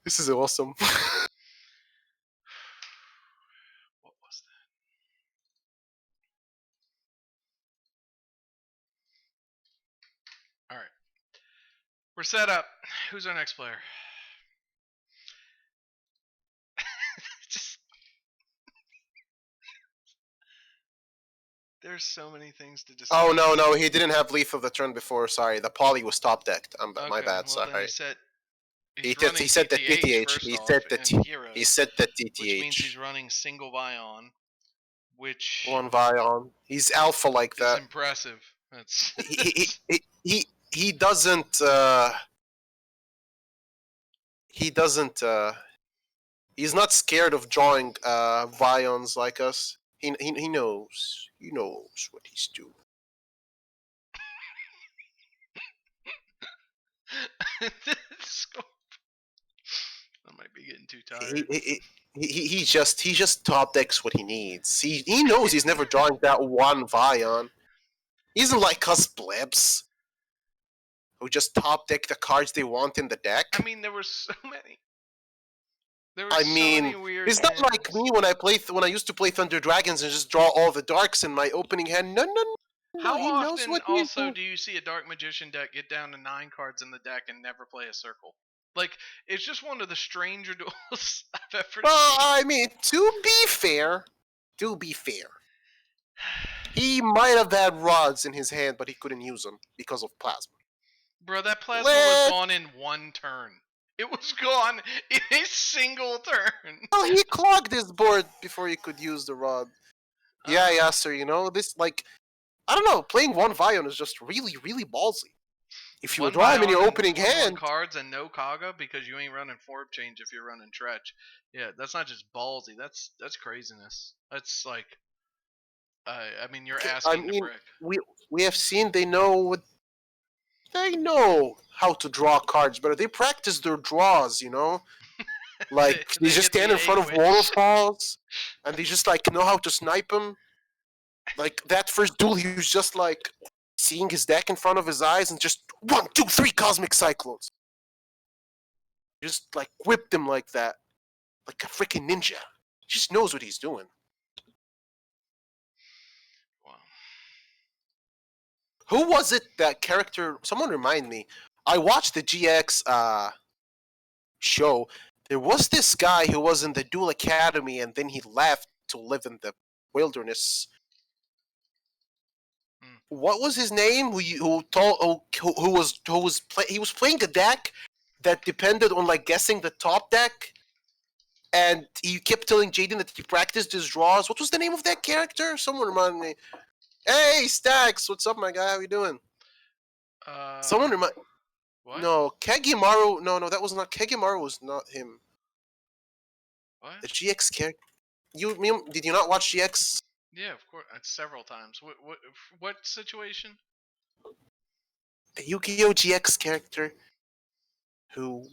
Speaker 4: This is awesome.
Speaker 5: What was that? All right, we're set up. Who's our next player? Just there's so many things to discuss.
Speaker 4: Oh no, he didn't have lethal the turn before. Sorry, the Poly was top decked. My bad.
Speaker 5: Well,
Speaker 4: sorry.
Speaker 5: He
Speaker 4: said the TTH. He said the TTH.
Speaker 5: Which means he's running single Vion, which
Speaker 4: One Vion. He's alpha like
Speaker 5: is
Speaker 4: that.
Speaker 5: impressive. That's
Speaker 4: He doesn't. He doesn't. He's not scared of drawing Vions like us. He knows. He knows what he's doing.
Speaker 5: I might be getting too tired.
Speaker 4: He just top decks what he needs. He knows he's never drawing that one Vion. He isn't like us plebs who just top deck the cards they want in the deck.
Speaker 5: I mean, there were so many. There were
Speaker 4: I
Speaker 5: so
Speaker 4: mean,
Speaker 5: many weird.
Speaker 4: it's not like
Speaker 5: hands.
Speaker 4: me when I used to play Thunder Dragons and just draw all the darks in my opening hand. No,
Speaker 5: How
Speaker 4: he knows
Speaker 5: often
Speaker 4: what he's
Speaker 5: also
Speaker 4: doing.
Speaker 5: do you see a Dark Magician deck get down to 9 cards in the deck and never play a circle? Like, it's just one of the stranger duels I've ever
Speaker 4: Well,
Speaker 5: seen.
Speaker 4: I mean, to be fair, he might have had rods in his hand, but he couldn't use them because of plasma.
Speaker 5: Bro, that plasma was gone in 1 turn. It was gone in a single turn.
Speaker 4: Well, he clogged his board before he could use the rod. Yeah, sir. You know this, like, I don't know. Playing one Vion is just really, really ballsy. If you
Speaker 5: One
Speaker 4: draw him in
Speaker 5: Vion
Speaker 4: your
Speaker 5: and
Speaker 4: opening
Speaker 5: 21
Speaker 4: hand,
Speaker 5: cards and no Kaga because you ain't running Form Change if you're running Tretch. Yeah, that's not just ballsy. That's craziness. That's like, I mean, you're
Speaker 4: I
Speaker 5: asking to
Speaker 4: mean,
Speaker 5: brick.
Speaker 4: we have seen they know how to draw cards better. They practice their draws, you know. Like they just
Speaker 5: hit the
Speaker 4: stand in front of
Speaker 5: A-Witch.
Speaker 4: waterfalls, and they just like know how to snipe them. Like that first duel, he was just like seeing his deck in front of his eyes and just 1, 2, 3 cosmic cyclones. Just like whipped him like that, like a freaking ninja. He just knows what he's doing.
Speaker 5: Wow.
Speaker 4: Who was it that character? Someone remind me. I watched the GX show. There was this guy who was in the Duel Academy and then he left to live in the wilderness. What was his name? He was playing a deck that depended on like guessing the top deck, and he kept telling Jaden that he practiced his draws. What was the name of that character? Someone remind me. Hey, Stacks, what's up, my guy? How you doing? Someone remind.
Speaker 5: What?
Speaker 4: No, Kegimaru. No, that was not Kegimaru. Was not him.
Speaker 5: What?
Speaker 4: The GX character. Did you not watch GX?
Speaker 5: Yeah, of course. Several times. What situation?
Speaker 4: A Yu-Gi-Oh! GX character. Who?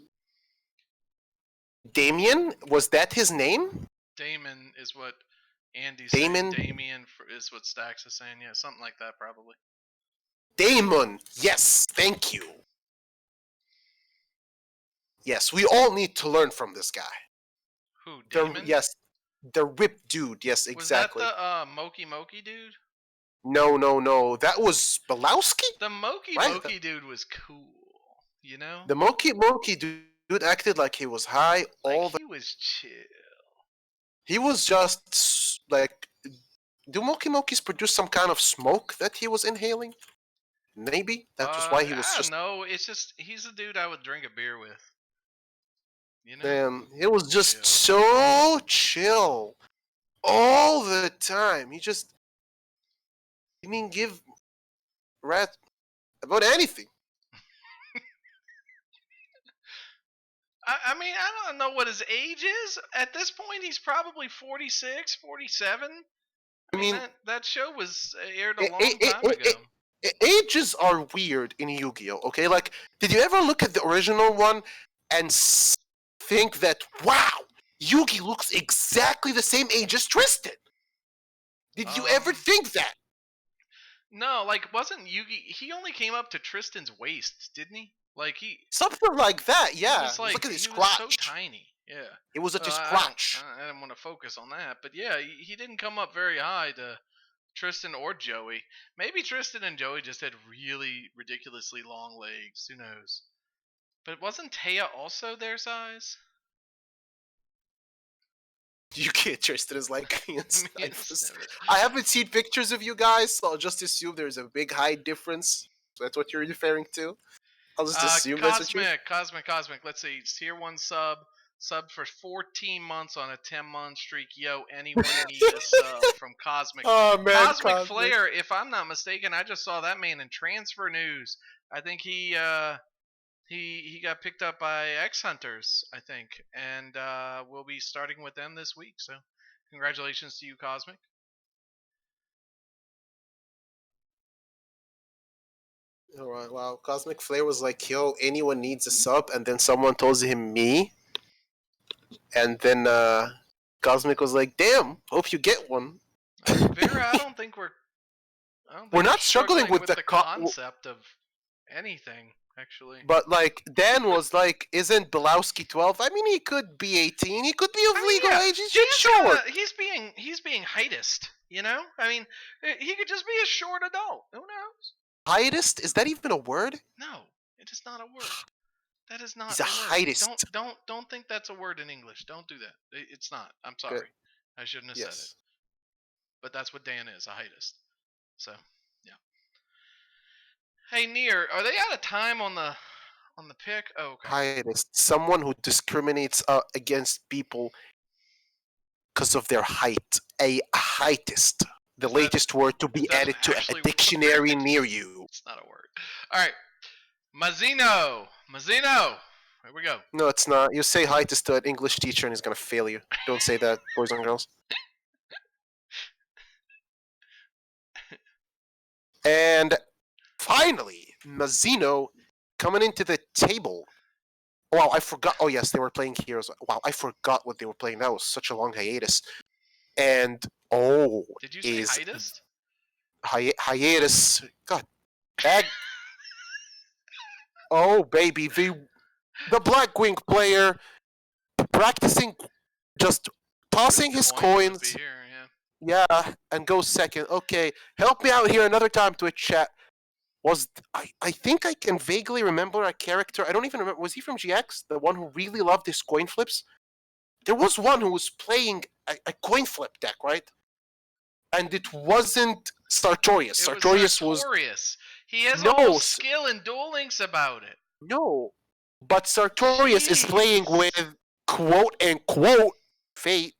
Speaker 4: Damien? Was that his name?
Speaker 5: Damon is what Andy's
Speaker 4: Damon?
Speaker 5: saying. Damien is what Stax is saying. Yeah, something like that probably.
Speaker 4: Damon. Yes, thank you. Yes, we all need to learn from this guy.
Speaker 5: Who? Damon?
Speaker 4: Yes, the ripped dude. Yes, exactly.
Speaker 5: Was that the Moki dude?
Speaker 4: No. That was Belowski?
Speaker 5: The Moki dude was cool. You know?
Speaker 4: The Moki dude acted like he was high all the.
Speaker 5: He was chill.
Speaker 4: He was just like. Do Mokis produce some kind of smoke that he was inhaling? Maybe that was why he was just.
Speaker 5: No, it's just he's a dude I would drink a beer with. You know?
Speaker 4: Damn, it was just so chill all the time. He just didn't give rat about anything.
Speaker 5: I mean, I don't know what his age is. At this point, he's probably 46, 47. I mean, that show was aired a long time ago.
Speaker 4: Ages are weird in Yu-Gi-Oh! Okay, like, did you ever look at the original one and think that, wow, Yugi looks exactly the same age as Tristan? Did you ever think that?
Speaker 5: No, like, wasn't Yugi... He only came up to Tristan's waist, didn't he? Like, he...
Speaker 4: Something like that, yeah.
Speaker 5: Like,
Speaker 4: look at his
Speaker 5: he
Speaker 4: crotch.
Speaker 5: was so tiny, yeah.
Speaker 4: It was at his crotch.
Speaker 5: I didn't want to focus on that, but yeah, he didn't come up very high to Tristan or Joey. Maybe Tristan and Joey just had really ridiculously long legs. Who knows? But wasn't Taya also their size?
Speaker 4: You get Tristan is like I haven't seen pictures of you guys, so I'll just assume there's a big height difference. That's what you're referring to. I'll just assume that's what you're...
Speaker 5: Cosmic. Let's see. Tier 1 subbed for 14 months on a 10-month streak. Yo, anyone need a sub from Cosmic?
Speaker 4: Oh man,
Speaker 5: Cosmic Flare. If I'm not mistaken, I just saw that man in transfer news. I think he got picked up by X Hunters, I think, and we'll be starting with them this week. So, congratulations to you, Cosmic.
Speaker 4: Alright, wow. Cosmic Flare was like, yo, anyone needs a sub, and then someone tells him me. And then Cosmic was like, "Damn, hope you get one."
Speaker 5: Vera, I don't think we're
Speaker 4: We're not struggling with
Speaker 5: the
Speaker 4: the
Speaker 5: concept of anything, actually.
Speaker 4: But like Dan was like, "Isn't Belowski 12? I mean, he could be 18. He could be of legal age. He's just short."
Speaker 5: He's being heightist, you know? I mean, he could just be a short adult. Who knows?
Speaker 4: Heightist? Is that even a word?
Speaker 5: No, it is not a word. That is not
Speaker 4: He's a
Speaker 5: word.
Speaker 4: heightist.
Speaker 5: Don't think that's a word in English. Don't do that. It's not. I'm sorry.
Speaker 4: Good.
Speaker 5: I shouldn't have said it.
Speaker 4: Yes.
Speaker 5: But that's what Dan is, a heightist. So, yeah. Hey, Near, are they out of time on the pick? Oh, okay.
Speaker 4: Heightist. Someone who discriminates against people because of their height. A heightist. The latest word to be added to a dictionary near you.
Speaker 5: It's not a word. All right. Mazzino. Here we go.
Speaker 4: No, it's not. You say heightist to an English teacher and he's going to fail you. Don't say that, boys and girls. And finally, Mazzino coming into the table. Wow, I forgot. Oh, yes, they were playing Heroes. Wow, I forgot what they were playing. That was such a long hiatus. And,
Speaker 5: did you say heightist?
Speaker 4: Hiatus. God. Oh, baby. The Black Wing player practicing, just tossing his coins.
Speaker 5: Here, yeah.
Speaker 4: Yeah, and goes second. Okay, help me out here another time, Twitch chat. I think I can vaguely remember a character. I don't even remember. Was he from GX? The one who really loved his coin flips? There was one who was playing a coin flip deck, right? And it wasn't Sartorius. Sartorius was...
Speaker 5: He has a whole skill in Duel Links about it.
Speaker 4: No. But Sartorius is playing with quote-unquote Fate.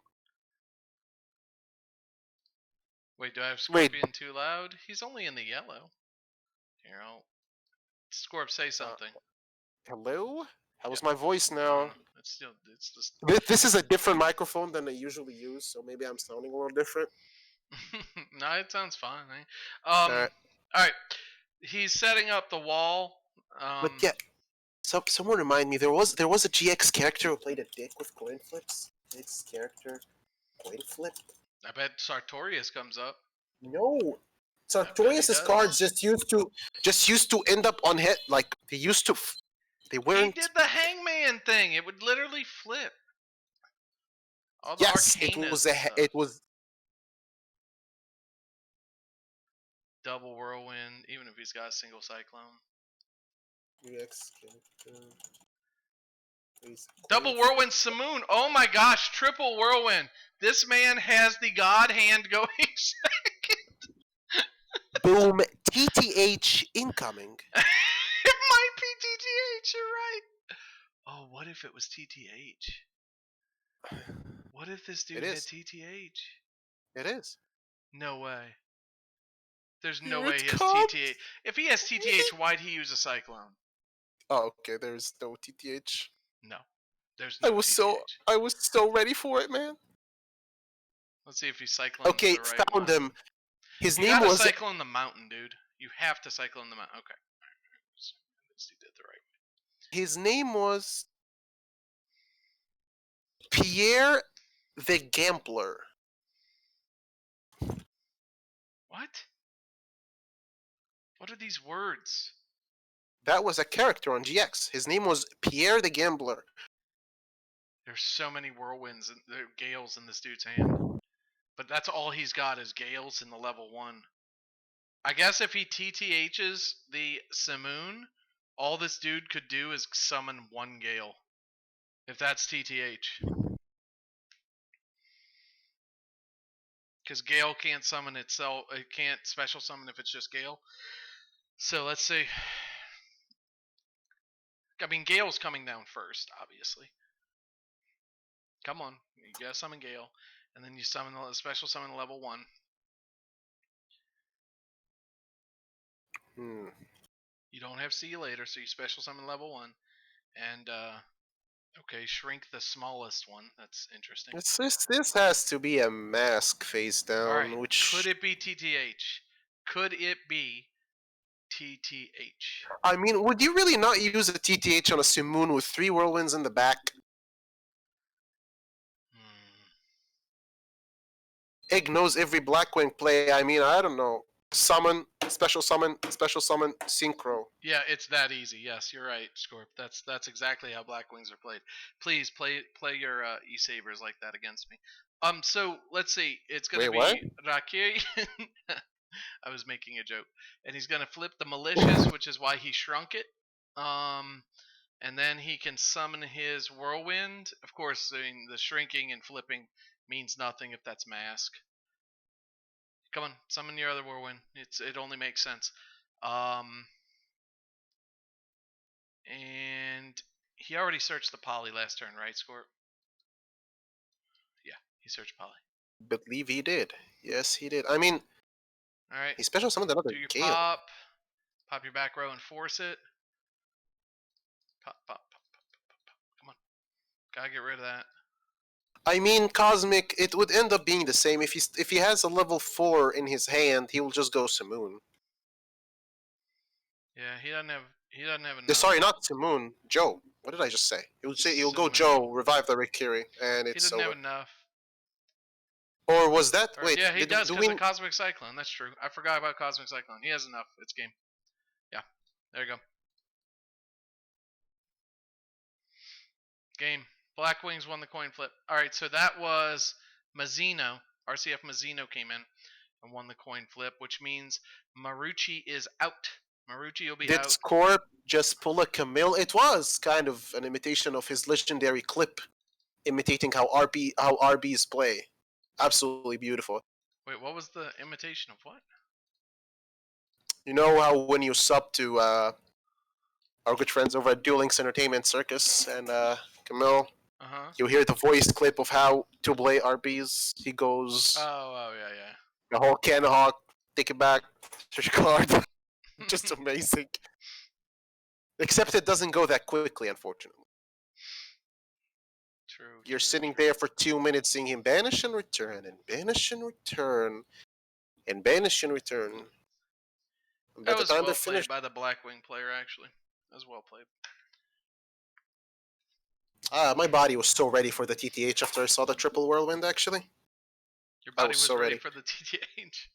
Speaker 5: Wait, do I have Skorpian too loud? He's only in the yellow. Here, I'll... Scorp, say something.
Speaker 4: Hello? How's my voice now?
Speaker 5: It's just...
Speaker 4: This is a different microphone than I usually use, so maybe I'm sounding a little different.
Speaker 5: No, it sounds fine.
Speaker 4: Alright.
Speaker 5: Alright. He's setting up the wall.
Speaker 4: But yeah, someone remind me, there was a GX character who played a dick with coin flips. This character coin flipped.
Speaker 5: I bet Sartorius comes up.
Speaker 4: No, Sartorius's cards just used to end up on hit. Like they weren't.
Speaker 5: He did the Hangman thing. It would literally flip. All the
Speaker 4: Yes, it was.
Speaker 5: Double whirlwind, even if he's got a single cyclone.
Speaker 4: GX character.
Speaker 5: Double whirlwind Simoon. Oh my gosh, triple whirlwind. This man has the god hand going second.
Speaker 4: Boom. TTH incoming.
Speaker 5: It might be TTH, you're right. Oh, what if it was TTH? What if this dude had TTH?
Speaker 4: It is.
Speaker 5: No way. There's no way he has TTH. If he has TTH, why'd he use a cyclone?
Speaker 4: Oh, okay. There's no TTH.
Speaker 5: No. There's no TTH.
Speaker 4: I was so ready for it, man.
Speaker 5: Let's see if he cyclones
Speaker 4: okay,
Speaker 5: the right
Speaker 4: found
Speaker 5: one.
Speaker 4: him. His
Speaker 5: you
Speaker 4: name was...
Speaker 5: cyclone the mountain, dude. You have to cyclone the mountain. Okay. He did the right way.
Speaker 4: His name was Pierre the Gambler.
Speaker 5: What? What are these words?
Speaker 4: That was a character on GX. His name was Pierre the Gambler.
Speaker 5: There's so many whirlwinds and gales in this dude's hand. But that's all he's got is gales in the level 1. I guess if he TTHs the Simoon, all this dude could do is summon 1 gale. If that's TTH. Because Gale can't summon itself. It can't special summon if it's just Gale. So let's see. I mean, Gale's coming down first, obviously. Come on. You gotta summon Gale. And then you summon the special summon level 1. You don't have See You Later, so you special summon level 1. And, okay, shrink the smallest one. That's interesting.
Speaker 4: This has to be a mask face down.
Speaker 5: Right.
Speaker 4: Which...
Speaker 5: Could it be TTH? Could it be TTH?
Speaker 4: I mean, would you really not use a TTH on a Simoon with 3 whirlwinds in the back? Egg knows every Blackwing play. I mean, I don't know. Summon, special summon, synchro.
Speaker 5: Yeah, it's that easy. Yes, you're right, Scorp. That's exactly how Black Wings are played. Please play your E-Sabers like that against me. So let's see. It's gonna
Speaker 4: Wait, what?
Speaker 5: be Rakiri. I was making a joke, and he's gonna flip the malicious, which is why he shrunk it. And then he can summon his whirlwind. Of course, I mean, the shrinking and flipping means nothing if that's mask. Come on, summon your other whirlwind. It only makes sense. And he already searched the poly last turn, right, Scorp? Yeah, he searched poly.
Speaker 4: Believe he did. Yes, he did. I mean,
Speaker 5: All right.
Speaker 4: he special summoned another
Speaker 5: Do your
Speaker 4: Gale.
Speaker 5: pop your back row and force it. Pop. Come on, gotta get rid of that.
Speaker 4: I mean, Cosmic, it would end up being the same. If he has a level 4 in his hand, he will just go Simoon.
Speaker 5: Yeah, he doesn't have enough.
Speaker 4: Sorry, not Simoon. Joe. What did I just say? He'll go
Speaker 5: Simoon.
Speaker 4: Joe, revive the Rikiri, and
Speaker 5: He
Speaker 4: it's
Speaker 5: doesn't have
Speaker 4: over.
Speaker 5: enough.
Speaker 4: Or was that?
Speaker 5: Or,
Speaker 4: Wait,
Speaker 5: yeah, he does because
Speaker 4: we...
Speaker 5: of Cosmic Cyclone. That's true. I forgot about Cosmic Cyclone. He has enough. It's game. Yeah, there you go. Game. Black Wings won the coin flip. All right, so that was Mazzino. RCF Mazzino came in and won the coin flip, which means Marucci is out. Marucci will be
Speaker 4: Did
Speaker 5: out.
Speaker 4: Scorp just pull a Camille? It was kind of an imitation of his legendary clip, imitating how RBs play. Absolutely beautiful.
Speaker 5: Wait, what was the imitation of what?
Speaker 4: You know how when you sub to our good friends over at Duel Links Entertainment Circus and Camille, you hear the voice clip of how to play RBs. He goes,
Speaker 5: Oh, yeah.
Speaker 4: the whole Cannon Hawk, take it back, search card. Just amazing. Except it doesn't go that quickly, unfortunately.
Speaker 5: True.
Speaker 4: You're sitting there for 2 minutes seeing him banish and return, and banish and return, and banish and return. And by
Speaker 5: That
Speaker 4: the
Speaker 5: was
Speaker 4: time
Speaker 5: well
Speaker 4: they're
Speaker 5: played
Speaker 4: finished,
Speaker 5: by the Blackwing player, actually. That was well played.
Speaker 4: my body was so ready for the TTH after I saw the triple whirlwind, actually.
Speaker 5: Your body
Speaker 4: was
Speaker 5: was
Speaker 4: so
Speaker 5: ready
Speaker 4: ready.
Speaker 5: for the TTH.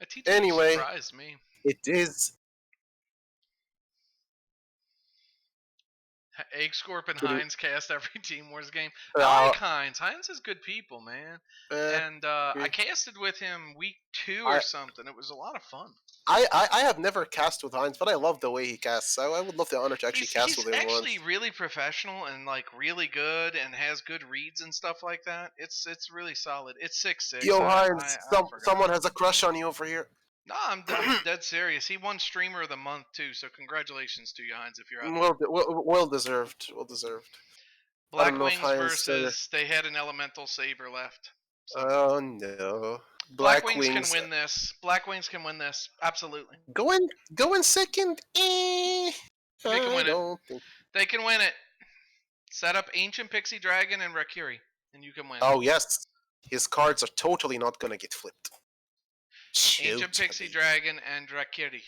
Speaker 5: A TTH
Speaker 4: Anyway,
Speaker 5: surprised me.
Speaker 4: it is.
Speaker 5: Egg Scorp and Heinz cast every Team Wars game.
Speaker 4: Uh,
Speaker 5: I like Heinz. Heinz is good people, man. And
Speaker 4: agree.
Speaker 5: I casted with him week 2 or something. It was a lot of fun.
Speaker 4: I have never cast with Heinz, but I love the way he casts. I would love the honor to actually cast with him
Speaker 5: He's actually
Speaker 4: once.
Speaker 5: really professional and like really good and has good reads and stuff like that. It's really solid. It's 6'6".
Speaker 4: Yo, Heinz,
Speaker 5: I
Speaker 4: someone has a crush on you over here.
Speaker 5: No, I'm dead serious. He won Streamer of the Month too, so congratulations to you, Heinz, if you're out there.
Speaker 4: Well deserved. Well deserved.
Speaker 5: Black Wings versus they had an Elemental Saber left. So.
Speaker 4: Oh no.
Speaker 5: Black Wings can win this. Black Wings can win this. Absolutely.
Speaker 4: Go in second. They
Speaker 5: can win it. They can win it. Set up Ancient Pixie Dragon and Rakiri, and you can win.
Speaker 4: Oh yes. His cards are totally not gonna get flipped.
Speaker 5: Ancient Pixie Dragon and Rakiri.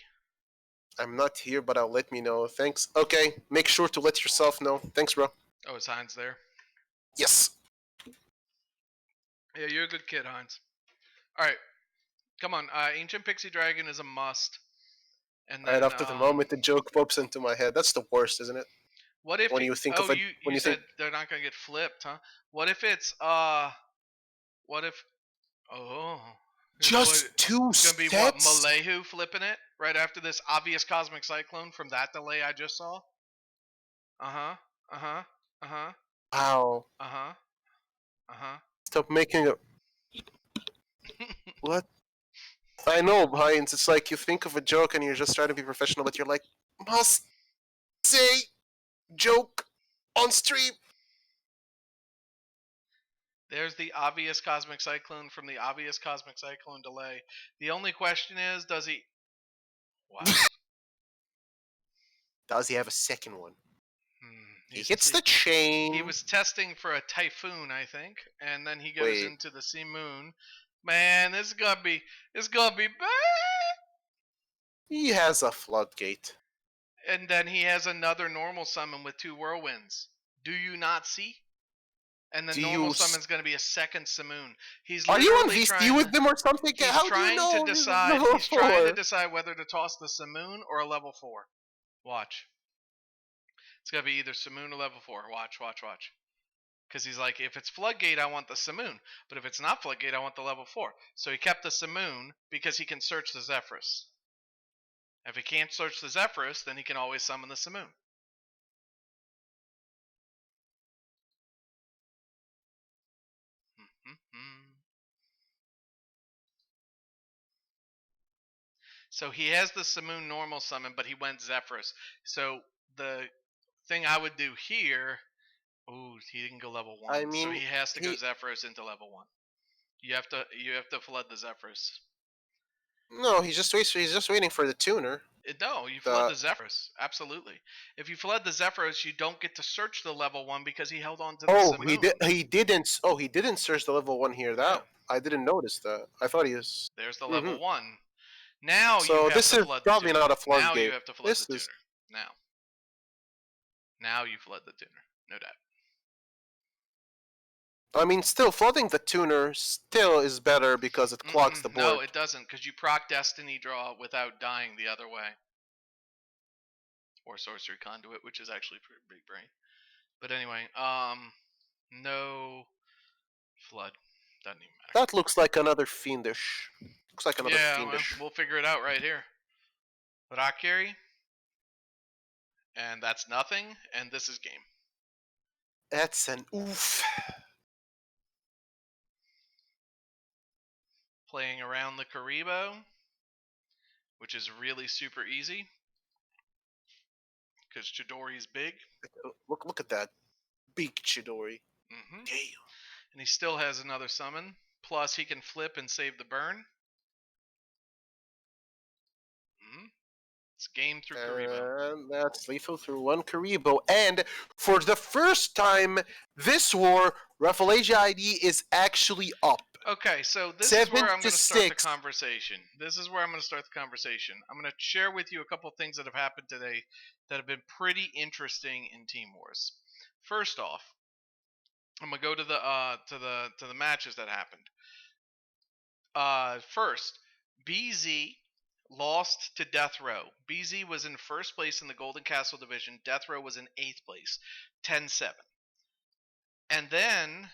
Speaker 4: I'm not here, but I'll let me know. Thanks. Okay, make sure to let yourself know. Thanks, bro.
Speaker 5: Oh, is Heinz there?
Speaker 4: Yes.
Speaker 5: Yeah, you're a good kid, Heinz. All right, come on. Ancient Pixie Dragon is a must. And then,
Speaker 4: right after the moment the joke pops into my head. That's the worst, isn't it?
Speaker 5: What if
Speaker 4: when you think of it?
Speaker 5: You said they're not gonna get flipped, huh? What if it's What if? Oh.
Speaker 4: Just 2 steps?
Speaker 5: It's gonna be what, Malehu flipping it right after this obvious Cosmic Cyclone from that delay I just saw?
Speaker 4: Wow.
Speaker 5: Uh-huh.
Speaker 4: Stop making it. What? I know, Heinz. It's like you think of a joke and you're just trying to be professional, but you're like, must say joke on stream.
Speaker 5: There's the obvious Cosmic Cyclone from the obvious Cosmic Cyclone delay. The only question is, does he... Wow.
Speaker 4: Does he have a second one? He hits the chain.
Speaker 5: He was testing for a Typhoon, I think, and then he goes into the Sea Moon. Man, this is gonna be bad.
Speaker 4: He has a floodgate.
Speaker 5: And then he has another normal summon with 2 whirlwinds. Do you not see? And the
Speaker 4: Do
Speaker 5: normal
Speaker 4: you
Speaker 5: summon's going to be a second Simoon. He's
Speaker 4: Are you on
Speaker 5: literally
Speaker 4: VC
Speaker 5: trying
Speaker 4: with
Speaker 5: to,
Speaker 4: them or something?
Speaker 5: he's
Speaker 4: How do you
Speaker 5: trying
Speaker 4: know
Speaker 5: to
Speaker 4: he's
Speaker 5: decide.
Speaker 4: level
Speaker 5: He's trying to
Speaker 4: 4?
Speaker 5: decide whether to toss the Simoon or a level 4. Watch. It's got to be either Simoon or level 4. Watch. Because he's like, if it's Floodgate, I want the Simoon. But if it's not Floodgate, I want the level 4. So he kept the Simoon because he can search the Zephyrus. If he can't search the Zephyrus, then he can always summon the Simoon. So he has the Simoon normal summon, but he went Zephyrus. So the thing I would do here, ooh, he didn't go level 1.
Speaker 4: I mean,
Speaker 5: so he has to go
Speaker 4: he
Speaker 5: Zephyrus into level 1. You have to flood the Zephyrus.
Speaker 4: no, he's just waiting for the tuner.
Speaker 5: No, you flood the Zephyrus. Absolutely. If you flood the Zephyrus, you don't get to search the level 1 because he held on to the Simoon.
Speaker 4: He didn't search the level 1 here. That I didn't notice that. I thought he was.
Speaker 5: There's the level 1. Now
Speaker 4: So
Speaker 5: you have
Speaker 4: this
Speaker 5: to
Speaker 4: is
Speaker 5: flood
Speaker 4: probably
Speaker 5: the tuner.
Speaker 4: not a flood
Speaker 5: Now
Speaker 4: gate.
Speaker 5: you have to flood
Speaker 4: This
Speaker 5: the
Speaker 4: is
Speaker 5: tuner. Now you flood the tuner. No doubt.
Speaker 4: I mean, still flooding the tuner still is better because it clogs the board.
Speaker 5: No, it doesn't, because you proc Destiny Draw without dying the other way. Or Sorcery Conduit, which is actually pretty big brain. But anyway, no flood. Doesn't even matter.
Speaker 4: That looks like another fiendish. Looks like another fiendish.
Speaker 5: Well, we'll figure it out right here. Rock carry. And that's nothing, and this is game.
Speaker 4: That's an oof.
Speaker 5: Playing around the Karibo, which is really super easy. Because Chidori's big.
Speaker 4: Look at that. Big Chidori.
Speaker 5: Mm-hmm.
Speaker 4: Damn.
Speaker 5: And he still has another summon. Plus, he can flip and save the burn. Mm-hmm. It's game through Karibo.
Speaker 4: And that's lethal through one Karibo. And for the first time this war, RAFFLESIA ID is actually up.
Speaker 5: Okay, so this is where I'm going to start the
Speaker 4: 6.
Speaker 5: conversation. I'm going to share with you a couple of things that have happened today that have been pretty interesting in Team Wars. First off, I'm going to go to the matches that happened. First, BZ lost to Death Row. BZ was in first place in the Golden Castle division. Death Row was in 8th place, 10-7. And then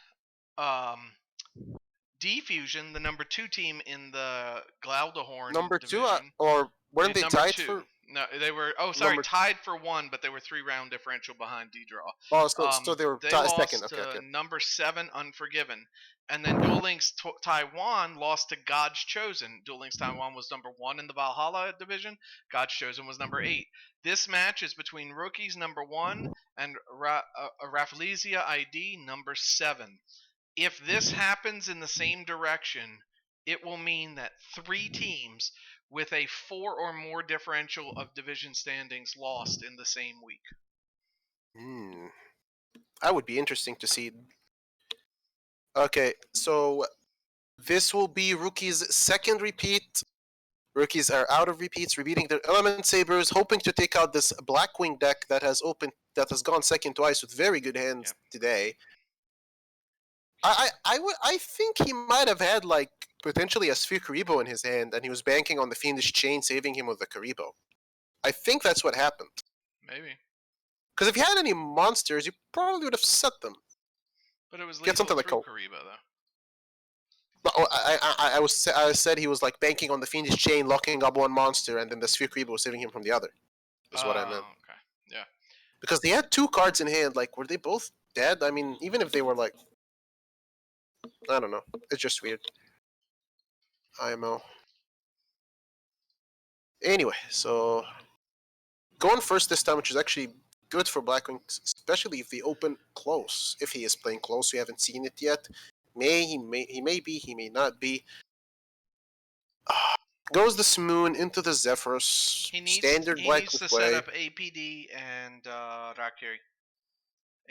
Speaker 5: D-Fusion, the number 2 team in the Glaudahorn
Speaker 4: Number
Speaker 5: division.
Speaker 4: 2, or weren't they tied
Speaker 5: 2.
Speaker 4: for?
Speaker 5: No, they were. Oh, sorry, tied for 1, but they were 3-round differential behind D-Draw.
Speaker 4: Oh, so they were second.
Speaker 5: Lost
Speaker 4: Okay.
Speaker 5: number 7, Unforgiven, and then Duel Links Taiwan lost to God's Chosen. Duel Links Taiwan was number 1 in the Valhalla division. God's Chosen was number 8. This match is between rookies number 1 and RAFFLESIA ID number 7. If this happens in the same direction, it will mean that 3 teams with a 4 or more differential of division standings lost in the same week.
Speaker 4: That would be interesting to see. Okay, so this will be Rookie's second repeat. Rookies are out of repeats, repeating their Element Sabers, hoping to take out this Blackwing deck that has gone second twice with very good hands today. I think he might have had like potentially a Sphere Karibo in his hand, and he was banking on the Fiendish Chain, saving him with the Karibo. I think that's what happened.
Speaker 5: Maybe.
Speaker 4: Because if you had any monsters, you probably would have set them.
Speaker 5: But it was
Speaker 4: Get something like
Speaker 5: Karibo, though.
Speaker 4: No, I said he was like banking on the Fiendish Chain, locking up one monster, and then the Sphere Karibo was saving him from the other. Is what I meant.
Speaker 5: Okay. Yeah.
Speaker 4: Because they had 2 cards in hand. Like, were they both dead? I mean, even if they were like, I don't know. It's just weird. IMO. Anyway, so going first this time, which is actually good for Blackwing, especially if they open close. If he is playing close, we haven't seen it yet. He may be, he may not be. Goes the Simoon into the Zephyrus.
Speaker 5: He needs to set up APD and Rock Carry.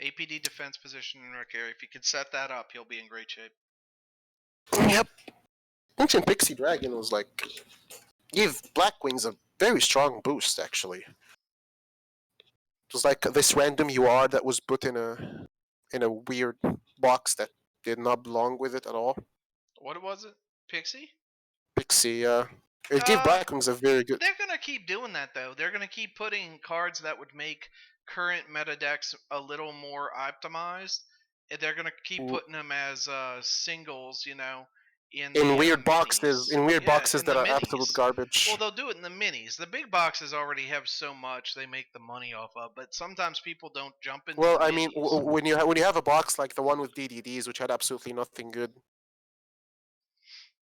Speaker 5: APD defense position and Rock Carry. If he can set that up, he'll be in great shape.
Speaker 4: Yep. Ancient Pixie Dragon was like, gave Blackwings a very strong boost, actually. It was like this random UR that was put in a in a weird box that did not belong with it at all.
Speaker 5: What was it? Pixie?
Speaker 4: Pixie, it gave
Speaker 5: Uh,
Speaker 4: Blackwings a very good.
Speaker 5: They're gonna keep doing that though. They're gonna keep putting cards that would make current meta decks a little more optimized. And they're gonna keep putting them as singles, you know, in
Speaker 4: In
Speaker 5: the
Speaker 4: weird boxes,
Speaker 5: minis.
Speaker 4: in weird
Speaker 5: Yeah,
Speaker 4: boxes
Speaker 5: in
Speaker 4: that
Speaker 5: the
Speaker 4: are absolute
Speaker 5: minis.
Speaker 4: garbage.
Speaker 5: Well, they'll do it in the minis. The big boxes already have so much they make the money off of, but sometimes people don't jump into
Speaker 4: Well,
Speaker 5: the
Speaker 4: I mean,
Speaker 5: minis.
Speaker 4: when you have a box like the one with DDDs, which had absolutely nothing good.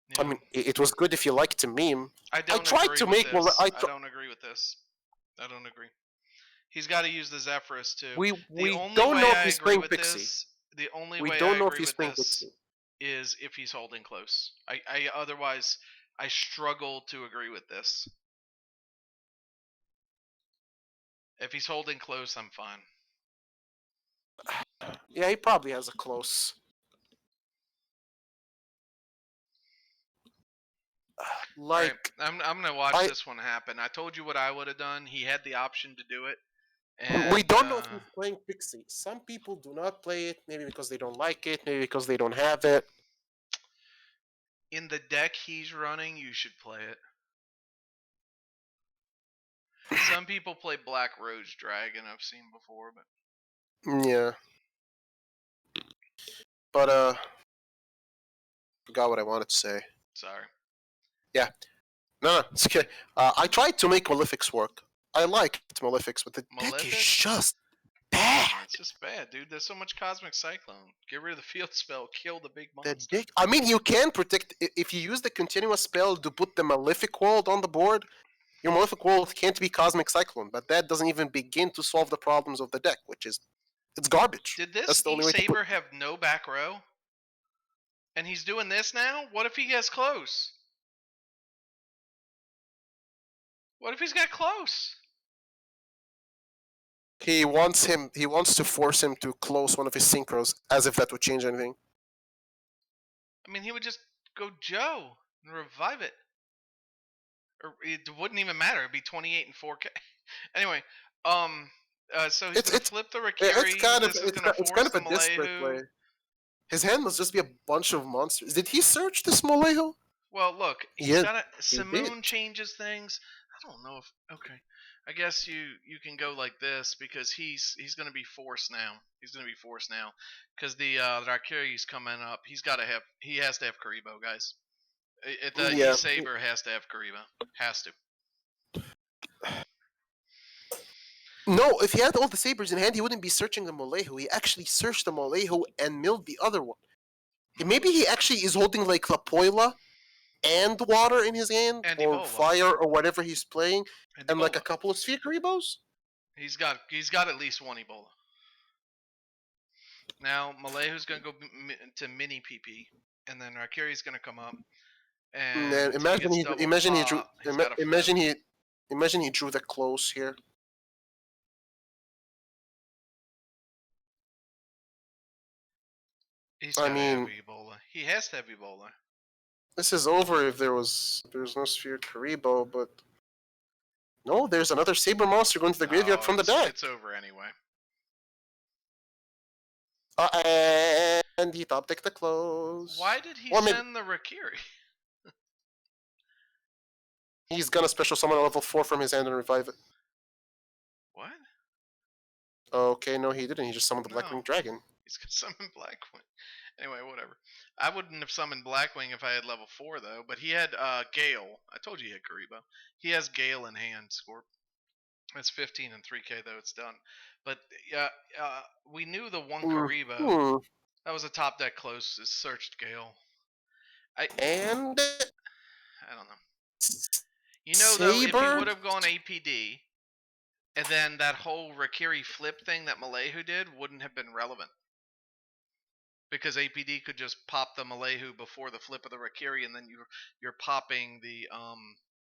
Speaker 5: Yeah.
Speaker 4: I mean, it was good if you liked to meme.
Speaker 5: I don't
Speaker 4: tried
Speaker 5: agree
Speaker 4: to
Speaker 5: with
Speaker 4: make. Well,
Speaker 5: this. I don't agree with this. I don't agree. He's got to use the Zephyrus too.
Speaker 4: We
Speaker 5: The only
Speaker 4: don't
Speaker 5: way
Speaker 4: know if
Speaker 5: I
Speaker 4: he's
Speaker 5: agree
Speaker 4: playing
Speaker 5: with
Speaker 4: Pixie.
Speaker 5: this, the only
Speaker 4: We
Speaker 5: way
Speaker 4: don't
Speaker 5: I
Speaker 4: know if
Speaker 5: agree
Speaker 4: he's
Speaker 5: with
Speaker 4: playing
Speaker 5: this
Speaker 4: Pixie.
Speaker 5: is if he's holding close. I otherwise I struggle to agree with this. If he's holding close, I'm fine.
Speaker 4: Yeah, he probably has a close. Like,
Speaker 5: right. I'm gonna watch this one happen. I told you what I would have done. He had the option to do it. And,
Speaker 4: we don't know if he's playing Pixie. Some people do not play it, maybe because they don't like it, maybe because they don't have it.
Speaker 5: In the deck he's running, you should play it. Some people play Black Rose Dragon, I've seen before, but
Speaker 4: Yeah. But forgot what I wanted to say.
Speaker 5: sorry.
Speaker 4: Yeah. No, it's okay. I tried to make Malefics work. I liked Malefics, but the deck is
Speaker 5: Malefics?
Speaker 4: just bad.
Speaker 5: It's just bad, dude. There's so much Cosmic Cyclone. Get rid of the field spell, kill the big
Speaker 4: The
Speaker 5: monster.
Speaker 4: deck. I mean, you can protect if you use the continuous spell to put the Malefic World on the board. Your Malefic World can't be Cosmic Cyclone, but that doesn't even begin to solve the problems of the deck, which is it's garbage.
Speaker 5: Did this
Speaker 4: That's the only way to
Speaker 5: E-Saber
Speaker 4: put.
Speaker 5: have no back row? And he's doing this now? What if he gets close? What if he's got close?
Speaker 4: He wants to force him to close one of his synchros, as if that would change anything.
Speaker 5: I mean, he would just go Joe and revive it. Or it wouldn't even matter. It'd be 28 and 4K. Anyway, so he's gonna flip the Rakiri.
Speaker 4: It's kind of a desperate play. His hand must just be a bunch of monsters. Did he search this Malehu?
Speaker 5: Well, look, he's got Simoon changes things. I don't know if okay. I guess you can go like this because he's gonna be forced now. He's gonna be forced now because the Rakiri's coming up. He has to have Karibo, guys. E-Saber has to have Karibo. Has to.
Speaker 4: No, if he had all the sabers in hand, he wouldn't be searching the Malehu. He actually searched the Malehu and milled the other one. Maybe he actually is holding like the Poila and water in his hand,
Speaker 5: and
Speaker 4: or
Speaker 5: Ebola.
Speaker 4: fire, or whatever he's playing, and like
Speaker 5: Ebola.
Speaker 4: a couple of Sphere Karibos.
Speaker 5: He's got at least one Ebola. Now Malehu's gonna go to mini PP, and then Rakiri's gonna come up. And
Speaker 4: then imagine he drew the close here.
Speaker 5: He's got to have Ebola. He has to have Ebola.
Speaker 4: This is over if there's no Sphere Karibo, but no, there's another Saber monster going to the graveyard from the deck.
Speaker 5: It's over anyway.
Speaker 4: And he top decked the close.
Speaker 5: Why did he send the Rakiri?
Speaker 4: He's gonna special summon a level 4 from his hand and revive it.
Speaker 5: What?
Speaker 4: Okay, no, he didn't. He just summoned the Blackwing Dragon.
Speaker 5: He's gonna summon Blackwing. Anyway, whatever. I wouldn't have summoned Blackwing if I had level 4 though. But he had Gale. I told you he had Karibo. He has Gale in hand. Scorp. It's 15 and 3K though. It's done. But we knew the one Karibo. That was a top deck close. It searched Gale. I don't know. You know though, if he would have gone APD, and then that whole Rakiri flip thing that Malehu did wouldn't have been relevant. Because APD could just pop the Malehu before the flip of the Rakiri, and then you're popping the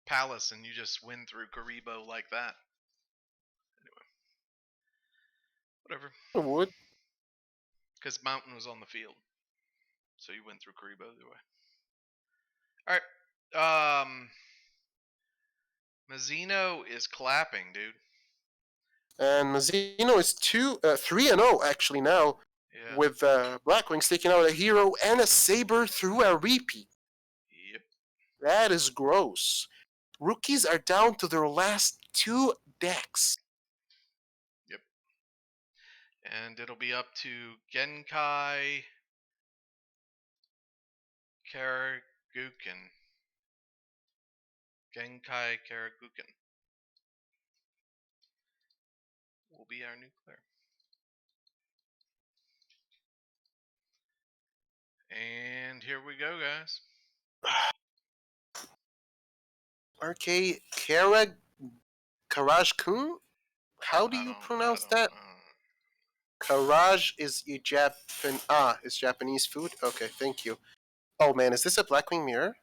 Speaker 5: Palace, and you just win through Karibo like that. Anyway, whatever.
Speaker 4: It would.
Speaker 5: Because Mountain was on the field, so you went through Karibo either way. All right. Mazzino is clapping, dude.
Speaker 4: And Mazzino is 3-0 actually now.
Speaker 5: Yeah.
Speaker 4: with Blackwings taking out a hero and a saber through a repeat.
Speaker 5: Yep.
Speaker 4: That is gross. Rookies are down to their last 2 decks.
Speaker 5: Yep. And it'll be up to Genkai Karaguken. Genkai Karaguken will be our new player. And here we go, guys.
Speaker 4: RK Karajkun? How do you pronounce that? Karaj is is Japanese food? Okay, thank you. Oh man, is this a Blackwing mirror?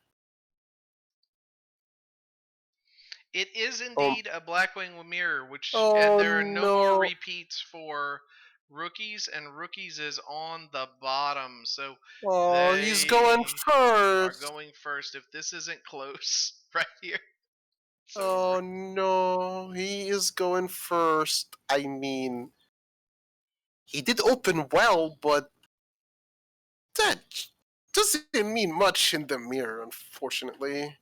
Speaker 5: It is indeed a Blackwing mirror,
Speaker 4: Oh
Speaker 5: and there are no more
Speaker 4: no.
Speaker 5: repeats for rookies, and rookies is on the bottom, so
Speaker 4: Oh, he's going
Speaker 5: are
Speaker 4: first.
Speaker 5: going first. If this isn't close right here, it's
Speaker 4: Oh
Speaker 5: over.
Speaker 4: no, he is going first. I mean, he did open well, but that doesn't mean much in the mirror, unfortunately.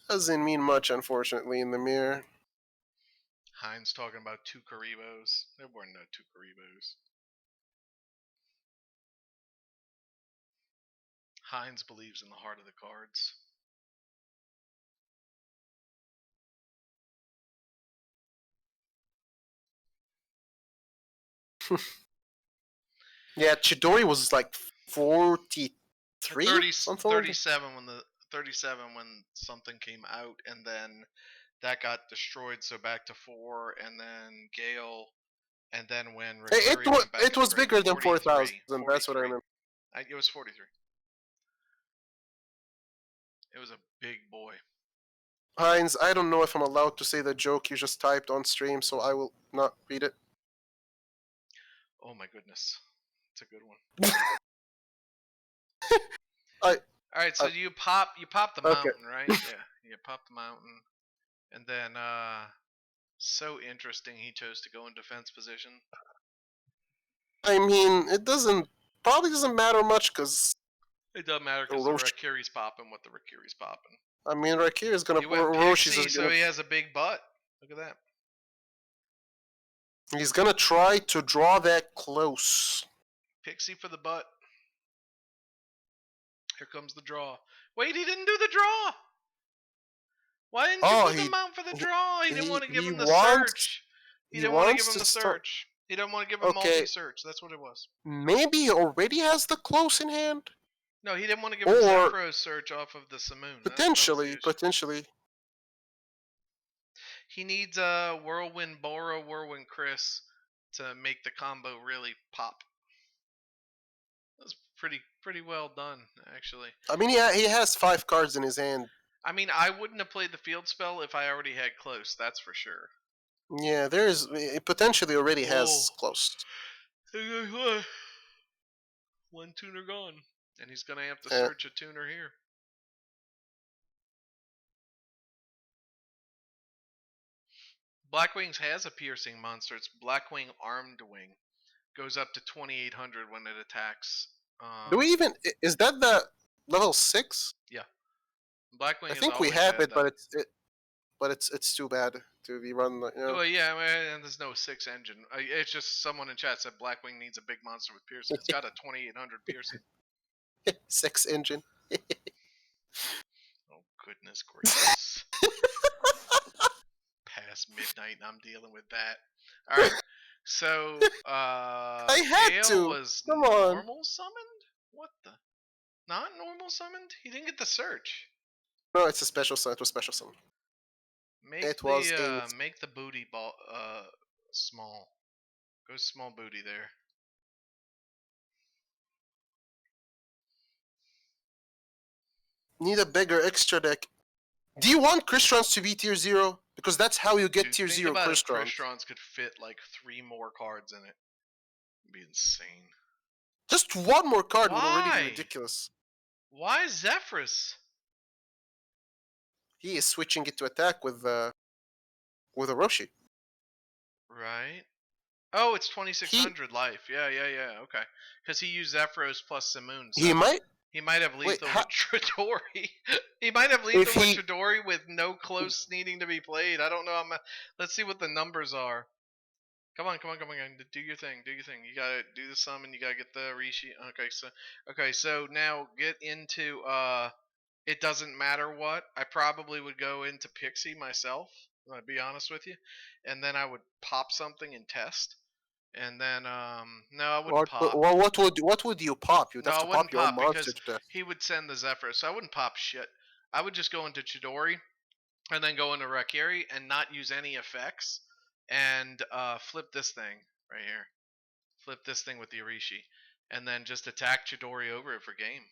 Speaker 4: Doesn't mean much, unfortunately, in the mirror.
Speaker 5: Heinz talking about 2 Karibos. There weren't no 2 Karibos. Heinz believes in the heart of the cards.
Speaker 4: Yeah, Chidori was like 43,
Speaker 5: 30,
Speaker 4: something like that.
Speaker 5: 37 when something came out, and then that got destroyed, so back to 4, and then Gale, and then when Rakiri went back
Speaker 4: It was
Speaker 5: into grade,
Speaker 4: bigger than
Speaker 5: 43,
Speaker 4: 4,000. That's what I
Speaker 5: 43.
Speaker 4: remember.
Speaker 5: It was 43. It was a big boy.
Speaker 4: Heinz, I don't know if I'm allowed to say the joke you just typed on stream, so I will not read it.
Speaker 5: Oh my goodness, it's a good one.
Speaker 4: I
Speaker 5: All right, so you pop the
Speaker 4: okay.
Speaker 5: mountain, right? Yeah, you pop the mountain, and then so interesting he chose to go in defense position.
Speaker 4: I mean, it probably doesn't matter much because
Speaker 5: It doesn't matter because the Rakiri's popping what the Rakiri's popping.
Speaker 4: I mean, Rakiri is gonna.
Speaker 5: He went
Speaker 4: Roshi's
Speaker 5: Pixie, so he has a big butt. Look at that.
Speaker 4: He's gonna try to draw that close.
Speaker 5: Pixie for the butt. Here comes the draw. Wait, he didn't do the draw. Why didn't you put him out for the draw? He didn't want to give him the search. He didn't want to give him the search. He didn't want to give him multi-search. That's what it was.
Speaker 4: Maybe he already has the close in hand.
Speaker 5: No, he didn't want to give him Zephyros search off of the Simoon.
Speaker 4: Potentially.
Speaker 5: He needs a Whirlwind Bora, Whirlwind Chris to make the combo really pop. That's pretty well done, actually.
Speaker 4: I mean, yeah, he has 5 cards in his hand.
Speaker 5: I mean, I wouldn't have played the field spell if I already had close. That's for sure.
Speaker 4: Yeah, it potentially already has close.
Speaker 5: One tuner gone, and he's gonna have to search a tuner here. Blackwings has a piercing monster. It's Blackwing Armed Wing. Goes up to 2,800 when it attacks.
Speaker 4: Is that the level 6?
Speaker 5: Yeah. Blackwing.
Speaker 4: I think we have it, but it's too bad to be run.
Speaker 5: Well, yeah, and there's no 6 engine. It's just someone in chat said Blackwing needs a big monster with piercing. It's got a 2,800 piercing.
Speaker 4: 6 engine.
Speaker 5: Oh goodness gracious! Past midnight, and I'm dealing with that. All right. So,
Speaker 4: I had
Speaker 5: Gale
Speaker 4: to.
Speaker 5: was
Speaker 4: Come on.
Speaker 5: normal summoned? What the? Not normal summoned? He didn't get the search.
Speaker 4: No, it's a special summon. It was special summon.
Speaker 5: Make the booty ball small. Go small booty there.
Speaker 4: Need a bigger extra deck. Do you want Cristrons to be tier 0? Because that's how you get tier 0 Cristrons.
Speaker 5: Cristrons could fit like 3 more cards in it. It'd be insane.
Speaker 4: Just 1 more card would already be ridiculous.
Speaker 5: Why Zephyros?
Speaker 4: He is switching it to attack with a Roshi.
Speaker 5: Right. Oh, it's 2600 life. Yeah. Okay. Because he used Zephyros plus Simoon, so
Speaker 4: He might
Speaker 5: he might have
Speaker 4: wait.
Speaker 5: lethal with Chidori. He might have
Speaker 4: If
Speaker 5: lethal with
Speaker 4: he
Speaker 5: Chidori with no close needing to be played. I don't know. Let's see what the numbers are. Come on. Do your thing. You gotta do the summon. You gotta get the Rishi. Okay, so now get into it doesn't matter what. I probably would go into Pixie myself. I'm gonna be honest with you, and then I would pop something and test. And then no, I wouldn't pop.
Speaker 4: well, what would you pop? You'd
Speaker 5: No,
Speaker 4: have
Speaker 5: I
Speaker 4: to
Speaker 5: wouldn't
Speaker 4: pop your own
Speaker 5: pop
Speaker 4: monster
Speaker 5: because
Speaker 4: to death.
Speaker 5: he would send the Zephyr, so I wouldn't pop shit. I would just go into Chidori and then go into Rakiri and not use any effects and flip this thing right here. Flip this thing with the Arishi, and then just attack Chidori over it for game.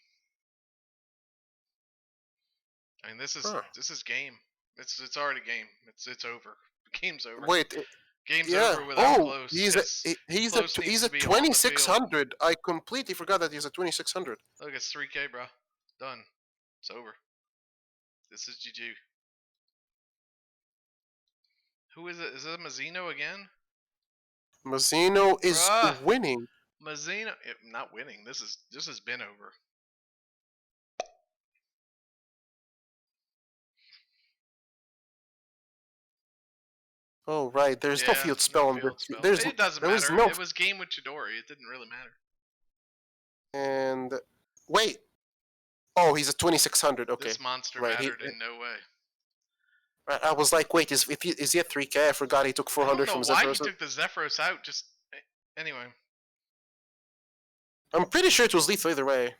Speaker 5: I mean, this is game. It's already game. It's over. Game's over.
Speaker 4: Wait,
Speaker 5: Game's
Speaker 4: yeah.
Speaker 5: over without
Speaker 4: Oh,
Speaker 5: close.
Speaker 4: he's
Speaker 5: Close
Speaker 4: a
Speaker 5: needs to be on the field.
Speaker 4: 2600. I completely forgot that he's a 2600.
Speaker 5: Look, it's 3K, bro. Done. It's over. This is GG. Who is it? Is it Mazzino again?
Speaker 4: Mazzino is
Speaker 5: Bruh.
Speaker 4: winning.
Speaker 5: Mazzino, not winning. This has been over.
Speaker 4: Oh right, there's no field spell on
Speaker 5: field
Speaker 4: this.
Speaker 5: spell.
Speaker 4: There's
Speaker 5: It doesn't
Speaker 4: there was
Speaker 5: matter.
Speaker 4: no
Speaker 5: It was game with Chidori. It didn't really matter.
Speaker 4: and wait. Oh, he's a 2600. Okay,
Speaker 5: This monster
Speaker 4: right.
Speaker 5: mattered in no way.
Speaker 4: I was like, wait, is he at 3K? I forgot he took 400
Speaker 5: I
Speaker 4: from
Speaker 5: don't know why
Speaker 4: Zephyros.
Speaker 5: he took the Zephyros out. Just anyway.
Speaker 4: I'm pretty sure it was lethal either way.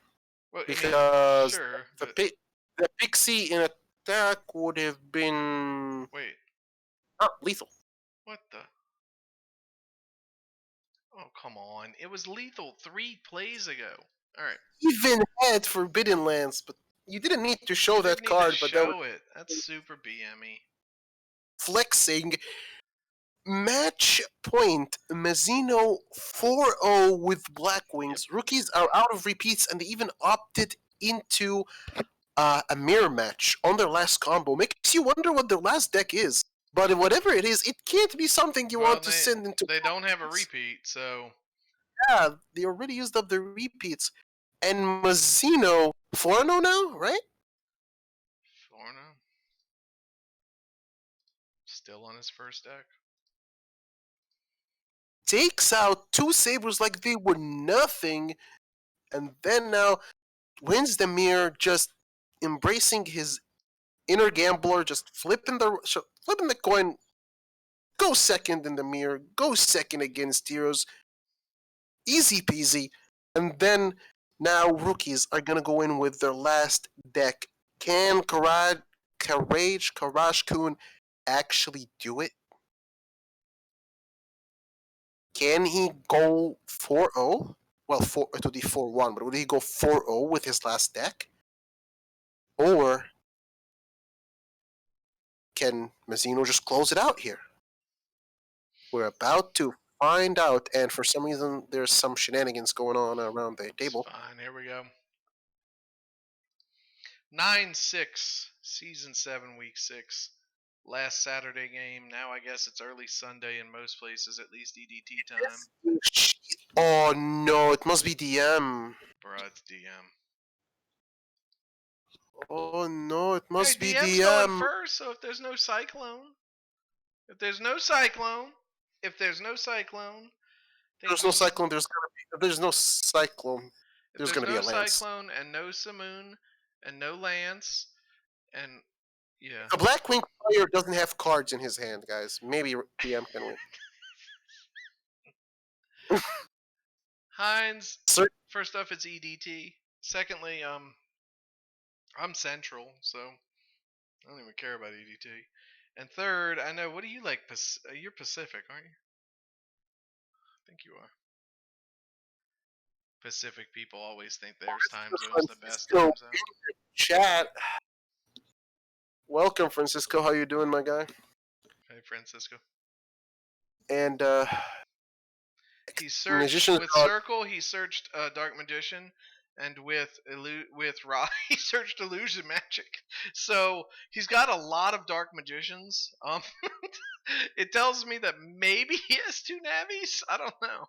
Speaker 5: Well,
Speaker 4: Because
Speaker 5: sure,
Speaker 4: the Pixie in attack would have been
Speaker 5: wait.
Speaker 4: lethal.
Speaker 5: What the? Oh, come on. It was lethal 3 plays ago. Alright.
Speaker 4: Even had Forbidden Lands, but you didn't need to show that card, but that was
Speaker 5: it. That's super BME.
Speaker 4: flexing. Match point, Mazzino 4-0 with Black Wings. Rookies are out of repeats, and they even opted into a mirror match on their last combo. Makes you wonder what their last deck is. But whatever it is, it can't be something you want to send into.
Speaker 5: They don't have a repeat, so.
Speaker 4: Yeah, they already used up the repeats. And Mazzino 4-0 now, right?
Speaker 5: 4-0. Still on his first deck.
Speaker 4: Takes out 2 Sabres like they were nothing, and then now wins the mirror, just embracing his inner gambler, just flipping the coin. Go second in the mirror, go second against heroes. Easy peasy. And then now rookies are gonna go in with their last deck. Can Karaj-Kun actually do it? Can he go 4-0? Well, it would be 4-1, but would he go 4-0 with his last deck? Or can Mazzino just close it out here? We're about to find out, and for some reason, there's some shenanigans going on around the table.
Speaker 5: Fine, here we go. 9-6, Season 7, Week 6. Last Saturday game. Now I guess it's early Sunday in most places, at least EDT time.
Speaker 4: Oh no, it must be DM.
Speaker 5: Bruh, it's DM.
Speaker 4: Oh no, it must be
Speaker 5: DM's
Speaker 4: DM.
Speaker 5: going first, so if there's no Cyclone. There's no Cyclone, there's no Cyclone, there's no Cyclone, there's
Speaker 4: gonna be a Lance.
Speaker 5: Cyclone and no Simoon and no Lance and yeah.
Speaker 4: The Blackwing player doesn't have cards in his hand, guys. Maybe DM can win.
Speaker 5: Hines, first off, it's EDT. Secondly, I'm Central, so I don't even care about EDT. And third, I know, what do you like? You're Pacific, aren't you? I think you are. Pacific people always think their time zone's the best time zone.
Speaker 4: Chat. Welcome, Francisco. How you doing, my guy?
Speaker 5: Hey, Francisco.
Speaker 4: And
Speaker 5: he searched with Circle. He searched Dark Magician, and with Ra, he searched illusion magic. So he's got a lot of dark magicians. It tells me that maybe he has 2 navies. I don't know.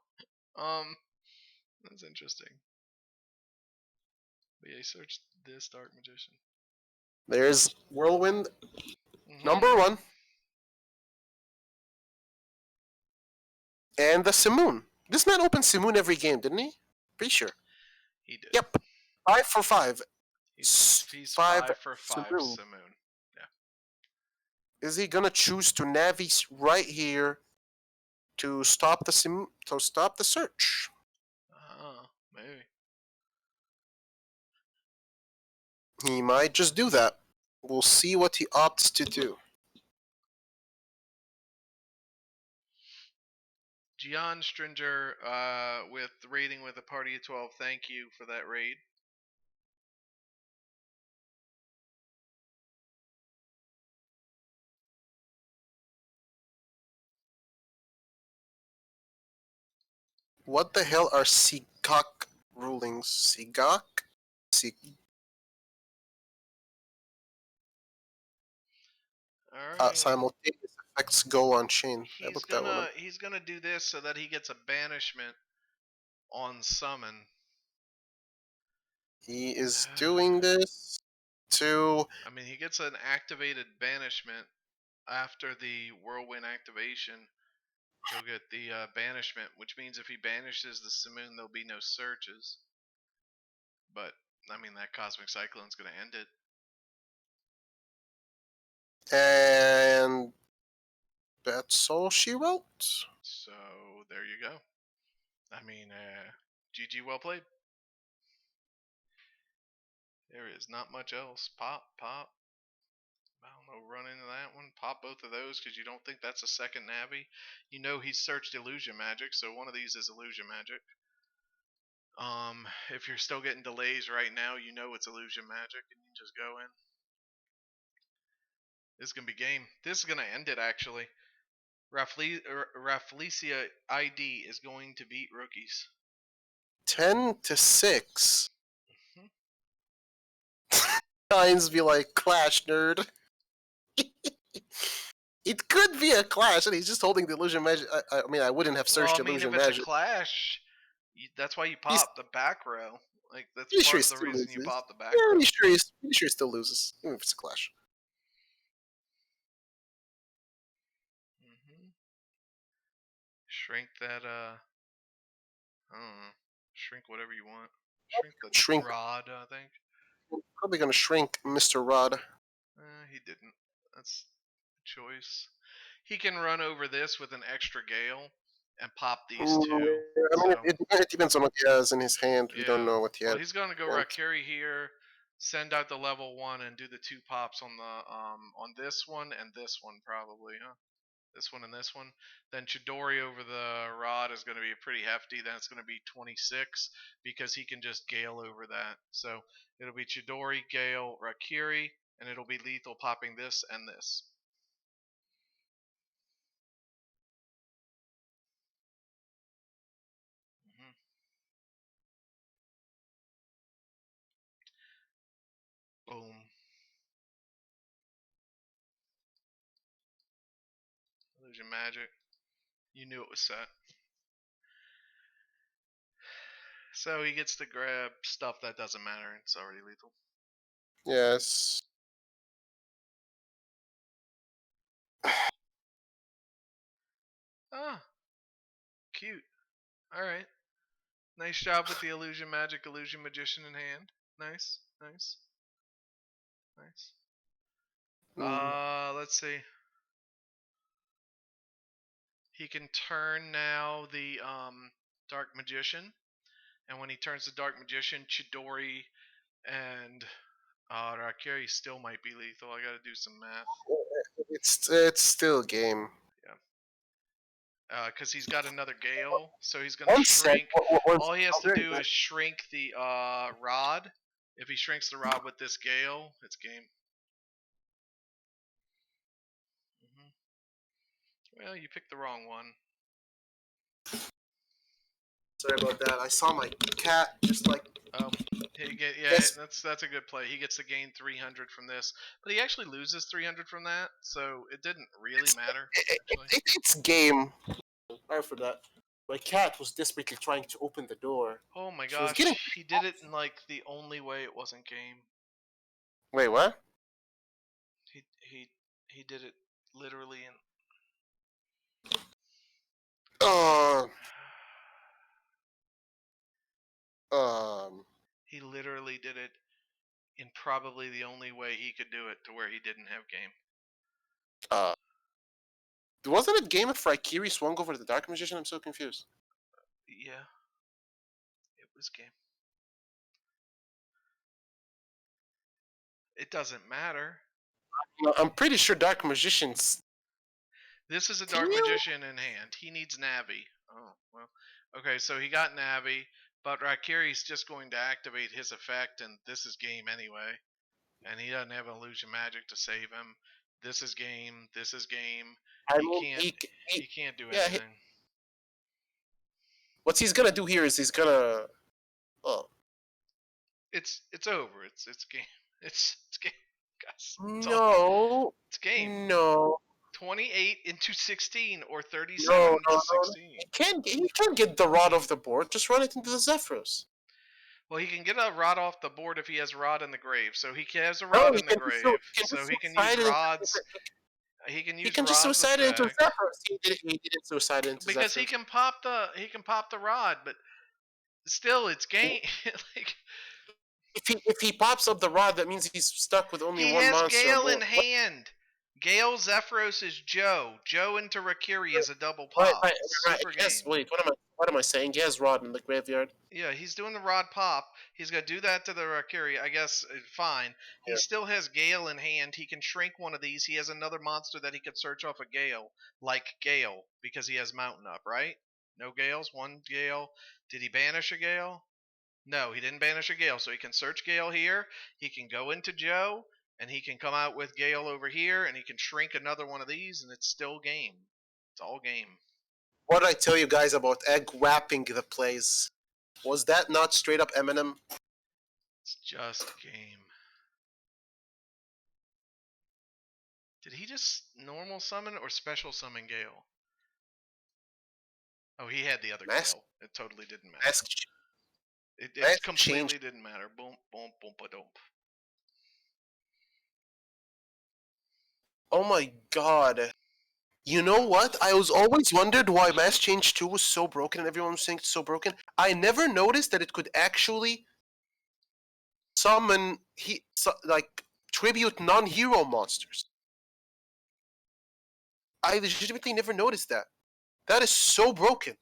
Speaker 5: That's interesting. But yeah, he searched this dark magician.
Speaker 4: There's Whirlwind,
Speaker 5: Mhm.
Speaker 4: number 1. And the Simoon. This man opened Simoon every game, didn't he? Pretty sure.
Speaker 5: He did.
Speaker 4: Yep. 5 for 5.
Speaker 5: He's
Speaker 4: 5
Speaker 5: 5 for 5
Speaker 4: Simoon.
Speaker 5: Simoon.
Speaker 4: Is he gonna choose to Navi right here to stop the search?
Speaker 5: Maybe.
Speaker 4: He might just do that. We'll see what he opts to do.
Speaker 5: Gian Stringer with raiding with a party of 12. Thank you for that raid.
Speaker 4: What the hell are Sigak rulings? Sigak?
Speaker 5: Alright.
Speaker 4: Simultaneous effects go on chain. I
Speaker 5: He's
Speaker 4: looked that one up.
Speaker 5: gonna do this so that he gets a banishment on summon.
Speaker 4: He is doing this to...
Speaker 5: I mean, he gets an activated banishment after the whirlwind activation. He'll get the banishment, which means if he banishes the Simoon, there'll be no searches. But I mean, that Cosmic Cyclone's gonna end it.
Speaker 4: And that's all she wrote.
Speaker 5: So there you go. I mean, GG, well played. There is not much else. Pop. I don't know, run into that one. Pop both of those because you don't think that's a second Navi. You know he's searched illusion magic, so one of these is illusion magic. If you're still getting delays right now, you know it's illusion magic, and you just go in. This is gonna be game. This is gonna end it actually. RAFFLESIA ID is going to beat rookies.
Speaker 4: 10-6. Signs be like, clash, nerd. It could be a clash, and he's just holding the illusion magic. I mean, I wouldn't have searched illusion
Speaker 5: if it's
Speaker 4: magic.
Speaker 5: a clash, that's why you pop the back row. Like that's
Speaker 4: Pretty
Speaker 5: part
Speaker 4: sure
Speaker 5: of the
Speaker 4: he
Speaker 5: reason
Speaker 4: still
Speaker 5: you
Speaker 4: loses.
Speaker 5: pop the back
Speaker 4: Yeah,
Speaker 5: row.
Speaker 4: pretty sure he still loses, even if it's a clash.
Speaker 5: Shrink that. I don't know. Shrink whatever you want. Shrink the rod. I think.
Speaker 4: Probably gonna shrink Mr. Rod.
Speaker 5: He didn't. That's a choice. He can run over this with an extra gale and pop these two.
Speaker 4: I mean, it depends on what he has in his hand. We don't know what he has.
Speaker 5: Well, he's gonna go Rakiri here, send out the level 1, and do the 2 pops on the on this one and this one probably, huh? This one and this one. Then Chidori over the rod is going to be pretty hefty. Then it's going to be 26 because he can just gale over that. So it'll be Chidori, Gale, Rakiri, and it'll be lethal popping this and this. Boom. Illusion magic. You knew it was set. So he gets to grab stuff that doesn't matter. It's already lethal.
Speaker 4: Yes.
Speaker 5: Ah. Cute. Alright. Nice job with the illusion magic, illusion magician in hand. Nice. Let's see. He can turn now the Dark Magician, and when he turns the Dark Magician, Chidori and Rakiri still might be lethal. I gotta do some math.
Speaker 4: It's still a game.
Speaker 5: Yeah. Because he's got another Gale, so he's gonna shrink. All he has to do is shrink the rod. If he shrinks the rod with this Gale, it's game. Well, you picked the wrong one.
Speaker 4: Sorry about that. I saw my cat just like Yes.
Speaker 5: that's a good play. He gets to gain 300 from this, but he actually loses 300 from that, so it didn't really matter. Actually,
Speaker 4: It's game. Sorry for that. My cat was desperately trying to open the door.
Speaker 5: oh my
Speaker 4: She was getting.
Speaker 5: gosh, he did it in like the only way it wasn't game.
Speaker 4: Wait, what?
Speaker 5: He did it literally in.
Speaker 4: Uh, um.
Speaker 5: He literally did it in probably the only way he could do it to where he didn't have game.
Speaker 4: Uh. Wasn't it game if Raikiri swung over the Dark Magician? I'm so confused.
Speaker 5: Yeah, it was game. It doesn't matter.
Speaker 4: No, I'm pretty sure Dark Magician's.
Speaker 5: This is a Dark Magician in hand. He needs Navi. Oh, well. Okay, so he got Navi, but Raikiri's just going to activate his effect, and this is game anyway. And he doesn't have illusion magic to save him. This is game. This is game. He can't do anything.
Speaker 4: What he's gonna do here is he's gonna. Oh.
Speaker 5: It's over. It's game. It's game, guys.
Speaker 4: No.
Speaker 5: It's game.
Speaker 4: No.
Speaker 5: 28 into 16 or 37 into 16.
Speaker 4: He can't get the rod off the board. Just run it into the Zephyros.
Speaker 5: Well, he can get a rod off the board if he has rod in the grave. So he has a rod in the grave. So he can use rods. He can just
Speaker 4: suicide it into Zephyros. He didn't suicide it into Zephyros.
Speaker 5: Because he can pop the rod, but still it's game. Like
Speaker 4: if he pops up the rod, that means he's stuck with only one monster.
Speaker 5: He has Gale in hand. Gale Zephyros is Joe. Joe into Rakiri is a double pop.
Speaker 4: Right. Yes, wait, what am I saying? He has rod in the graveyard.
Speaker 5: Yeah, he's doing the rod pop. He's going to do that to the Rakiri. I guess, fine. He still has Gale in hand. He can shrink one of these. He has another monster that he could search off a Gale, like Gale, because he has Mountain Up, right? No Gales? One Gale. Did he banish a Gale? No, he didn't banish a Gale, so he can search Gale here. He can go into Joe. And he can come out with Gale over here, and he can shrink another one of these, and it's still game. It's all game.
Speaker 4: What did I tell you guys about egg wrapping the plays? Was that not straight up Eminem?
Speaker 5: It's just game. Did he just normal summon or special summon Gale? Oh, he had the other Gale. It totally didn't matter. It completely didn't matter. Boom, boom, boom, ba-dum.
Speaker 4: Oh my god. You know what? I was always wondered why Mass Change 2 was so broken and everyone was saying it's so broken. I never noticed that it could actually summon tribute non-hero monsters. I legitimately never noticed that. That is so broken.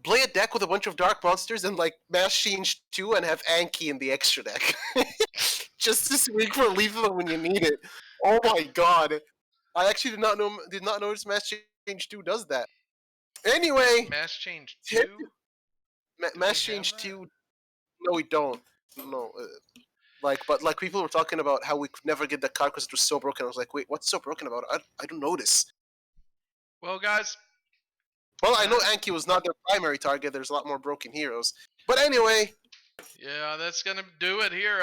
Speaker 4: Play a deck with a bunch of dark monsters and like Mass Change 2 and have Anki in the extra deck. Just this week for lethal when you need it. Oh my god. I actually did not notice Mass Change 2 does that. Anyway.
Speaker 5: Mass Change 2?
Speaker 4: Mass Change 2. No, we don't. No. But people were talking about how we could never get the card because it was so broken. I was like, wait, what's so broken about it? I don't notice.
Speaker 5: Well, guys.
Speaker 4: Well, I know Anki was not their primary target. There's a lot more broken heroes. But anyway.
Speaker 5: Yeah, that's going to do it here.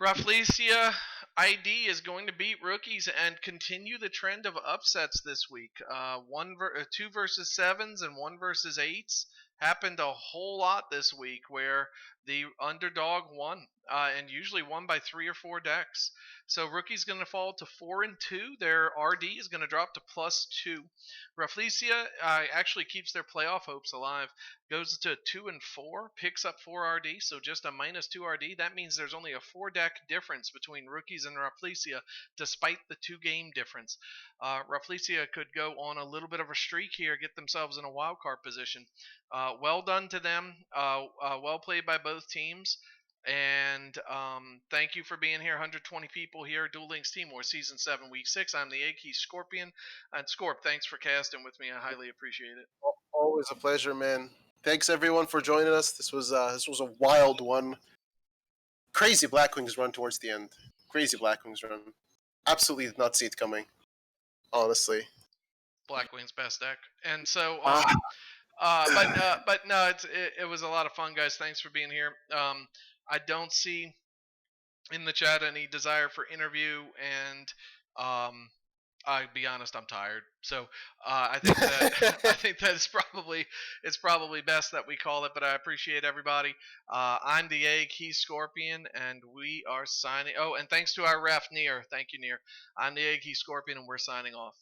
Speaker 5: Rafflesia ID is going to beat rookies and continue the trend of upsets this week. 2 versus 7s and 1 versus 8s happened a whole lot this week where the underdog won and usually won by 3 or 4 decks. So rookie's going to fall to 4-2. Their RD is going to drop to +2. Rafflesia actually keeps their playoff hopes alive. Goes to 2-4, picks up 4 RD, so just a -2 RD. That means there's only a 4-deck difference between rookies and Rafflesia, despite the 2-game difference. Rafflesia could go on a little bit of a streak here, get themselves in a wild card position. Well done to them. Well played by both teams. And thank you for being here. 120 people here. Duel Links Team War Season 7, Week 6. I'm the Egg, he's Skorpian. And Skorp, thanks for casting with me. I highly appreciate it.
Speaker 4: Always a pleasure, man. Thanks everyone for joining us. This was a wild one. Crazy Blackwings run towards the end. Crazy Blackwings run. Absolutely did not see it coming. Honestly.
Speaker 5: Blackwing's best deck. And so But no, it was a lot of fun, guys. Thanks for being here. I don't see in the chat any desire for interview, and I'll be honest, I'm tired. So I think that I think that it's probably best that we call it. But I appreciate everybody. I'm the Egg, he's Skorpion, and we are signing. Oh, and thanks to our ref Near. Thank you, Near. I'm the Egg, he's Skorpion, and we're signing off.